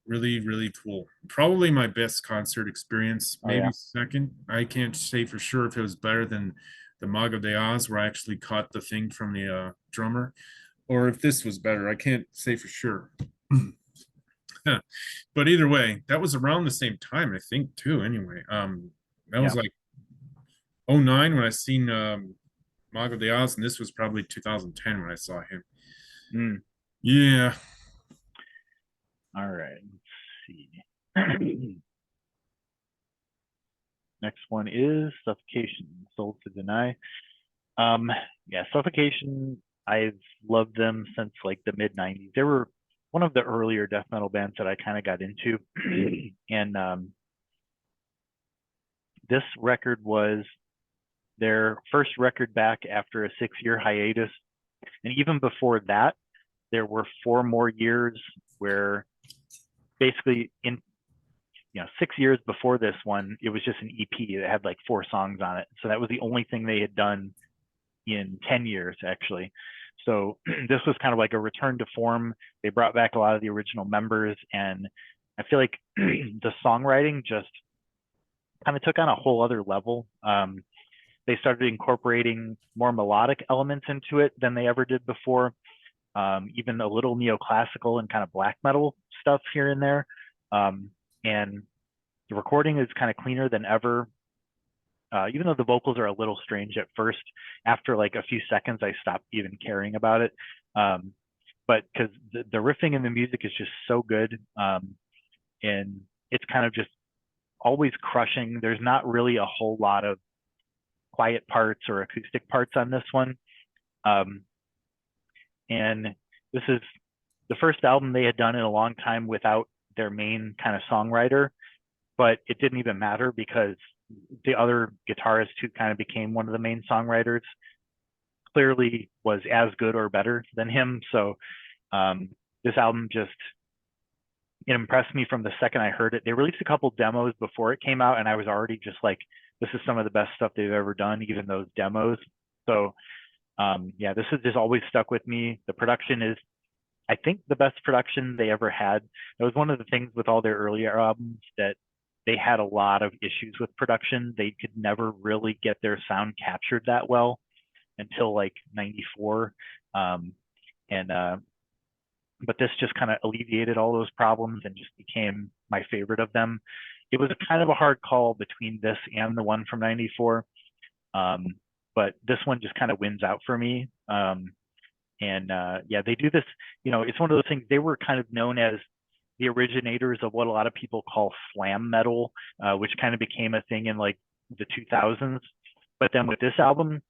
really really cool. Probably my best concert experience, Oh maybe yeah. second. I can't say for sure if it was better than the Mago de Oz, where I actually caught the thing from the drummer, or if this was better. I can't say for sure. But either way, that was around the same time, I think, too. Anyway, that was Yeah. like '09 when I seen Mago de Oz, and this was probably 2010 when I saw him. Mm. Yeah. All right. Let's see. Next one is Suffocation, Soul to Deny. Yeah, Suffocation, I've loved them since like the mid 90s. They were one of the earlier death metal bands that I kind of got into. And this record was their first record back after a 6-year hiatus. And even before that, there were 4 more years where basically in 6 years before this one, it was just an EP that had like 4 songs on it. So that was the only thing they had done in 10 years, actually. So this was kind of like a return to form. They brought back a lot of the original members, and I feel like the songwriting just kind of took on a whole other level. They started incorporating more melodic elements into it than they ever did before. Even a little neoclassical and kind of black metal stuff here and there. And the recording is kind of cleaner than ever. Even though the vocals are a little strange at first, after like a few seconds, I stopped even caring about it. But because the riffing in the music is just so good, and it's kind of just always crushing. There's not really a whole lot of quiet parts or acoustic parts on this one. Um, and this is the first album they had done in a long time without their main kind of songwriter, but it didn't even matter because the other guitarist who kind of became one of the main songwriters clearly was as good or better than him. So this album just, it impressed me from the second I heard it. They released a couple demos before it came out, and I was already just like, this is some of the best stuff they've ever done, even those demos. So yeah, this has just always stuck with me. The production is, I think, the best production they ever had. That was one of the things with all their earlier albums, that they had a lot of issues with production. They could never really get their sound captured that well until like 94. And but this just kind of alleviated all those problems and just became my favorite of them. It was kind of a hard call between this and the one from 94. But this one just kind of wins out for me. And yeah, they do this, it's one of those things. They were kind of known as the originators of what a lot of people call slam metal, which kind of became a thing in like the 2000s. But then with this album,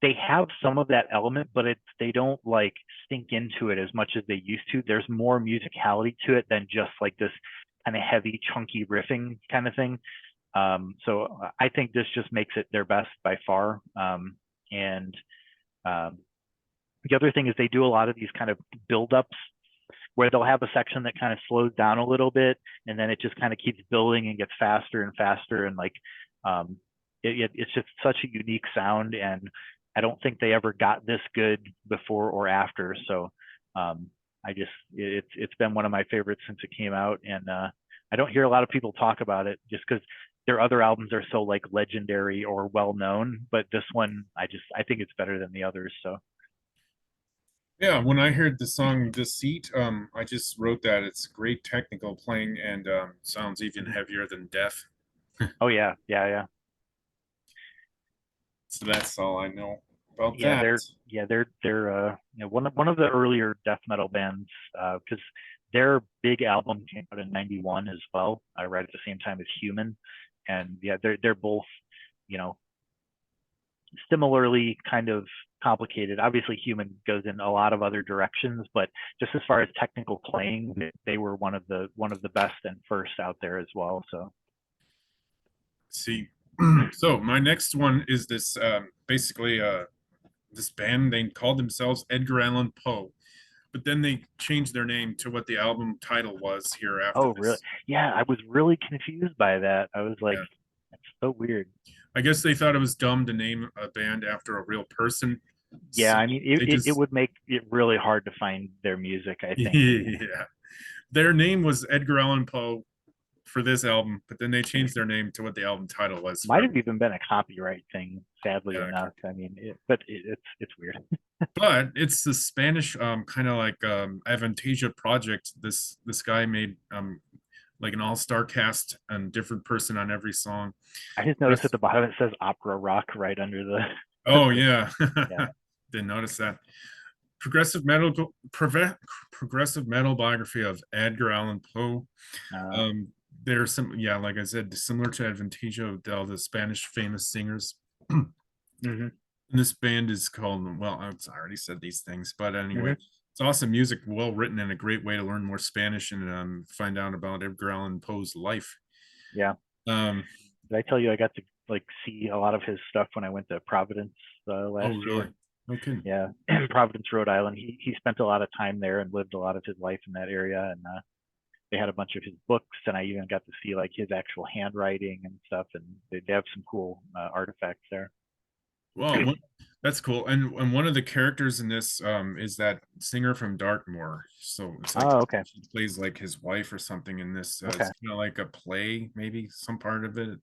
they have some of that element, but they don't like sink into it as much as they used to. There's more musicality to it than just like this kind of heavy, chunky riffing kind of thing. So I think this just makes it their best by far. And um, the other thing is they do a lot of these kind of build-ups where they'll have a section that kind of slows down a little bit, and then it just kind of keeps building and gets faster and faster. And like, it's just such a unique sound, and I don't think they ever got this good before or after. So it's been one of my favorites since it came out, and I don't hear a lot of people talk about it just because their other albums are so like legendary or well known. But this one, I think it's better than the others. So Yeah, when I heard the song Deceit, I just wrote that it's great technical playing and sounds even heavier than Death. oh yeah, yeah, yeah. So that's all I know about Yeah, that. they're one of the earlier death metal bands, because their big album came out in '91 as well, right at the same time as Human. And yeah, they're both, you know similarly kind of complicated. Obviously Human goes in a lot of other directions, but just as far as technical playing, they were one of the best and first out there as well. So See, so my next one is this basically this band, they called themselves Edgar Allan Poe, but then they changed their name to what the album title was here after oh really? this. Yeah, I was really confused by that. I was like, Yeah. that's so weird. I guess they thought it was dumb to name a band after a real person. Yeah, So I mean, they it just, would make it really hard to find their music, I think. yeah. Their name was Edgar Allan Poe for this album, but then they changed their name to what the album title was Might for. have even been a copyright thing, sadly Yeah. enough. I mean, it's weird. But it's the Spanish kind of like Avantasia project. This guy made like an all-star cast and different person on every song. I just noticed at Rest- the bottom it says opera rock right under the. oh yeah. Yeah. Didn't notice that. Progressive metal progressive metal biography of Edgar Allan Poe. Uh, Um, there's some, yeah, like I said, similar to Adventillo, the Spanish famous singers. mhm, And this band is called, well, I already said these things, but anyway, mhm. it's awesome music, well written, and a great way to learn more Spanish and find out about Edgar Allan Poe's life. Yeah. Um, Did I tell you I got to like see a lot of his stuff when I went to Providence oh, last really? year? Okay. Yeah, Providence, Rhode Island. He spent a lot of time there and lived a lot of his life in that area. And they had a bunch of his books, and I even got to see like his actual handwriting and stuff. And they have some cool artifacts there. Well, that's cool. And one of the characters in this is that singer from Dartmoor. So it's like Oh, okay, she plays like his wife or something in this. okay, It's kind of like a play, maybe some part of it.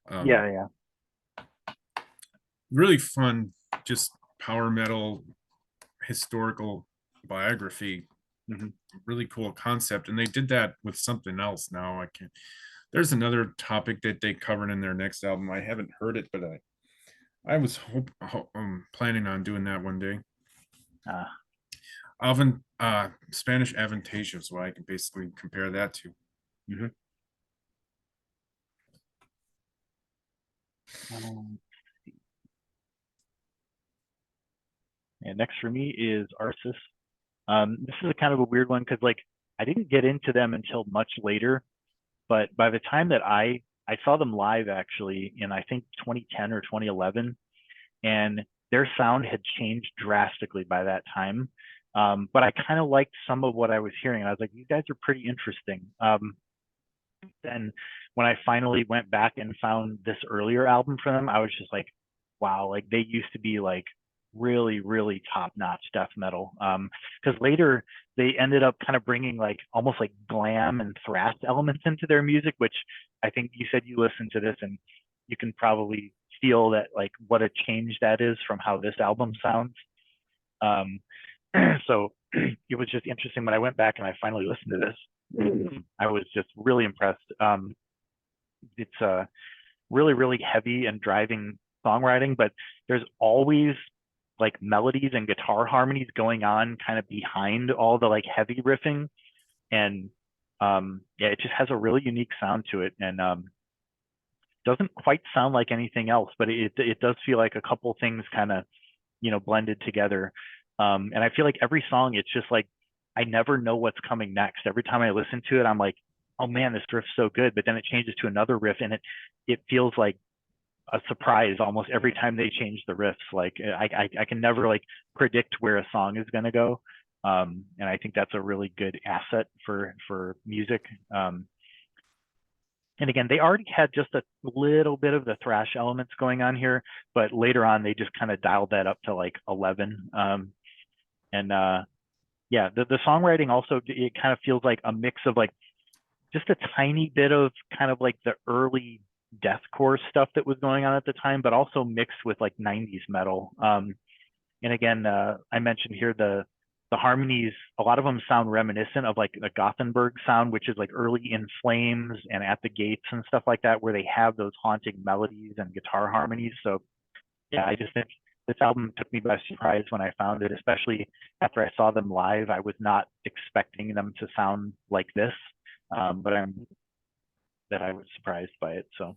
Um, yeah, yeah. really fun, just power metal historical biography. Hmm. Really cool concept, and they did that with something else. Now I can't. There's another topic that they covered in their next album. I haven't heard it, but I was planning on doing that one day. Uh, Spanish Avantasia is what I can basically compare that to. mhm. Um, and next for me is Arsis. This is a kind of a weird one because like I didn't get into them until much later, but by the time that I saw them live actually in I think 2010 or 2011, and their sound had changed drastically by that time. But I kind of liked some of what I was hearing, and I was like, "You guys are pretty interesting." And when I finally went back and found this earlier album from them, I was just like, "Wow!" Like they used to be like really, really top-notch death metal. Because later they ended up kind of bringing like almost like glam and thrash elements into their music, which I think you said you listened to this and you can probably feel that like what a change that is from how this album sounds. Um, so it was just interesting when I went back and I finally listened to this. I was just really impressed. It's really, really heavy and driving songwriting, but there's always like melodies and guitar harmonies going on kind of behind all the like heavy riffing. And yeah, it just has a really unique sound to it, and doesn't quite sound like anything else, but it does feel like a couple things kind of, you know, blended together. And I feel like every song, it's just like I never know what's coming next. Every time I listen to it, I'm like, oh man, this riff's so good. But then it changes to another riff, and it feels like a surprise almost every time they change the riffs. Like I can never like predict where a song is going to go. And I think that's a really good asset for music. And again, they already had just a little bit of the thrash elements going on here, but later on they just kind of dialed that up to like 11. And yeah, the songwriting also, it kind of feels like a mix of like just a tiny bit of kind of like the early deathcore stuff that was going on at the time, but also mixed with like 90s metal. And again, I mentioned here the harmonies, a lot of them sound reminiscent of like the Gothenburg sound, which is like early In Flames and At the Gates and stuff like that, where they have those haunting melodies and guitar harmonies. So yeah, I just think this album took me by surprise when I found it, especially after I saw them live. I was not expecting them to sound like this, but I was surprised by it. So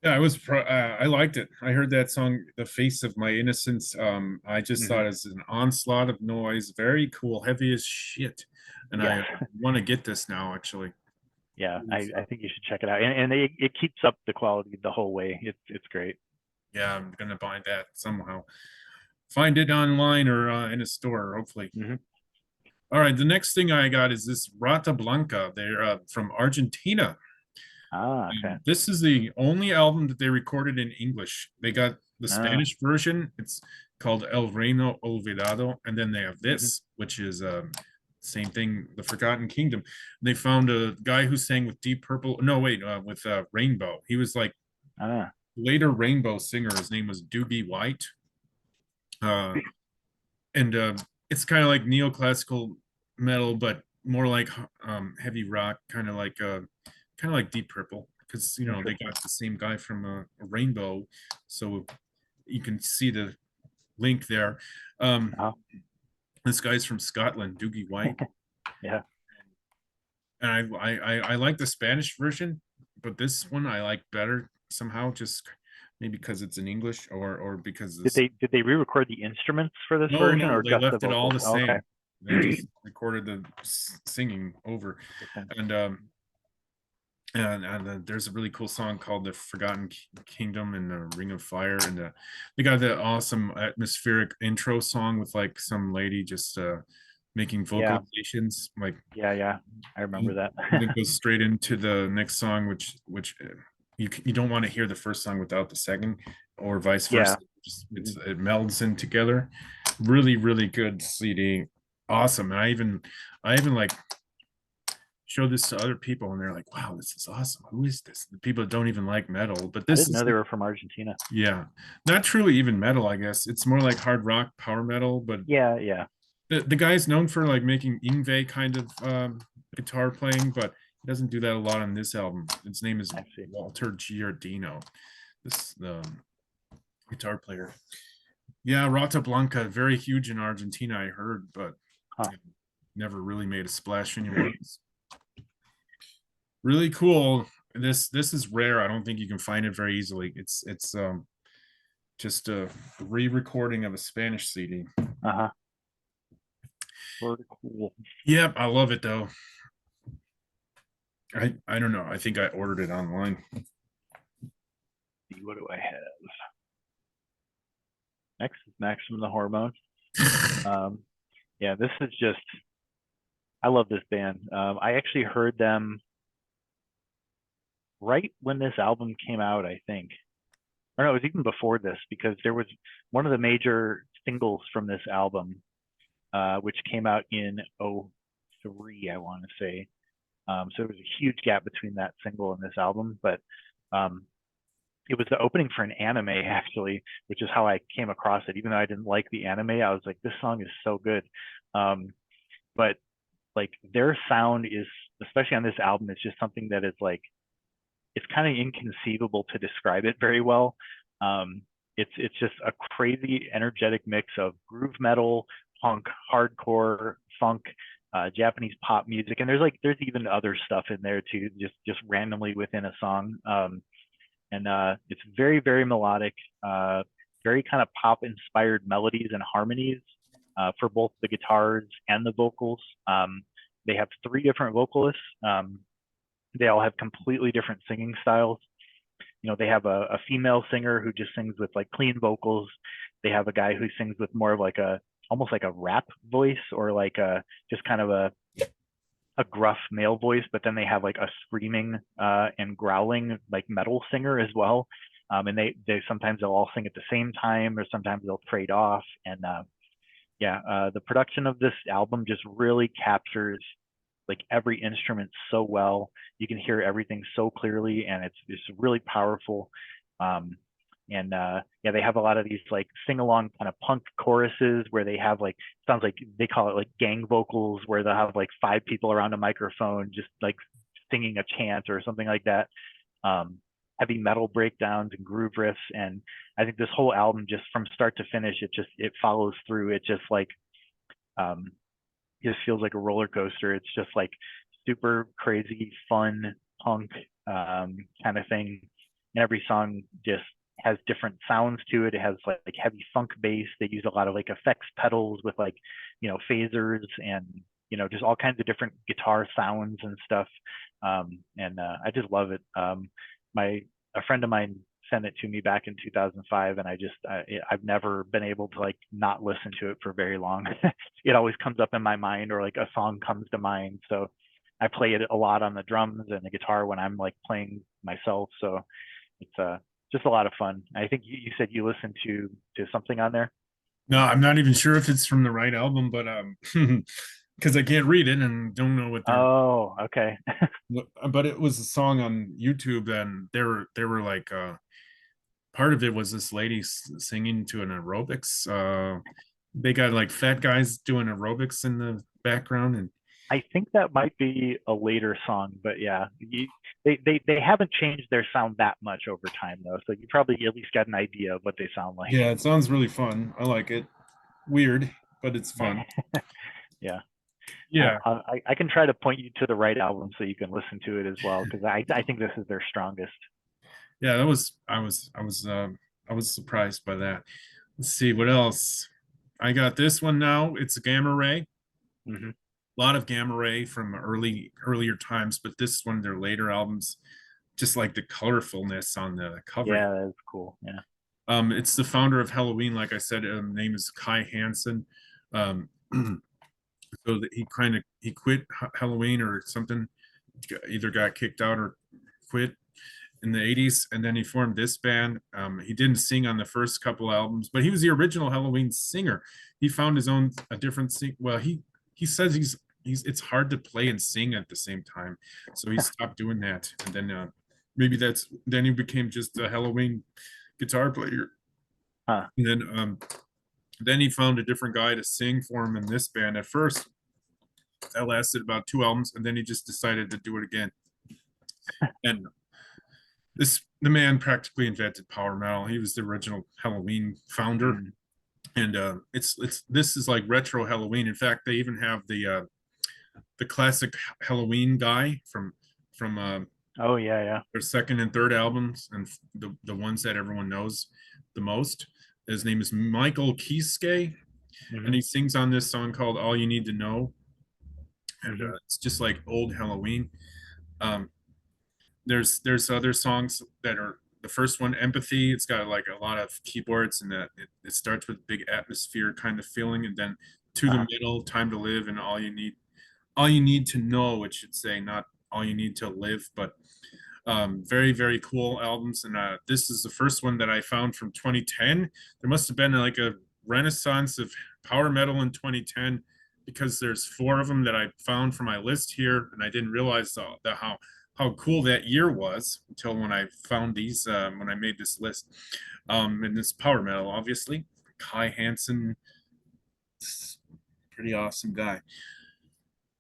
Yeah, I liked it. I heard that song, "The Face of My Innocence." I just mhm. thought it's an onslaught of noise, very cool, heavy as shit. And Yeah, I want to get this now, actually. yeah, I think you should check it out, and it keeps up the quality the whole way. It's great. Yeah, I'm gonna buy that somehow. Find it online or in a store, hopefully. Hmm. All right, the next thing I got is this Rata Blanca. They're from Argentina. Ah, okay. And this is the only album that they recorded in English. They got the Ah, Spanish version. It's called El Reino Olvidado, and then they have hmm. this, which is same thing, The Forgotten Kingdom. They found a guy who sang with Deep Purple. No, wait, with Rainbow. He was like Ah, later Rainbow singer. His name was Doogie White. Uh, and it's kind of like neoclassical metal, but more like heavy rock, kind of like Deep Purple, because they interesting. got the same guy from Rainbow, so you can see the link there. Um, Oh, this guy's from Scotland, Doogie White, yeah. and I like the Spanish version, but this one I like better somehow, just maybe because it's in English or because this. Did they re-record the instruments for this No, version no, or they just the left it all vocals? the Okay. same. They just recorded the singing over, Interesting. and there's a really cool song called "The Forgotten Kingdom" and the Ring of Fire, and they got that awesome atmospheric intro song with like some lady just making Yeah, vocalizations, like, yeah. I remember that. and it goes straight into the next song, which you don't want to hear the first song without the second, or vice versa. Yeah. It melds in together. Really, really good CD. Awesome. And I even like show this to other people, and they're like, "Wow, this is awesome. Who is this?" The people that don't even like metal, but I this didn't is, know they were from Argentina. yeah, not truly even metal. I guess it's more like hard rock, power metal, but Yeah, yeah. the guy's known for like making Ingve kind of guitar playing, but he doesn't do that a lot on this album. His name is I see. Walter Giardino, this guitar player. Yeah, Rata Blanca, very huge in Argentina, I heard, but Huh. never really made a splash anywhere. Really cool. This is rare. I don't think you can find it very easily. It's just a re-recording of a Spanish CD. Uh-huh. Very cool. Yep, I love it though. I don't know. I think I ordered it online. See, what do I have? Next is Maximum the Hormone. Yeah, this is just, I love this band. I actually heard them right when this album came out, I think. Or no, it was even before this, because there was one of the major singles from this album, which came out in '03, I want to say. So there was a huge gap between that single and this album, but um, it was the opening for an anime actually, which is how I came across it. Even though I didn't like the anime, I was like, this song is so good. Um, but like their sound is, especially on this album, it's just something that is like, it's kind of inconceivable to describe it very well. Um, It's just a crazy, energetic mix of groove metal, punk, hardcore, funk, Japanese pop music, and there's even other stuff in there too, just randomly within a song. And it's very, very melodic, very kind of pop inspired melodies and harmonies for both the guitars and the vocals. They have three different vocalists. They all have completely different singing styles. They have a female singer who just sings with like clean vocals. They have a guy who sings with more of like almost like a rap voice, or like just kind of a gruff male voice, but then they have like a screaming and growling like metal singer as well. And they sometimes they'll all sing at the same time, or sometimes they'll trade off. And the production of this album just really captures like every instrument so well. You can hear everything so clearly, and it's really powerful. And they have a lot of these like sing along kind of punk choruses where they have like, sounds like they call it like gang vocals, where they'll have like five people around a microphone just like singing a chant or something like that. Heavy metal breakdowns and groove riffs. And I think this whole album, just from start to finish, it follows through. It just like just feels like a roller coaster. It's just like super crazy fun punk kind of thing. And every song just has different sounds to it. It has like heavy funk bass. They use a lot of like effects pedals with like, phasers and, just all kinds of different guitar sounds and stuff. And I just love it. A friend of mine sent it to me back in 2005, and I've never been able to like not listen to it for very long. It always comes up in my mind, or like a song comes to mind. So I play it a lot on the drums and the guitar when I'm like playing myself. So it's just a lot of fun. I think you said you listened to something on there. No, I'm not even sure if it's from the right album, but because I can't read it and don't know what they're. Oh, okay. But it was a song on YouTube, and they were like part of it was this lady singing to an aerobics. They got like fat guys doing aerobics in the background, and I think that might be a later song, but yeah, they haven't changed their sound that much over time though, so you probably at least got an idea of what they sound like. yeah, it sounds really fun. I like it. Weird, but it's fun. Yeah. Yeah, I can try to point you to the right album so you can listen to it as well, because I think this is their strongest. yeah, that was I was surprised by that. Let's see what else. I got this one now. It's a Gamma Ray. Hmm. A lot of Gamma Ray from earlier times, but this is one of their later albums. Just like the colorfulness on the cover. Yeah, that's cool. Yeah. It's the founder of Halloween, like I said. Name is Kai Hansen. Um, so that he quit Halloween or something, either got kicked out or quit in the 80s, and then he formed this band. He didn't sing on the first couple albums, but he was the original Halloween singer. He found his own a different sing. Well, he says he's it's hard to play and sing at the same time, so he stopped doing that. And then maybe then he became just a Halloween guitar player. Huh. And then he found a different guy to sing for him in this band. At first, that lasted about 2 albums, and then he just decided to do it again. And the man practically invented power metal. He was the original Halloween founder. Mm. And it's this is like retro Halloween. In fact, they even have the classic Halloween guy from Oh yeah. their second and third albums, and the ones that everyone knows the most. His name is Michael Kiske, Hmm. and he sings on this song called "All You Need to Know," and Mhm. it's just like old Halloween. Um, there's other songs that are the first one, Empathy. It's got like a lot of keyboards, and it starts with big atmosphere kind of feeling, and then To the Uh-huh. Middle, Time to Live, and All You Need to Know, it should say, not All You Need to Live. But very, very cool albums. And this is the first one that I found from 2010. There must have been like a renaissance of power metal in 2010, because there's 4 of them that I found for my list here, and I didn't realize how cool that year was until when I found these when I made this list. And this power metal, obviously, Kai Hansen, pretty awesome guy.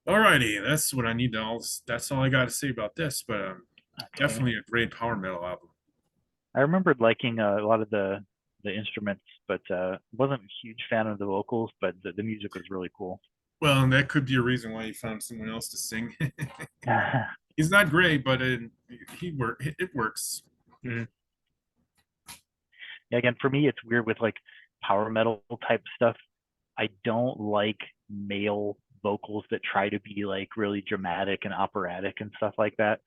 Alrighty, that's what I need to all. That's all I got to say about this. But Okay. definitely a great power metal album. I remembered liking a lot of the the instruments, but wasn't a huge fan of the vocals, but the music was really cool. Well, and that could be a reason why you found someone else to sing. He's not great, but it works. Mhm. Yeah, again, for me, it's weird with like power metal type stuff. I don't like male vocals that try to be like really dramatic and operatic and stuff like that.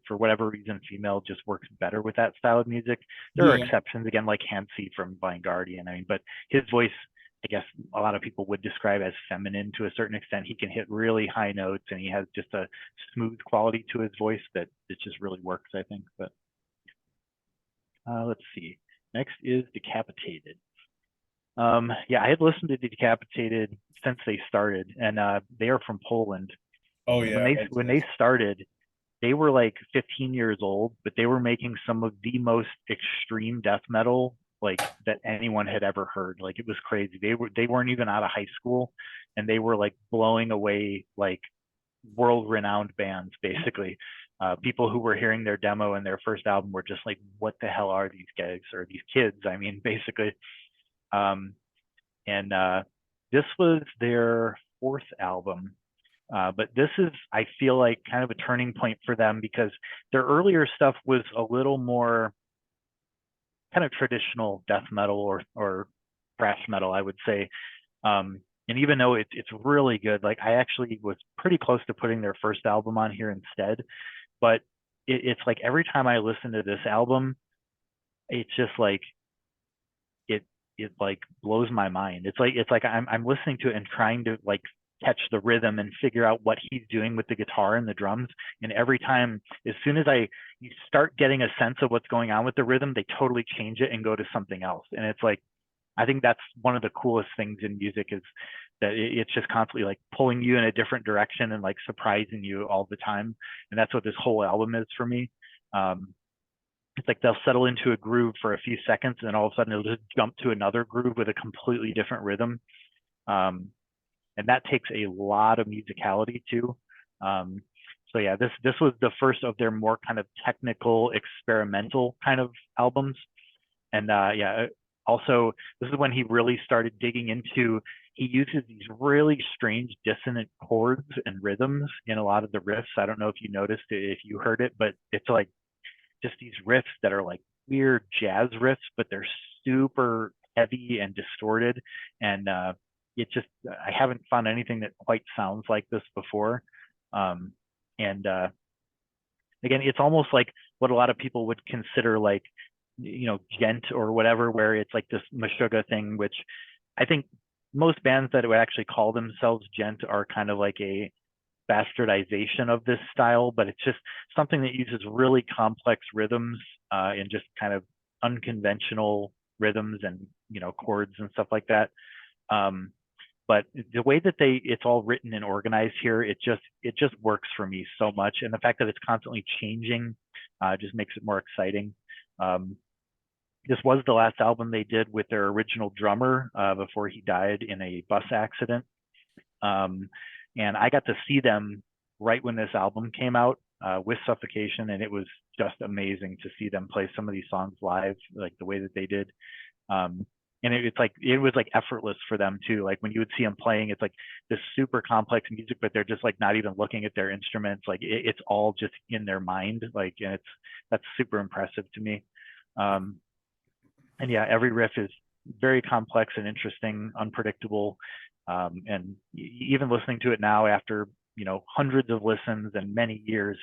For whatever reason, female just works better with that style of music. There are Yeah. exceptions, again, like Hansi from Blind Guardian. I mean, but his voice, I guess a lot of people would describe as feminine to a certain extent. He can hit really high notes and he has just a smooth quality to his voice that it just really works, I think. But let's see. Next is Decapitated. Yeah, I had listened to Decapitated since they started, and they are from Poland. Oh And when yeah. they started, they were like 15 years old, but they were making some of the most extreme death metal like that anyone had ever heard. Like it was crazy. They weren't even out of high school, and they were like blowing away like world-renowned bands basically. People who were hearing their demo and their first album were just like, "What the hell are these guys or these kids?" I mean, basically. Um, and this was their fourth album. But this is, I feel like, kind of a turning point for them because their earlier stuff was a little more kind of traditional death metal or thrash metal, I would say. And even though it's really good, like I actually was pretty close to putting their first album on here instead. But it's like every time I listen to this album, it's just like it it like blows my mind. It's like I'm listening to it and trying to like catch the rhythm and figure out what he's doing with the guitar and the drums. And every time, as soon as you start getting a sense of what's going on with the rhythm, they totally change it and go to something else. And it's like, I think that's one of the coolest things in music is that it's just constantly like pulling you in a different direction and like surprising you all the time. And that's what this whole album is for me. Um, it's like they'll settle into a groove for a few seconds and then all of a sudden they'll just jump to another groove with a completely different rhythm. Um, and that takes a lot of musicality too. Um, so yeah, this was the first of their more kind of technical, experimental kind of albums. And yeah, also this is when he really started digging into. He uses these really strange dissonant chords and rhythms in a lot of the riffs. I don't know if you noticed it, if you heard it, but it's like just these riffs that are like weird jazz riffs, but they're super heavy and distorted. And it just, I haven't found anything that quite sounds like this before. Um, and again, it's almost like what a lot of people would consider like, gent or whatever, where it's like this Meshuggah thing, which I think most bands that would actually call themselves gent are kind of like a bastardization of this style, but it's just something that uses really complex rhythms and just kind of unconventional rhythms and chords and stuff like that. Um, but the way that it's all written and organized here, it just works for me so much, and the fact that it's constantly changing just makes it more exciting. Um, this was the last album they did with their original drummer before he died in a bus accident. Um, and I got to see them right when this album came out with Suffocation, and it was just amazing to see them play some of these songs live, like the way that they did. And it was like effortless for them too. Like when you would see them playing, it's like this super complex music, but they're just like not even looking at their instruments. Like it's all just in their mind. Like, and that's super impressive to me. And yeah, every riff is very complex and interesting, unpredictable. And even listening to it now after hundreds of listens and many years,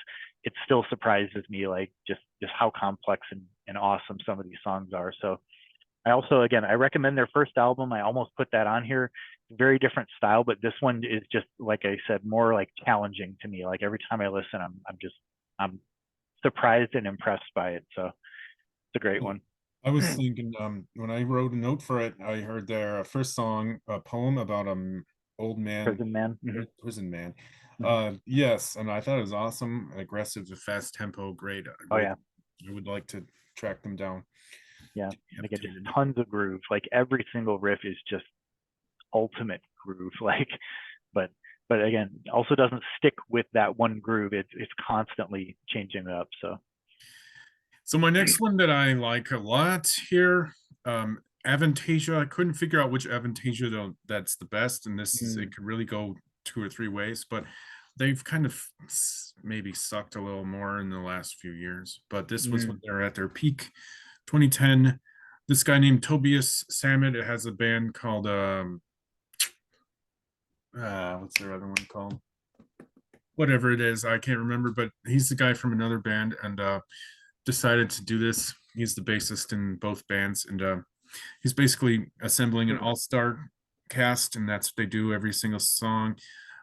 it still surprises me like just how complex and awesome some of these songs are. So I also, again, I recommend their first album. I almost put that on here. Very different style, but this one is just, like I said, more like challenging to me. Like every time I listen, I'm surprised and impressed by it. So it's a great one. I was thinking, when I wrote a note for it, I heard their first song, a poem about old man, Prison Man. Mhm. prison man. Mhm. Yes, and I thought it was awesome, aggressive, fast tempo, great, Oh great. yeah, I would like to track them down. yeah. And again, just Decapitated. tons of groove. Like every single riff is just ultimate groove. Like, but again, also doesn't stick with that one groove. It's constantly changing it up. So So my next one that I like a lot here, Avantasia. I couldn't figure out which Avantasia that's the best, and this is, Mm, it could really go two or three ways, but they've kind of maybe sucked a little more in the last few years. But this was when mm. they're at their peak, 2010. This guy named Tobias Sammet has a band called what's their other one called? Whatever it is, I can't remember, but he's the guy from another band, and decided to do this. He's the bassist in both bands, and he's basically assembling an all-star cast, and that's what they do every single song.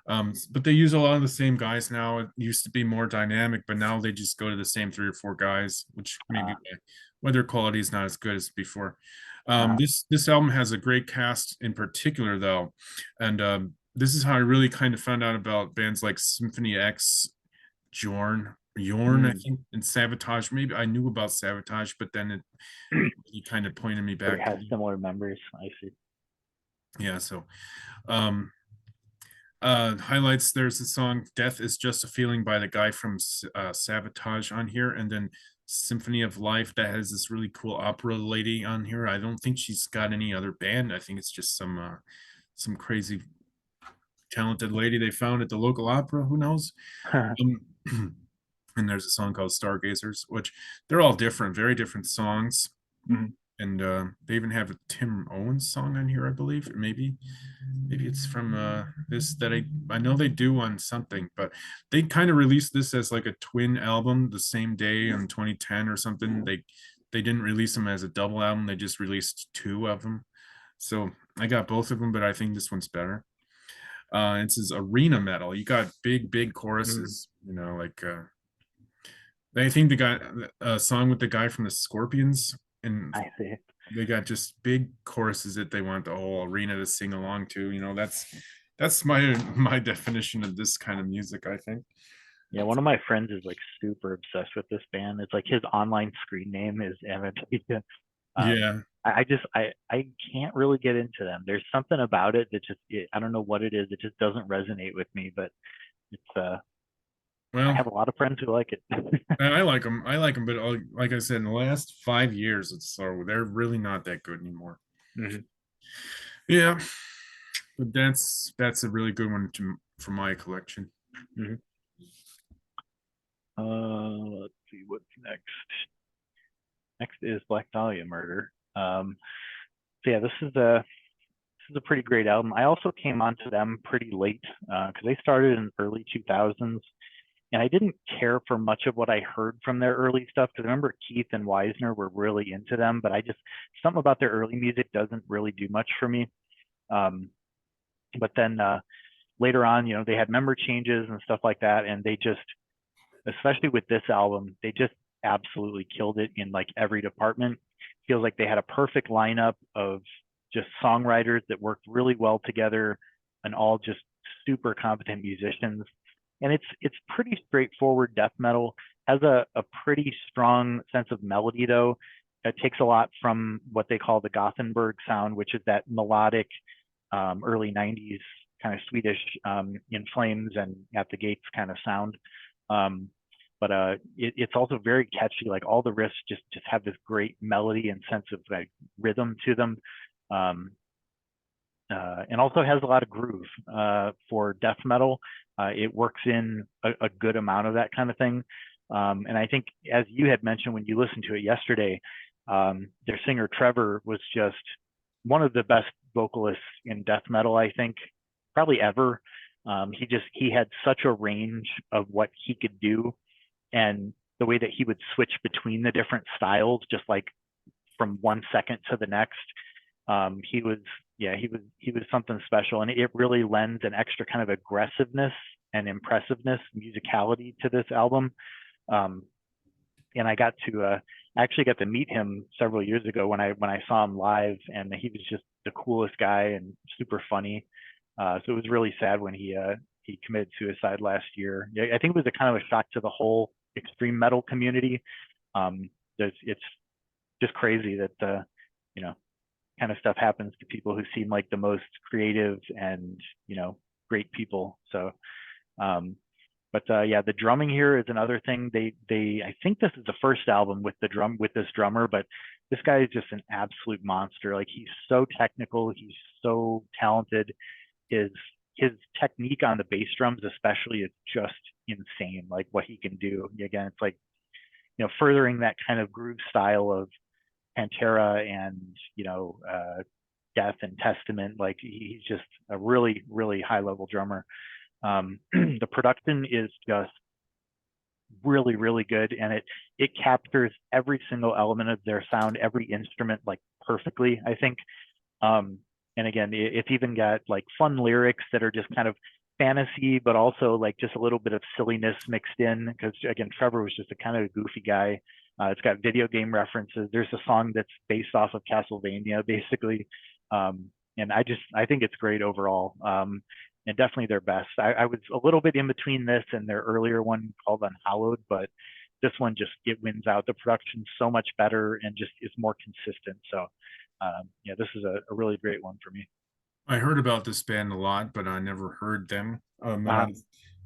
But they use a lot of the same guys now. It used to be more dynamic, but now they just go to the same three or four guys, which maybe Uh, why their quality is not as good as before. uh, This album has a great cast in particular, though, and this is how I really kind of found out about bands like Symphony X, Yorn, I mm. think, and Sabotage. Maybe I knew about Sabotage, but then he kind of pointed me They back to have similar members. I see. yeah. So um highlights, there's the song Death is Just a Feeling by the guy from Sabotage on here, and then Symphony of Life that has this really cool opera lady on here. I don't think she's got any other band. I think it's just some crazy talented lady they found at the local opera. Who knows? Um, and there's a song called Stargazers, which they're all different, very different songs. Mhm. And they even have a Tim Owens song on here, I believe. Maybe it's from this that I know they do on something, but they kind of released this as like a twin album the same day in 2010 or something. They didn't release them as a double album. They just released two of them. So I got both of them, but I think this one's better. It says arena metal. You got big Mm, choruses, like I think they got a song with the guy from the Scorpions, and I see. they got just big choruses that they want the whole arena to sing along to. That's my definition of this kind of music, I think. Yeah, one of my friends is like super obsessed with this band. It's like his online screen name is Avantasia. Um, Yeah. I can't really get into them. There's something about it that I don't know what it is. It just doesn't resonate with me. But it's I Well, have a lot of friends who like it. I like them. I like them, but like I said, in the last 5 years, they're really not that good anymore. Mhm. Yeah, but that's a really good one for my collection. Mhm. Let's see what's next. Next is Black Dahlia Murder. So yeah, this is a pretty great album. I also came onto them pretty late because they started in early 2000s, and I didn't care for much of what I heard from their early stuff because I remember Keith and Weisner were really into them, but I just something about their early music doesn't really do much for me. Um, but then later on, they had member changes and stuff like that, and they just, especially with this album, they just absolutely killed it in like every department. Feels like they had a perfect lineup of just songwriters that worked really well together and all just super competent musicians. And it's pretty straightforward death metal. Has a pretty strong sense of melody though. It takes a lot from what they call the Gothenburg sound, which is that melodic early 90s kind of Swedish In Flames and At the Gates kind of sound. Um, but it's also very catchy. Like all the riffs just have this great melody and sense of like rhythm to them, um, and also has a lot of groove for death metal. It works in a good amount of that kind of thing. And I think, as you had mentioned when you listened to it yesterday, their singer Trevor was just one of the best vocalists in death metal, I think, probably ever. He had such a range of what he could do, and the way that he would switch between the different styles, just like from 1 second to the next. He was, yeah, he was something special, and it really lends an extra kind of aggressiveness and impressiveness, musicality to this album. Um, and I actually got to meet him several years ago when I saw him live, and he was just the coolest guy and super funny. So it was really sad when he committed suicide last year. Yeah, I think it was a kind of a shock to the whole extreme metal community. It's just crazy that the you know kind of stuff happens to people who seem like the most creative and great people. So um, but yeah, the drumming here is another thing. I think this is the first album with this drummer, but this guy is just an absolute monster. Like he's so technical, he's so talented. His his technique on the bass drums, especially, is just insane. Like what he can do. Again, it's like furthering that kind of groove style of Pantera and Death and Testament. Like he's just a really really high level drummer. The production is just really really good, and it captures every single element of their sound, every instrument, like perfectly, I think. And again, it's even got like fun lyrics that are just kind of fantasy, but also like just a little bit of silliness mixed in, because again, Trevor was just a kind of a goofy guy. It's got video game references. There's a song that's based off of Castlevania, basically. And I think it's great overall. And definitely their best. I was a little bit in between this and their earlier one called Unhallowed, but this one just, it wins out. The production's so much better and just is more consistent. So yeah, this is a really great one for me. I heard about this band a lot, but I never heard them. Uh,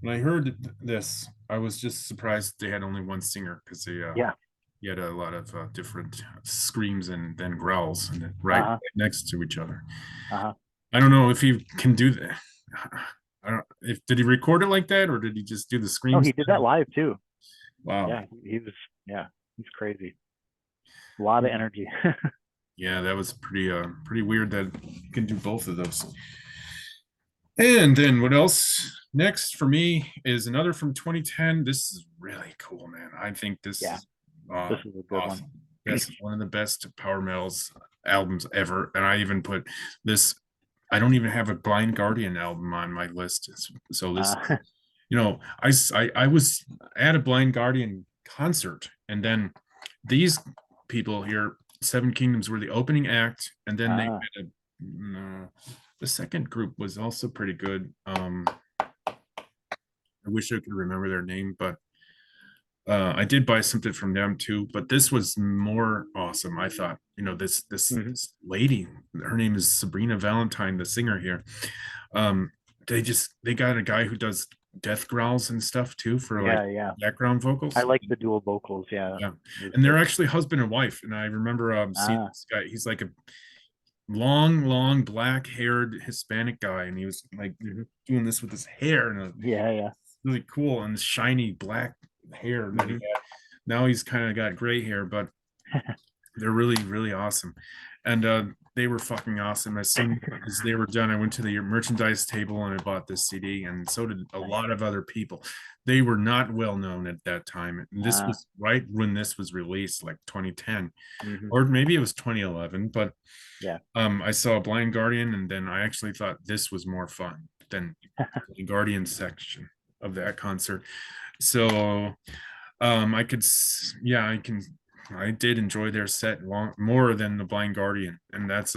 When I heard this, I was just surprised they had only one singer, because yeah. he had a lot of different screams and then growls, and then right Uh-huh. next to each other. Uh-huh. I don't know if he can do that. I don't. If did he record it like that, or did he just do the No, screams? he did that live too. Wow. Yeah, he was, yeah, he's crazy. A lot of energy. Yeah, that was pretty weird that you can do both of those. And then what else? Next for me is another from 2010. This is really cool, man. I think this Yeah, is this is a good one. awesome. This is one of the best power metals albums ever. And I even put this, I don't even have a Blind Guardian album on my list. So this, Uh, I was at a Blind Guardian concert, and then these people here, Seven Kingdoms, were the opening act, and then they uh, had a, the second group was also pretty good. I wish I could remember their name, but I did buy something from them too. But this was more awesome. I thought, mhm. this lady, her name is Sabrina Valentine, the singer here. Um, they got a guy who does death growls and stuff too for like Yeah, yeah. background I vocals. like the dual vocals. Yeah, Yeah, it was and they're good. actually husband and wife. And I remember seeing Ah, this guy. He's like a long black-haired Hispanic guy, and he was like mhm. doing this with his hair, and Yeah, yeah. really cool, and shiny black hair that he Mhm. had. Now he's kind of got gray hair, but they're really really awesome. And they were fucking awesome. As soon as they were done, I went to the merchandise table and I bought this CD, and so did a Nice. lot of other people. They were not well known at that time, and this Ah, was right when this was released, like 2010, mhm. or maybe it was 2011. But Yeah. I saw Blind Guardian, and then I actually thought this was more fun than the Guardian section of that concert. So yeah, I did enjoy their set more than the Blind Guardian, and that's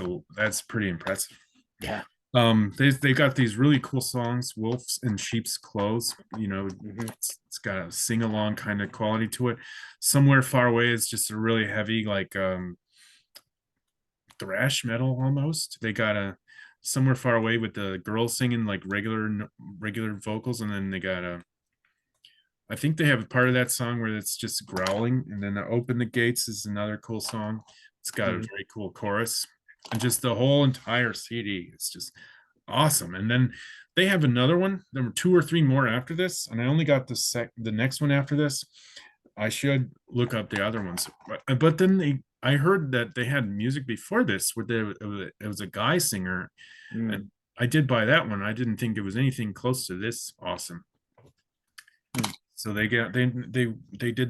pretty impressive. Yeah. They got these really cool songs, Wolves in Sheep's Clothes. Mhm. It's got a sing along kind of quality to it. Somewhere Far Away is just a really heavy, like thrash metal almost. They got a Somewhere Far Away with the girls singing like regular vocals, and then they got a I think they have a part of that song where it's just growling, and then Open the Gates is another cool song. It's got a Mhm. very cool chorus, and just the whole entire CD is just awesome. And then they have another one. There were two or three more after this, and I only got the next one after this. I should look up the other ones, but then I heard that they had music before this where it was a guy singer, Mm. and I did buy that one. I didn't think it was anything close to this awesome. Mm. So they did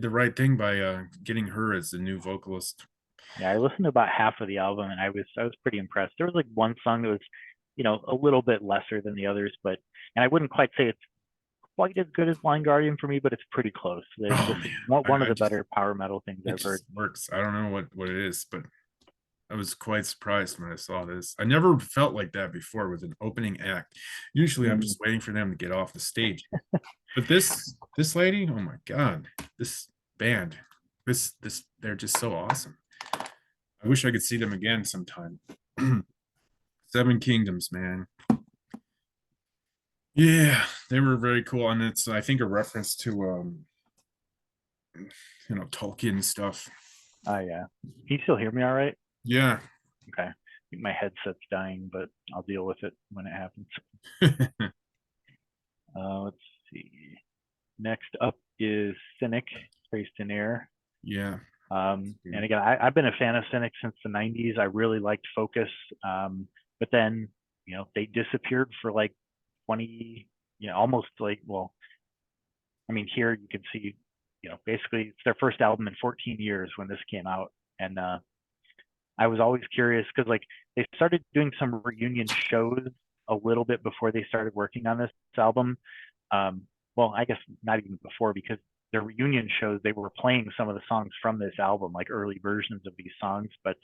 the right thing by getting her as the new vocalist. Yeah, I listened to about half of the album and I was pretty impressed. There was like one song that was, a little bit lesser than the others, but and I wouldn't quite say it's quite as good as Blind Guardian for me, but it's pretty close. Oh This is man, one of I the just better power metal things it I've heard. just works. I don't know what it is, but I was quite surprised when I saw this. I never felt like that before with an opening act. Usually I'm Mm. just waiting for them to get off the stage. But this lady, oh my God, this band, this they're just so awesome. I wish I could see them again sometime. Seven Kingdoms, man. Yeah, they were very cool, and it's I think a reference to Tolkien stuff. Yeah. Can you still hear me all right? Yeah. Okay. I think my headset's dying, but I'll deal with it when it happens. Let's see. Next up is Cynic, Traced in Air. Yeah. And again, I've been a fan of Cynic since the 90s. I really liked Focus. But then, they disappeared for like 20, almost like, well, I mean, here you can see, basically it's their first album in 14 years when this came out. And I was always curious because like they started doing some reunion shows a little bit before they started working on this album. Well, I guess not even before because their reunion shows they were playing some of the songs from this album, like early versions of these songs. But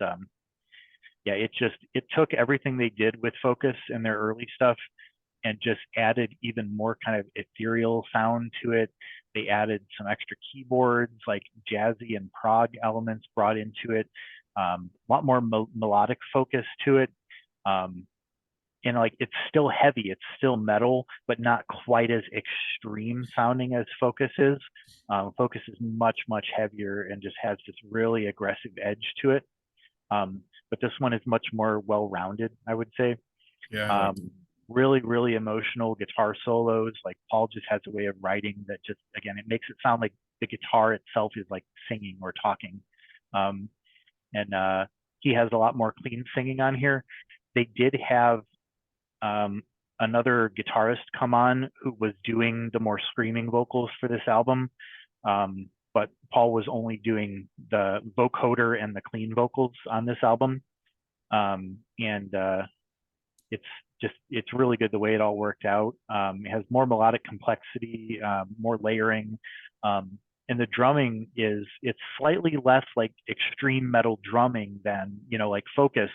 yeah, it took everything they did with Focus and their early stuff and just added even more kind of ethereal sound to it. They added some extra keyboards, like jazzy and prog elements brought into it. A lot more melodic focus to it. And like it's still heavy, it's still metal, but not quite as extreme sounding as Focus is. Focus is much heavier and just has this really aggressive edge to it. But this one is much more well-rounded, I would say. Yeah. Really emotional guitar solos. Like Paul just has a way of writing that just, again, it makes it sound like the guitar itself is like singing or talking. And he has a lot more clean singing on here. They did have another guitarist come on who was doing the more screaming vocals for this album. But Paul was only doing the vocoder and the clean vocals on this album. And it's really good the way it all worked out. It has more melodic complexity, more layering. And the drumming it's slightly less like extreme metal drumming than, like Focus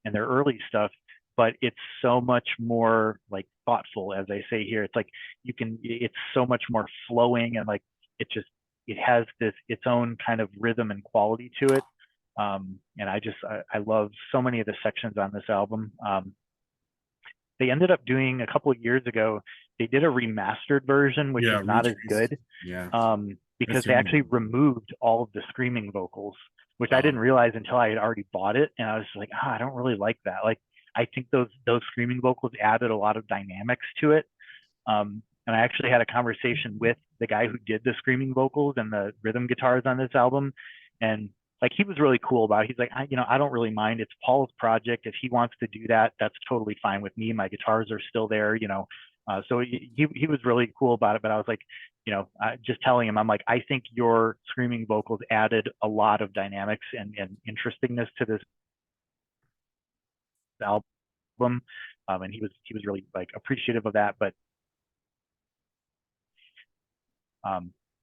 and their early stuff, but it's so much more like thoughtful, as I say here. It's like it's so much more flowing and like it has its own kind of rhythm and quality to it. And I love so many of the sections on this album. They ended up doing a couple of years ago, they did a remastered version, which Yeah. is not as good. Yeah. Because they actually removed all of the screaming vocals, which I didn't realize until I had already bought it. And I was like, I don't really like that. Like, I think those screaming vocals added a lot of dynamics to it. And I actually had a conversation with the guy who did the screaming vocals and the rhythm guitars on this album. And like, he was really cool about it. He's like, I don't really mind. It's Paul's project. If he wants to do that, that's totally fine with me. My guitars are still there, so he was really cool about it. But I was like, just telling him, I'm like, I think your screaming vocals added a lot of dynamics and interestingness to this album. And he was really like appreciative of that. But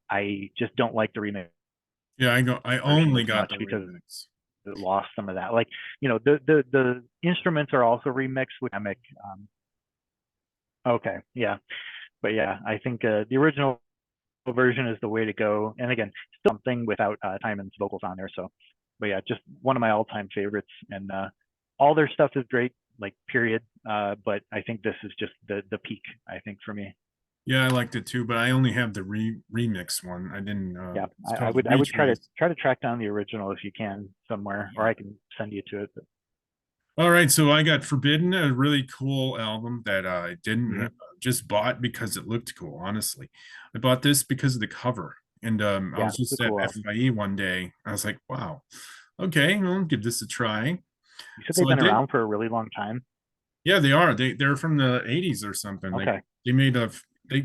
I just don't like the remix. Yeah, I only got the because remix. it lost some of that. Like, the instruments are also remixed with dynamic. Okay, yeah, but yeah, I think the original version is the way to go. And again, something without Timon's vocals on there. So, but yeah, just one of my all-time favorites. And all their stuff is great, like period. But I think this is just the peak, I think, for me. Yeah, I liked it too, but I only have the remix one. I didn't. Yeah, I would try to track down the original if you can somewhere, or I can send you to it. But. All right, so I got Forbidden, a really cool album that I didn't just bought because it looked cool. Honestly, I bought this because of the cover, and I was just at FIE one day. I was like, "Wow, okay, I'll give this a try." You said they've been around for a really long time. Yeah, they are. They're from the 80s or something. Okay. They made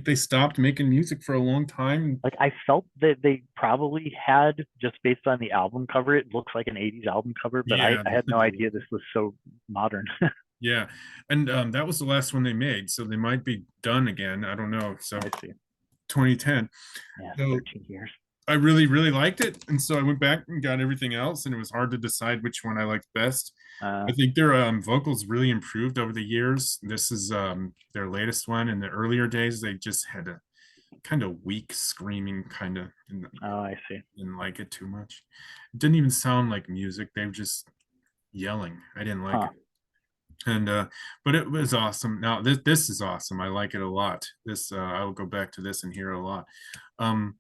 they stopped making music for a long time. Like, I felt that they probably had, just based on the album cover, it looks like an 80s album cover, but I had no idea this was so modern. Yeah, and that was the last one they made, so they might be done again. I don't know. So I see. 2010. Yeah, so 13 years. I really liked it, and so I went back and got everything else, and it was hard to decide which one I liked best. I think their vocals really improved over the years. This is their latest one. In the earlier days, they just had a kind of weak screaming kind of. I see. Didn't like it too much. It didn't even sound like music. They were just yelling. I didn't like it. And but it was awesome. Now this is awesome. I like it a lot. This I will go back to this and hear a lot. And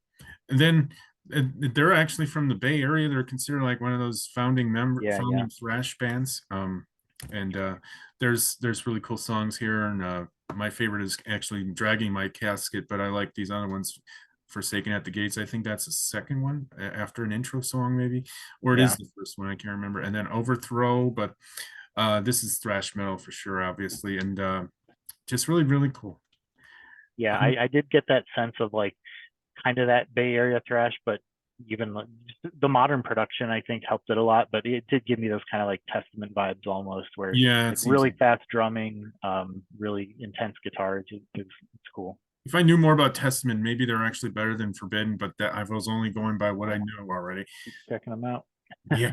then And they're actually from the Bay Area. They're considered like one of those Yeah, yeah, founding thrash bands. And there's really cool songs here. And my favorite is actually Dragging My Casket, but I like these other ones, Forsaken at the Gates. I think that's the second one after an intro song, maybe, or it yeah. is the first one. I can't remember. And then Overthrow, but this is thrash metal for sure, obviously, and just really, really cool. Yeah, Um, I did get that sense of like kind of that Bay Area thrash, but even the modern production I think helped it a lot. But it did give me those kind of like Testament vibes almost, where yeah, it like seems really like fast drumming, really intense guitars. It's cool. if I knew more about Testament, maybe they're actually better than Forbidden, but that I was only going by what I Well, know already. keep checking them out. Yeah.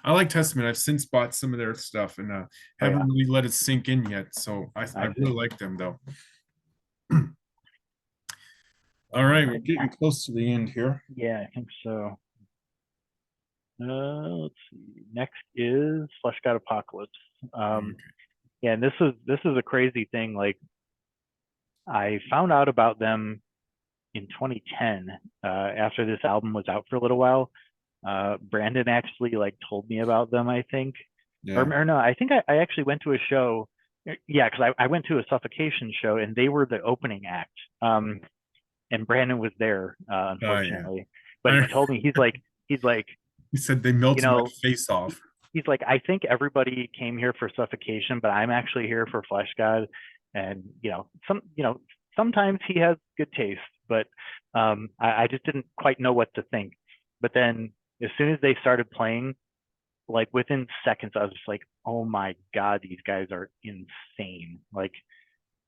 I like Testament. I've since bought some of their stuff and Oh haven't yeah, really let it sink in yet. So I I really see. like them though. All right, we're getting close to the end here. Yeah, I think so. Let's see. Next is Flesh God Apocalypse. Um, Okay. yeah, and this is a crazy thing. Like I found out about them in 2010 after this album was out for a little while. Brandon actually like told me about them, I think, Yeah. or no, I think I actually went to a show. Yeah, because I went to a Suffocation show and they were the opening act. And Brandon was there, Yeah. unfortunately. But he I, told me he's like, he said they you melted my know, face off. he's like, I think everybody came here for Suffocation, but I'm actually here for Flesh God. And sometimes he has good taste, but I just didn't quite know what to think. But then as soon as they started playing, like within seconds, I was just like, oh my God, these guys are insane. Like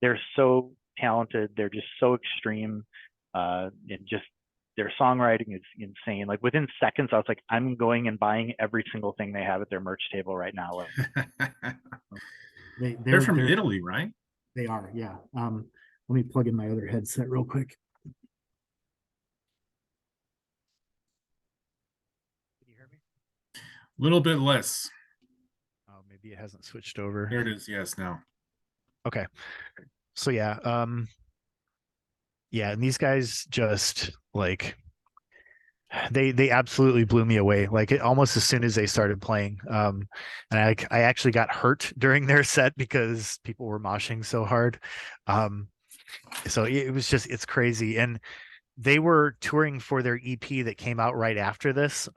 they're so talented, they're just so extreme, and just their songwriting is insane. Like within seconds, I was like, I'm going and buying every single thing they have at their merch table right now. Like, They They're they're from they're Italy, right? they are, yeah. Let me plug in my other headset real quick. Can you hear me? A little bit less. Oh, maybe it hasn't switched over. There it is. Yes, now. Okay. So yeah, yeah, and these guys just like they absolutely blew me away. Like it almost as soon as they started playing. And I actually got hurt during their set because people were moshing so hard. Um, so it was just it's crazy. And they were touring for their EP that came out right after this.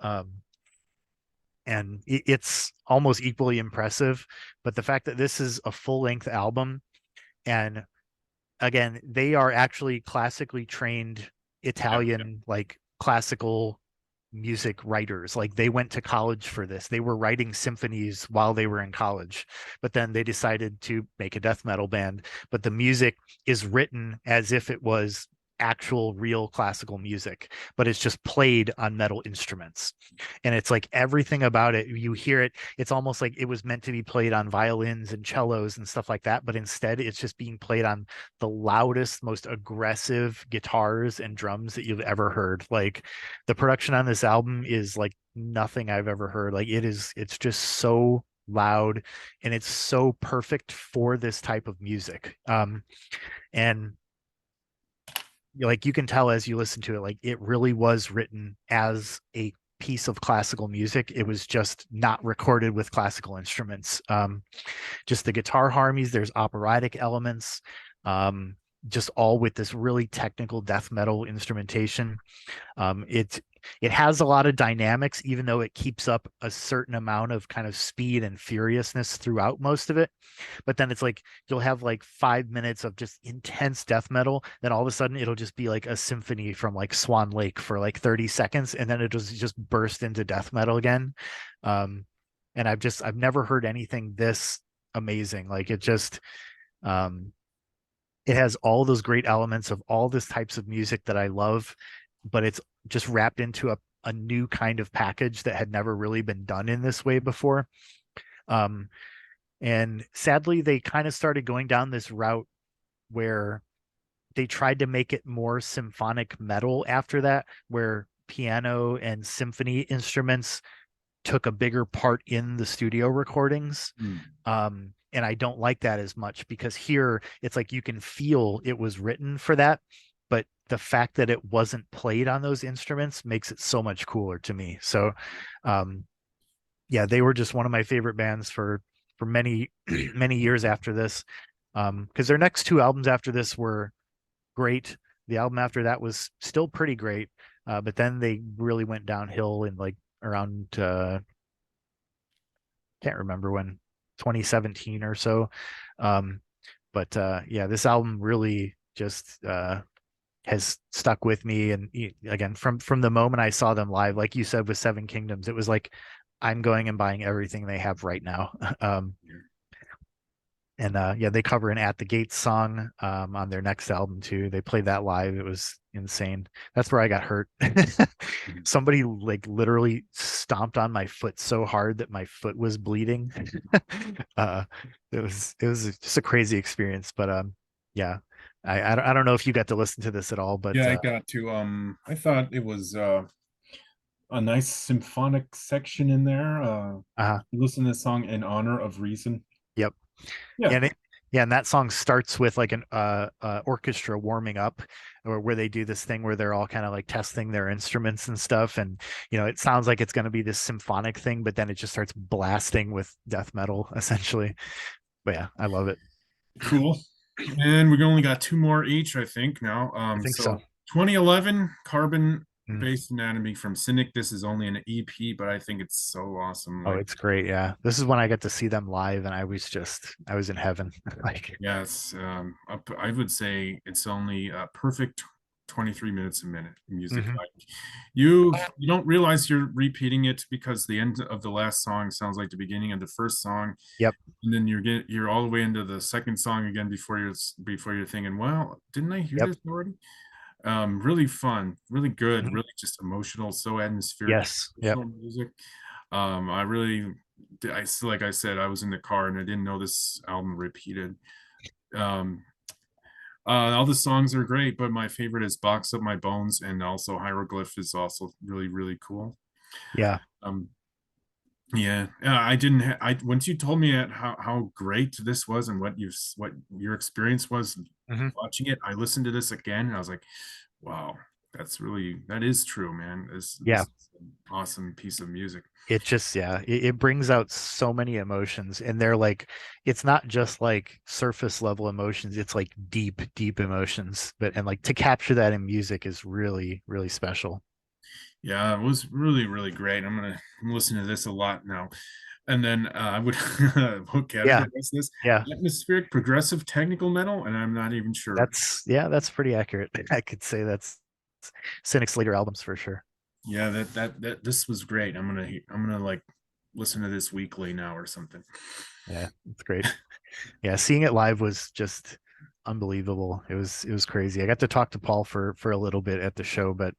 And it's almost equally impressive. But the fact that this is a full length album, and again, they are actually classically trained Yeah. Italian, like classical music writers. Like they went to college for this. They were writing symphonies while they were in college, but then they decided to make a death metal band. But the music is written as if it was actual real classical music, but it's just played on metal instruments. And it's like everything about it, you hear it, it's almost like it was meant to be played on violins and cellos and stuff like that, but instead it's just being played on the loudest, most aggressive guitars and drums that you've ever heard. Like the production on this album is like nothing I've ever heard. Like it's just so loud and it's so perfect for this type of music. And like you can tell as you listen to it, like it really was written as a piece of classical music. It was just not recorded with classical instruments. Just the guitar harmonies, there's operatic elements, just all with this really technical death metal instrumentation. It has a lot of dynamics, even though it keeps up a certain amount of kind of speed and furiousness throughout most of it. But then it's like you'll have like 5 minutes of just intense death metal, then all of a sudden it'll just be like a symphony from like Swan Lake for like 30 seconds, and then it'll just burst into death metal again. And I've never heard anything this amazing. Like it just it has all those great elements of all this types of music that I love, but it's just wrapped into a new kind of package that had never really been done in this way before. And sadly, they kind of started going down this route where they tried to make it more symphonic metal after that, where piano and symphony instruments took a bigger part in the studio recordings. And I don't like that as much because here it's like you can feel it was written for that. but the fact that it wasn't played on those instruments makes it so much cooler to me. So yeah, they were just one of my favorite bands for many many years after this. Because their next two albums after this were great. The album after that was still pretty great, but then they really went downhill in like around can't remember when, 2017 or so. Um, but yeah, this album really just has stuck with me. And again, from the moment I saw them live, like you said with Seven Kingdoms, it was like I'm going and buying everything they have right now. And yeah, they cover an At the Gates song on their next album too. They played that live. It was insane. That's where I got hurt. Somebody like literally stomped on my foot so hard that my foot was bleeding. uh it was just a crazy experience. But yeah. I don't know if you got to listen to this at all, but Yeah, I got to. I thought it was a nice symphonic section in there. Listen to the song "In Honor of Reason." yep. Yeah, And yeah, and that song starts with like an orchestra warming up, or where they do this thing where they're all kind of like testing their instruments and stuff. And it sounds like it's going to be this symphonic thing, but then it just starts blasting with death metal essentially. But yeah, I love it. cool. And we only got two more each, I think now. I think So so. 2011 Carbon Mm. Based Anatomy from Cynic. This is only an EP, but I think it's so awesome. Oh, Like, it's great. Yeah. This is when I got to see them live and I was in heaven. Like, yes, I would say it's only a perfect 23 minutes a minute music. mhm. Like, you don't realize you're repeating it because the end of the last song sounds like the beginning of the first song, Yep. and then you're all the way into the second song again before you're thinking, well, didn't I hear Yep. this already? Really fun, really good, Mhm. really just emotional, so atmospheric, Yes. Yep. emotional music. I really, like I said, I was in the car and I didn't know this album repeated. Um, all the songs are great, but my favorite is Box Up My Bones, and also Hieroglyph is also really, really cool. Yeah. Um, yeah, I didn't. I once you told me how great this was and what your experience was Mhm. watching it, I listened to this again and I was like, wow, that is true, man. This Yeah. is an awesome piece of music. It just, yeah, it brings out so many emotions, and they're like, it's not just like surface level emotions, it's like deep deep emotions. And like to capture that in music is really really special. Yeah, it was really, really great. I'm listening to this a lot now. And then I would what Yeah. categorize this? Yeah. Atmospheric progressive technical metal, and I'm not even sure. That's pretty accurate. I could say that's Cynic's later albums for sure. Yeah, that this was great. I'm gonna like listen to this weekly now or something. Yeah, it's great. Yeah, seeing it live was just unbelievable. It was crazy. I got to talk to Paul for a little bit at the show, but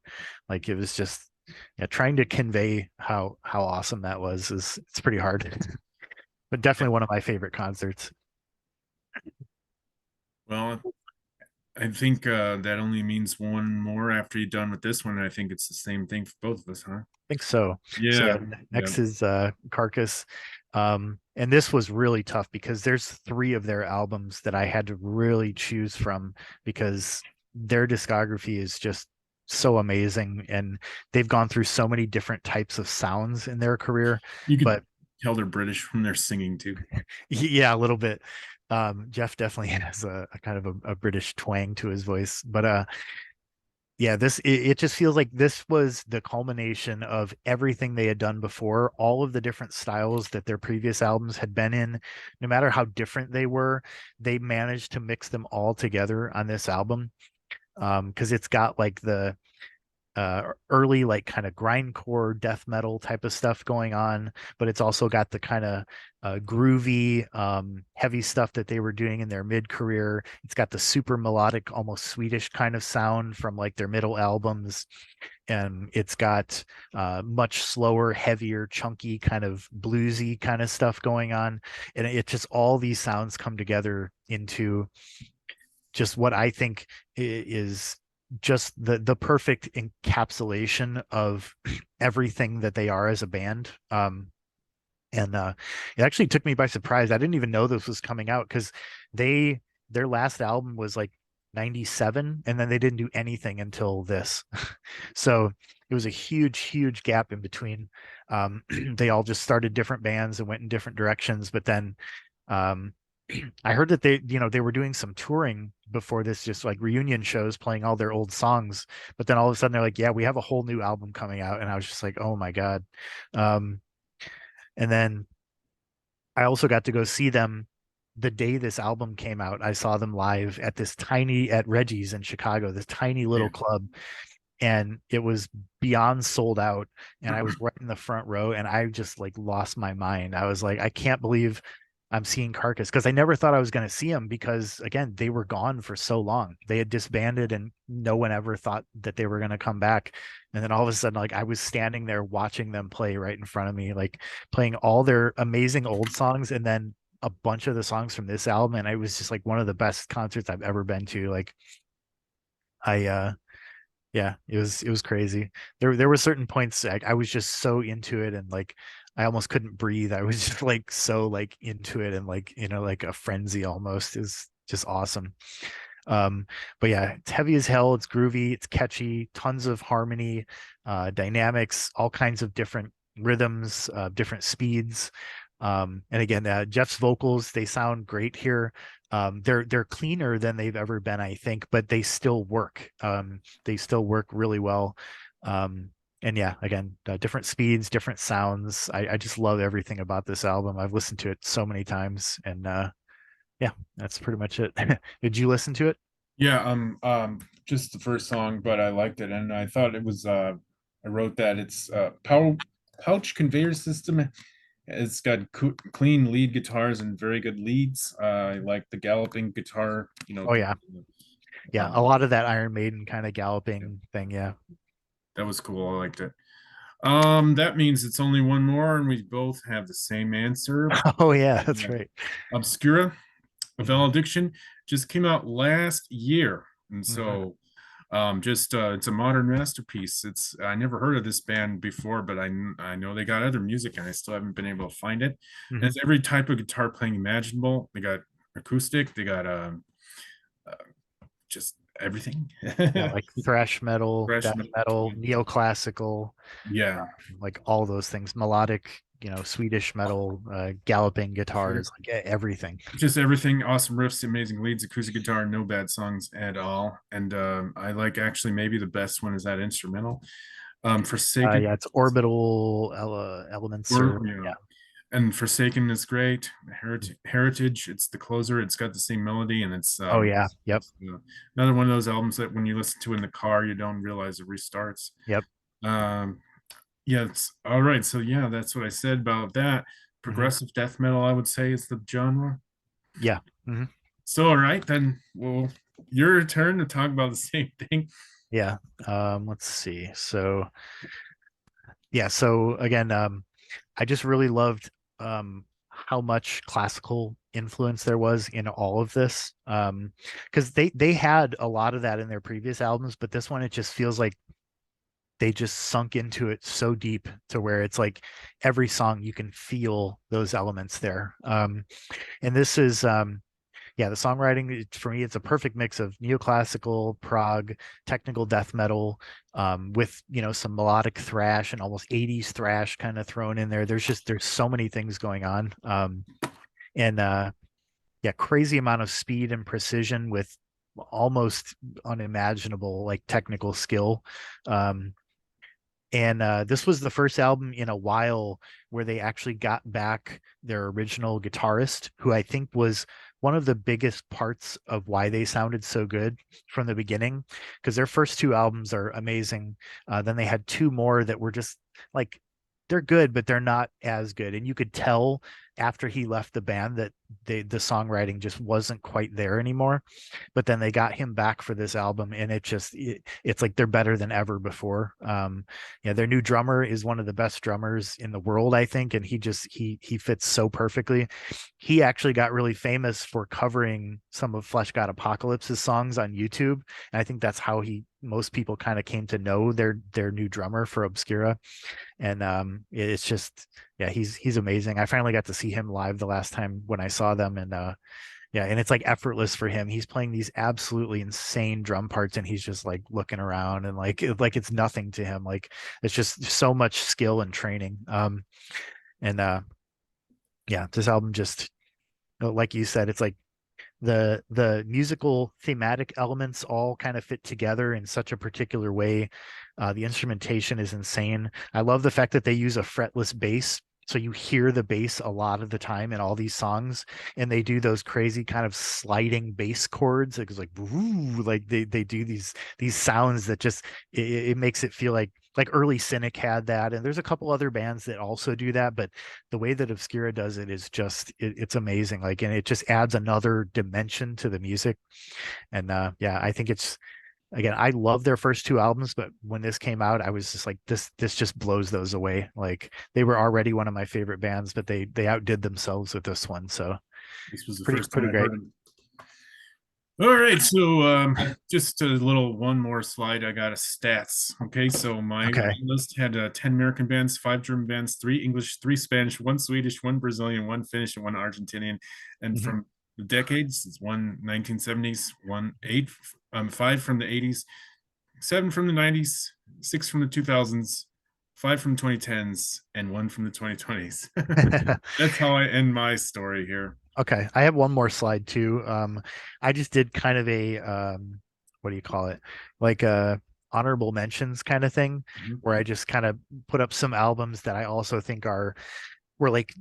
like it was just, yeah, trying to convey how awesome that was is it's pretty hard. But definitely one of my favorite concerts. Well, I think that only means one more after you're done with this one. And I think it's the same thing for both of us, huh? Think so. So yeah, Yeah, yeah. next is Carcass. And this was really tough because there's three of their albums that I had to really choose from because their discography is just so amazing, and they've gone through so many different types of sounds in their career. You could But tell they're British from their singing too. yeah, a little bit. Jeff definitely has a kind of a British twang to his voice. But yeah, it just feels like this was the culmination of everything they had done before, all of the different styles that their previous albums had been in. No matter how different they were, they managed to mix them all together on this album. Because it's got like the early like kind of grindcore death metal type of stuff going on, but it's also got the kind of groovy heavy stuff that they were doing in their mid-career. It's got the super melodic, almost Swedish kind of sound from like their middle albums, and it's got much slower, heavier, chunky, kind of bluesy kind of stuff going on. And it just, all these sounds come together into just what I think is just the perfect encapsulation of everything that they are as a band. And it actually took me by surprise. I didn't even know this was coming out because their last album was like 97, and then they didn't do anything until this. So it was a huge gap in between. They all just started different bands and went in different directions, but then um, I heard that they were doing some touring before this, just like reunion shows playing all their old songs. But then all of a sudden they're like, yeah, we have a whole new album coming out. And I was just like, oh my God. Um, and then I also got to go see them the day this album came out. I saw them live at Reggie's in Chicago, this tiny little Yeah. club, and it was beyond sold out. And I was right in the front row, and I just like lost my mind. I was like, I can't believe I'm seeing Carcass, because I never thought I was going to see them, because again, they were gone for so long. They had disbanded and no one ever thought that they were going to come back. And then all of a sudden, like I was standing there watching them play right in front of me, like playing all their amazing old songs and then a bunch of the songs from this album. And it was just like one of the best concerts I've ever been to. Like I yeah, it was crazy. There were certain points I was just so into it, and like I almost couldn't breathe. I was just like so like into it, and like like a frenzy almost. Is just awesome. Um, but yeah, it's heavy as hell. It's groovy. It's catchy. Tons of harmony, dynamics, all kinds of different rhythms, different speeds. And again, Jeff's vocals, they sound great here. They're cleaner than they've ever been, I think, but they still work. They still work really well. And yeah, again, different speeds, different sounds. I just love everything about this album. I've listened to it so many times, and yeah, that's pretty much it. Did you listen to it? Yeah, just the first song, but I liked it, and I thought it was. I wrote that it's pouch conveyor system. It's got clean lead guitars and very good leads. I like the galloping guitar. Oh yeah, yeah, a um, lot of that Iron Maiden kind of galloping thing. Yeah. that was cool. I liked it. That means it's only one more, and we both have the same answer. Oh yeah, that's right. Obscura, a Mhm, valediction, just came out last year, and mhm, so just it's a modern masterpiece. It's I never heard of this band before, but I know they got other music, and I still haven't been able to find it. And mhm. it's every type of guitar playing imaginable. They got acoustic, they got uh just everything. Yeah, like thrash metal, Fresh death metal. metal, neoclassical, Yeah, like all those things, melodic, Swedish metal, galloping guitars, like everything. just everything. Awesome riffs, amazing leads, acoustic guitar, no bad songs at all. And I like actually maybe the best one is that instrumental. Forsaken, Yeah, it's orbital elements, or or yeah, yeah. and Forsaken is great. Heritage, it's the closer. It's got the same melody, and Oh yeah, yep, another one of those albums that when you listen to in the car, you don't realize it restarts. yep. Um, yeah, it's all right. So yeah, that's what I said about that. Hmm. Progressive death metal, I would say, is the genre. Yeah. Hmm. So all right, then, well, your turn to talk about the same thing. Yeah. Let's see. So yeah, so again, I just really loved how much classical influence there was in all of this. Because they had a lot of that in their previous albums, but this one it just feels like they just sunk into it so deep to where it's like every song you can feel those elements there. And this is yeah, the songwriting for me, it's a perfect mix of neoclassical, prog, technical death metal, with some melodic thrash and almost 80s thrash kind of thrown in there. There's so many things going on. And yeah, crazy amount of speed and precision with almost unimaginable like technical skill. Um, and this was the first album in a while where they actually got back their original guitarist, who I think was one of the biggest parts of why they sounded so good from the beginning, because their first two albums are amazing. Then they had two more that were just like they're good, but they're not as good. And you could tell after he left the band that the songwriting just wasn't quite there anymore. But then they got him back for this album, and it's like they're better than ever before. Yeah, their new drummer is one of the best drummers in the world, I think, and he fits so perfectly. He actually got really famous for covering some of Flesh God Apocalypse's songs on YouTube, and I think that's how most people kind of came to know their new drummer for Obscura. And it's just yeah, he's amazing. I finally got to see him live the last time when I saw them, and Yeah, and it's like effortless for him. He's playing these absolutely insane drum parts and he's just like looking around and like it's nothing to him. Like it's just so much skill and training. And yeah, this album just like you said, it's like the musical thematic elements all kind of fit together in such a particular way. The instrumentation is insane. I love the fact that they use a fretless bass. So you hear the bass a lot of the time in all these songs, and they do those crazy kind of sliding bass chords. It's like, woo, like they do these sounds that just it makes it feel like early Cynic had that, and there's a couple other bands that also do that, but the way that Obscura does it is just it's amazing. Like, and it just adds another dimension to the music. And yeah, I think it's again, I love their first two albums, but when this came out, I was just like, this just blows those away. Like they were already one of my favorite bands, but they outdid themselves with this one. So This was the pretty first time pretty I great. heard him. All right, so just a little one more slide. I got a stats. Okay, so my Okay. list had 10 American bands, 5 German bands, 3 English, 3 Spanish, 1 Swedish, 1 Brazilian, 1 Finnish, and 1 Argentinian. And Mhm. from the decades, it's 1 1970s, 1 8, 5 from the 80s, 7 from the 90s, 6 from the 2000s, 5 from the 2010s, and 1 from the 2020s. That's how I end my story here. Okay, I have one more slide too. I just did kind of a what do you call it? Like a honorable mentions kind of thing, Mhm. where I just kind of put up some albums that I also think were like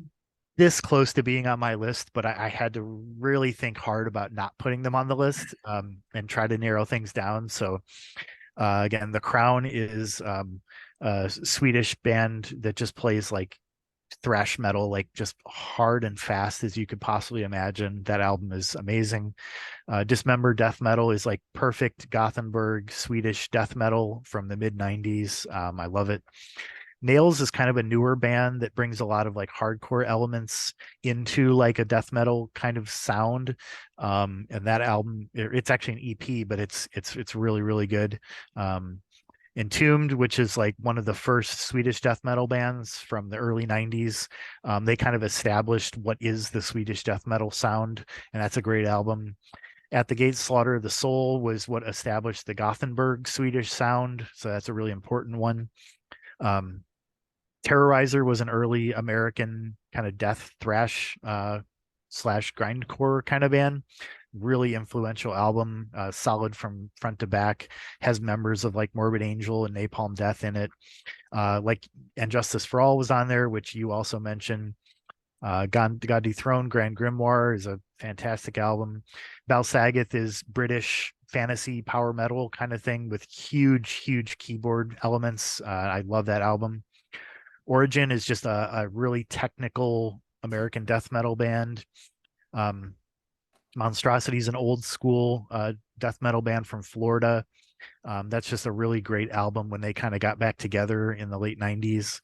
this close to being on my list, but I had to really think hard about not putting them on the list, and try to narrow things down. So again, The Crown is a Swedish band that just plays like thrash metal, like just hard and fast as you could possibly imagine. That album is amazing. Dismember Death Metal is like perfect Gothenburg Swedish death metal from the mid 90s. I love it. Nails is kind of a newer band that brings a lot of like hardcore elements into like a death metal kind of sound. And that album, it's actually an EP, but it's really, really good. Entombed, which is like one of the first Swedish death metal bands from the early 90s. They kind of established what is the Swedish death metal sound, and that's a great album. At the Gates, Slaughter of the Soul was what established the Gothenburg Swedish sound, so that's a really important one. Um, Terrorizer was an early American kind of death thrash slash grindcore kind of band. Really influential album, solid from front to back. Has members of like Morbid Angel and Napalm Death in it. Like And Justice for All was on there, which you also mentioned. God Dethroned, Grand Grimoire is a fantastic album. Bal Sagoth is British fantasy power metal kind of thing with huge keyboard elements. I love that album. Origin is just a really technical American death metal band. Um, Monstrosity is an old school death metal band from Florida. That's just a really great album when they kind of got back together in the late 90s.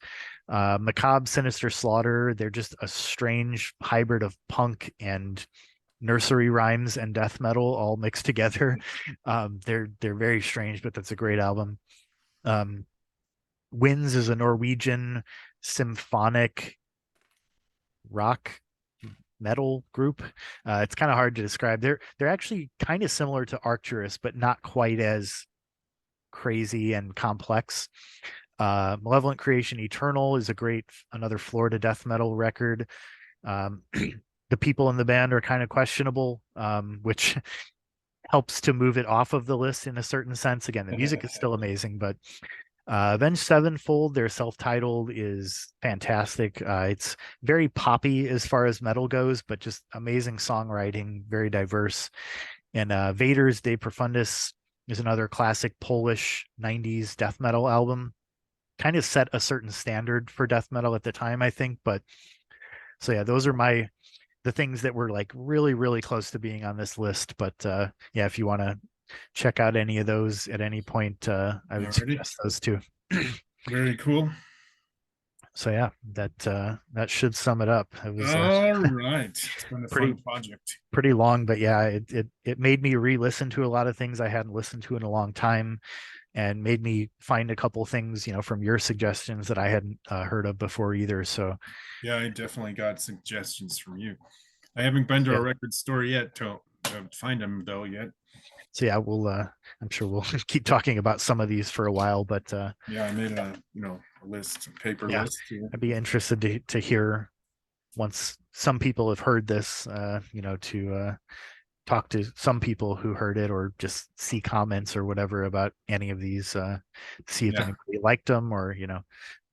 Macabre Sinister Slaughter, they're just a strange hybrid of punk and nursery rhymes and death metal all mixed together. They're very strange, but that's a great album. Um, Winds is a Norwegian symphonic rock metal group. It's kind of hard to describe. They're actually kind of similar to Arcturus, but not quite as crazy and complex. Malevolent Creation Eternal is another Florida death metal record. The people in the band are kind of questionable, which helps to move it off of the list in a certain sense. Again, the music is still amazing, but Avenged Sevenfold, their self-titled, is fantastic. It's very poppy as far as metal goes, but just amazing songwriting, very diverse. And Vader's De Profundis is another classic Polish 90s death metal album. Kind of set a certain standard for death metal at the time, I think. But so yeah, those are the things that were like really close to being on this list. But yeah, if you want to check out any of those at any point, I would Alrighty. suggest those two. Very cool. So yeah, that should sum it up. It was All right. It's been a pretty fun project. pretty long, but yeah, it made me re-listen to a lot of things I hadn't listened to in a long time, and made me find a couple things, from your suggestions that I hadn't heard of before either. So Yeah, I definitely got suggestions from you. I haven't been to Yeah. a record store yet to find them though yet. So yeah, we'll I'm sure we'll keep talking about some of these for a while, but Yeah, I made a a list, a paper Yeah. list. Here. I'd be interested to hear once some people have heard this, to talk to some people who heard it or just see comments or whatever about any of these, see if Yeah. anybody liked them or,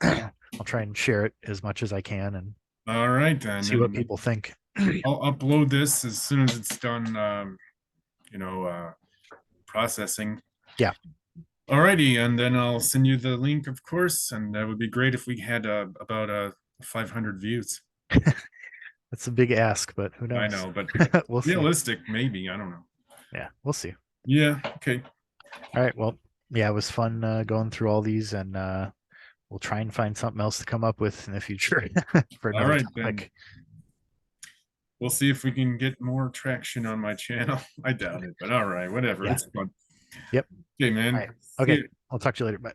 I'll try and share it as much as I can and All right, then. see what and people think. I'll upload this as soon as it's done. Processing. Yeah. Alrighty, and then I'll send you the link, of course, and that would be great if we had about 500 views. That's a big ask, but who knows? I know, but We'll see. realistic, maybe. I don't know. Yeah, we'll see. Yeah. Okay. All right. Well, yeah, it was fun going through all these, and we'll try and find something else to come up with in the future for All another right, then. topic. We'll see if we can get more traction on my channel. I doubt it, but all right, whatever. Yeah. It's fun. Yep. Okay, man. All right. See Okay. ya. I'll talk to you later. Bye.